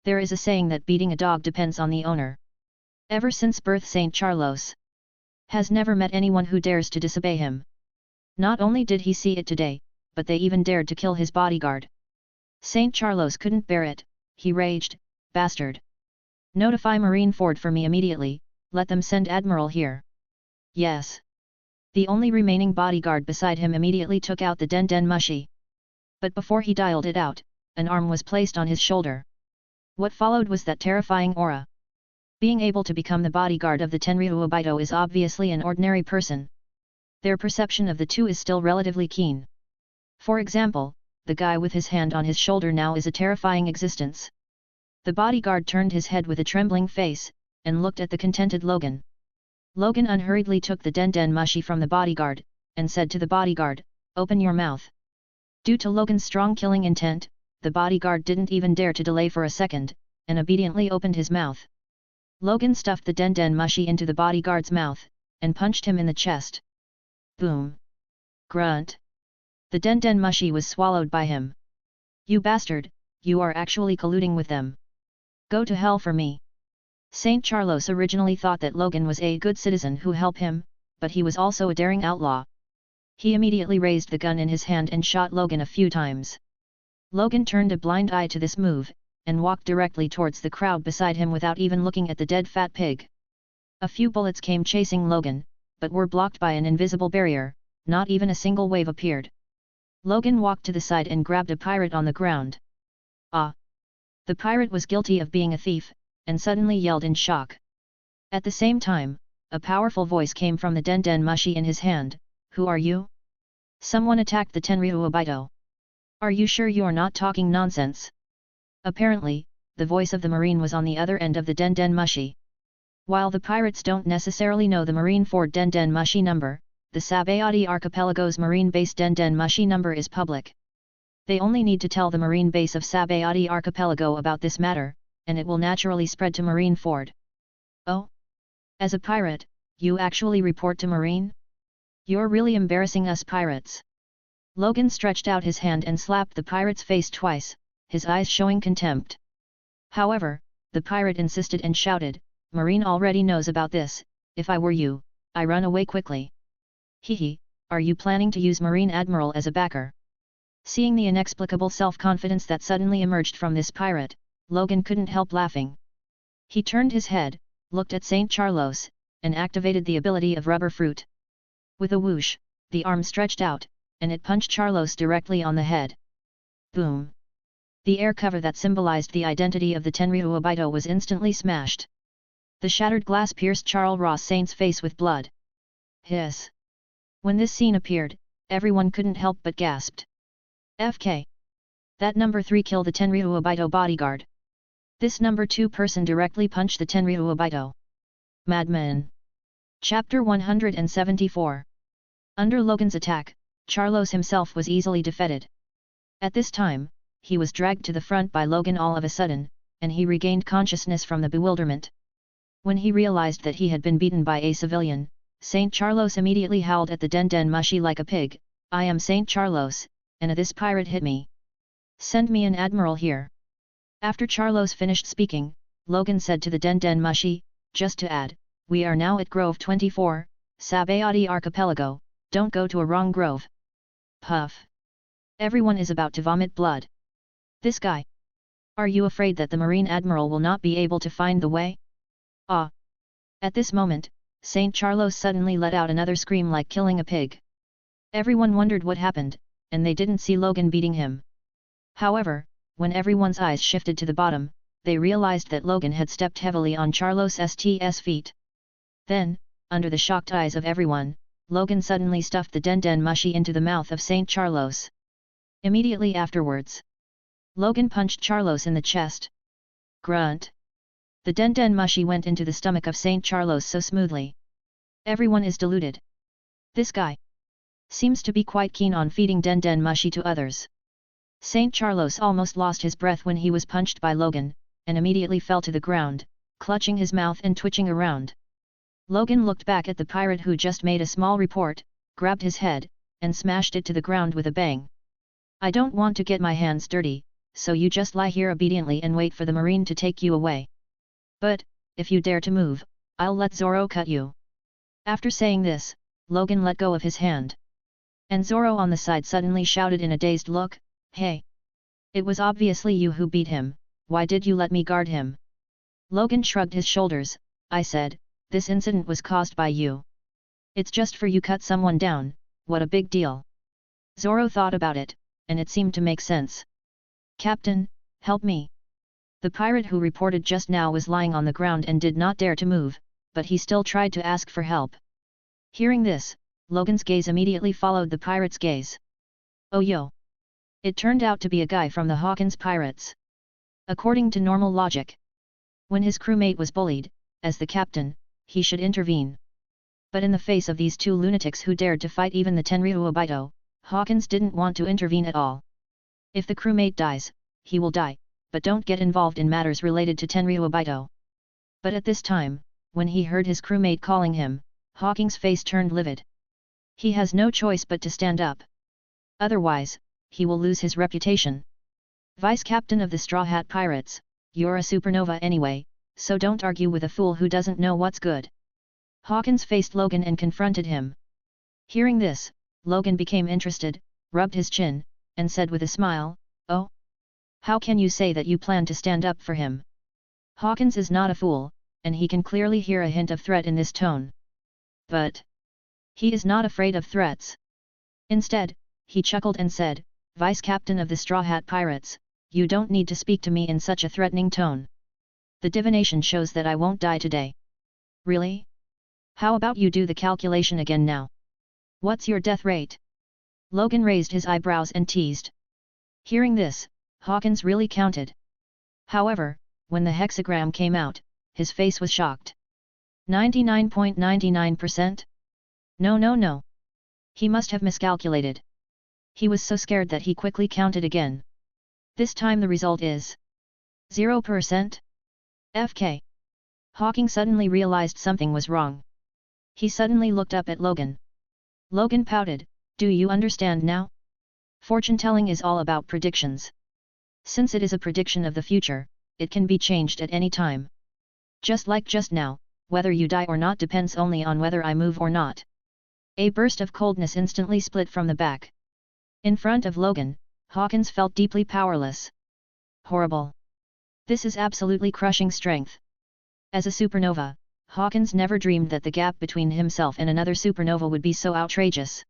There is a saying that beating a dog depends on the owner. Ever since birth, St. Charlos has never met anyone who dares to disobey him. Not only did he see it today, but they even dared to kill his bodyguard. St. Charlos couldn't bear it, he raged, bastard. Notify Marineford for me immediately, let them send Admiral here. Yes. The only remaining bodyguard beside him immediately took out the Den Mushi. But before he dialed it out, an arm was placed on his shoulder. What followed was that terrifying aura. Being able to become the bodyguard of the Tenryuo Obito is obviously an ordinary person. Their perception of the 2 is still relatively keen. For example, the guy with his hand on his shoulder now is a terrifying existence. The bodyguard turned his head with a trembling face, and looked at the contented Logan. Logan unhurriedly took the Den Mushi from the bodyguard, and said to the bodyguard, open your mouth. Due to Logan's strong killing intent, the bodyguard didn't even dare to delay for a second, and obediently opened his mouth. Logan stuffed the Den Mushi into the bodyguard's mouth, and punched him in the chest. Boom. Grunt. The Den Mushi was swallowed by him. You bastard, you are actually colluding with them. Go to hell for me. St. Charlos originally thought that Logan was a good citizen who helped him, but he was also a daring outlaw. He immediately raised the gun in his hand and shot Logan a few times. Logan turned a blind eye to this move, and walked directly towards the crowd beside him without even looking at the dead fat pig. A few bullets came chasing Logan, but were blocked by an invisible barrier, not even a single wave appeared. Logan walked to the side and grabbed a pirate on the ground. Ah! The pirate was guilty of being a thief, and suddenly yelled in shock. At the same time, a powerful voice came from the Den Mushi in his hand, who are you? Someone attacked the Tenryuo Obito. Are you sure you are not talking nonsense? Apparently, the voice of the Marine was on the other end of the Den Mushi. While the pirates don't necessarily know the Marineford Den Mushi number, the Sabayati Archipelago's Marine Base Den Mushi number is public. They only need to tell the Marine Base of Sabayati Archipelago about this matter, and it will naturally spread to Marineford. Oh? As a pirate, you actually report to Marine? You're really embarrassing us pirates. Logan stretched out his hand and slapped the pirate's face twice, his eyes showing contempt. However, the pirate insisted and shouted, Marine already knows about this, if I were you, I run away quickly. Hehe, are you planning to use Marine Admiral as a backer? Seeing the inexplicable self-confidence that suddenly emerged from this pirate, Logan couldn't help laughing. He turned his head, looked at St. Charlos, and activated the ability of Rubber Fruit. With a whoosh, the arm stretched out, and it punched Charlos directly on the head. Boom! The air cover that symbolized the identity of the Tenryou Obito was instantly smashed. The shattered glass pierced Charles Saint's face with blood. Hiss! When this scene appeared, everyone couldn't help but gasped. FK. That number 3 killed the Tenryou Obito bodyguard. This number 2 person directly punched the Tenryou Obito. Madman. Chapter 174. Under Logan's attack, Charlos himself was easily defeated. At this time, he was dragged to the front by Logan all of a sudden, and he regained consciousness from the bewilderment. When he realized that he had been beaten by a civilian, St. Charlos immediately howled at the Den Mushi like a pig, I am St. Charlos, and this pirate hit me. Send me an admiral here. After Charlos finished speaking, Logan said to the Den Mushi, just to add, we are now at Grove 24, Sabayati Archipelago, don't go to a wrong grove. Puff. Everyone is about to vomit blood. This guy. Are you afraid that the Marine Admiral will not be able to find the way? Ah! At this moment, St. Charlos suddenly let out another scream like killing a pig. Everyone wondered what happened, and they didn't see Logan beating him. However, when everyone's eyes shifted to the bottom, they realized that Logan had stepped heavily on Charlos' feet. Then, under the shocked eyes of everyone, Logan suddenly stuffed the Den Mushi into the mouth of St. Charlos. Immediately afterwards, Logan punched Charlos in the chest. Grunt. The Den Mushi went into the stomach of St. Charlos so smoothly. Everyone is deluded. This guy seems to be quite keen on feeding Den Mushi to others. St. Charlos almost lost his breath when he was punched by Logan, and immediately fell to the ground, clutching his mouth and twitching around. Logan looked back at the pirate who just made a small report, grabbed his head, and smashed it to the ground with a bang. I don't want to get my hands dirty, so you just lie here obediently and wait for the Marine to take you away. But, if you dare to move, I'll let Zoro cut you. After saying this, Logan let go of his hand. And Zoro on the side suddenly shouted in a dazed look, Hey! It was obviously you who beat him, why did you let me guard him? Logan shrugged his shoulders, I said, this incident was caused by you. It's just for you cut someone down, what a big deal. Zoro thought about it, and it seemed to make sense. Captain, help me. The pirate who reported just now was lying on the ground and did not dare to move, but he still tried to ask for help. Hearing this, Logan's gaze immediately followed the pirate's gaze. Oh yo! It turned out to be a guy from the Hawkins Pirates. According to normal logic, when his crewmate was bullied, as the captain, he should intervene. But in the face of these two lunatics who dared to fight even the Tenryou Obito, Hawkins didn't want to intervene at all. If the crewmate dies, he will die, but don't get involved in matters related to Tenryou Obito. But at this time, when he heard his crewmate calling him, Hawkins' face turned livid. He has no choice but to stand up. Otherwise, he will lose his reputation. Vice Captain of the Straw Hat Pirates, you're a supernova anyway, so don't argue with a fool who doesn't know what's good. Hawkins faced Logan and confronted him. Hearing this, Logan became interested, rubbed his chin, and said with a smile, Oh? How can you say that you plan to stand up for him? Hawkins is not a fool, and he can clearly hear a hint of threat in this tone. But he is not afraid of threats. Instead, he chuckled and said, Vice Captain of the Straw Hat Pirates, you don't need to speak to me in such a threatening tone. The divination shows that I won't die today. Really? How about you do the calculation again now? What's your death rate? Logan raised his eyebrows and teased. Hearing this, Hawkins really counted. However, when the hexagram came out, his face was shocked. 99.99%? No. He must have miscalculated. He was so scared that he quickly counted again. This time the result is 0%? FK. Hawking suddenly realized something was wrong. He suddenly looked up at Logan. Logan pouted, do you understand now? Fortune-telling is all about predictions. Since it is a prediction of the future, it can be changed at any time. Just like just now, whether you die or not depends only on whether I move or not. A burst of coldness instantly split from the back. In front of Logan, Hawkins felt deeply powerless. Horrible. This is absolutely crushing strength. As a supernova, Hawkins never dreamed that the gap between himself and another supernova would be so outrageous.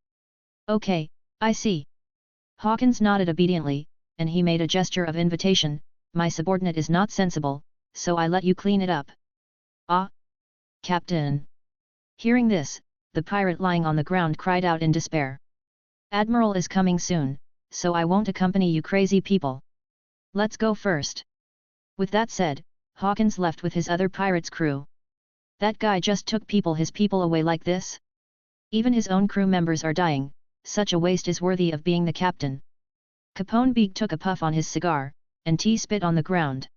Okay, I see. Hawkins nodded obediently, and he made a gesture of invitation. My subordinate is not sensible, so I let you clean it up. Ah! Captain! Hearing this, the pirate lying on the ground cried out in despair. Admiral is coming soon, so I won't accompany you crazy people. Let's go first. With that said, Hawkins left with his other pirates' crew. That guy just took his people away like this? Even his own crew members are dying, such a waste is worthy of being the captain. Capone Beak took a puff on his cigar, and T spit on the ground.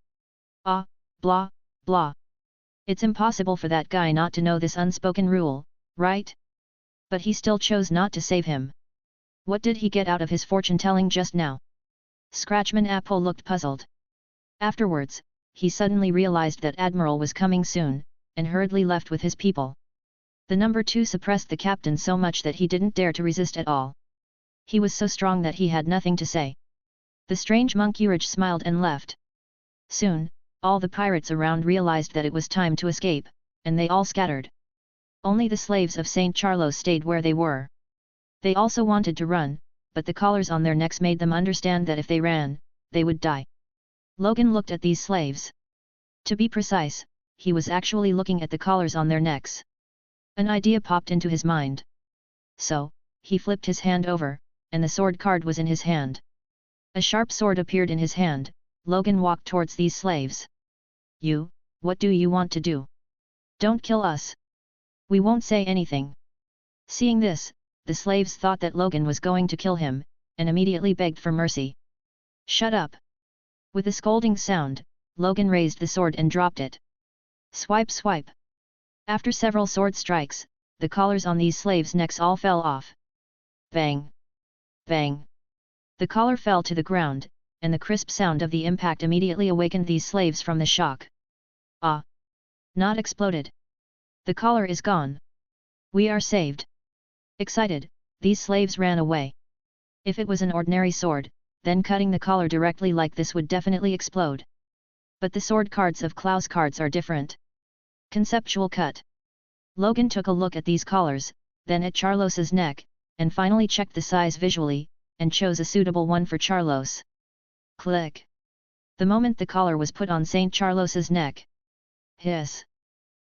Ah, blah, blah. It's impossible for that guy not to know this unspoken rule, right? But he still chose not to save him. What did he get out of his fortune-telling just now? Scratchman Apple looked puzzled. Afterwards, he suddenly realized that Admiral was coming soon, and hurriedly left with his people. The number 2 suppressed the captain so much that he didn't dare to resist at all. He was so strong that he had nothing to say. The strange monkeyurge smiled and left. Soon, all the pirates around realized that it was time to escape, and they all scattered. Only the slaves of St. Charlos stayed where they were. They also wanted to run, but the collars on their necks made them understand that if they ran, they would die. Logan looked at these slaves. To be precise, he was actually looking at the collars on their necks. An idea popped into his mind. So, he flipped his hand over, and the sword card was in his hand. A sharp sword appeared in his hand. Logan walked towards these slaves. What do you want to do? Don't kill us. We won't say anything. Seeing this, the slaves thought that Logan was going to kill him, and immediately begged for mercy. Shut up. With a scolding sound, Logan raised the sword and dropped it. Swipe swipe. After several sword strikes, the collars on these slaves' necks all fell off. Bang! Bang! The collar fell to the ground, and the crisp sound of the impact immediately awakened these slaves from the shock. Ah! Not exploded. The collar is gone. We are saved. Excited, these slaves ran away. If it was an ordinary sword, then cutting the collar directly like this would definitely explode. But the sword cards of Klaus cards are different. Conceptual cut. Logan took a look at these collars, then at Charlos's neck, and finally checked the size visually, and chose a suitable one for Charlos. Click. The moment the collar was put on St. Charlos's neck. Hiss.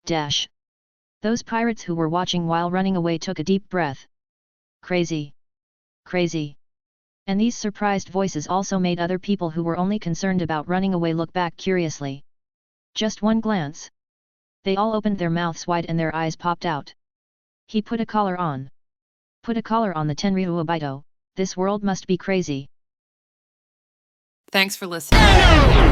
Dash. Those pirates who were watching while running away took a deep breath. Crazy. Crazy. And these surprised voices also made other people who were only concerned about running away look back curiously. Just one glance. They all opened their mouths wide and their eyes popped out. He put a collar on. Put a collar on the Tenryuabito, this world must be crazy. Thanks for listening.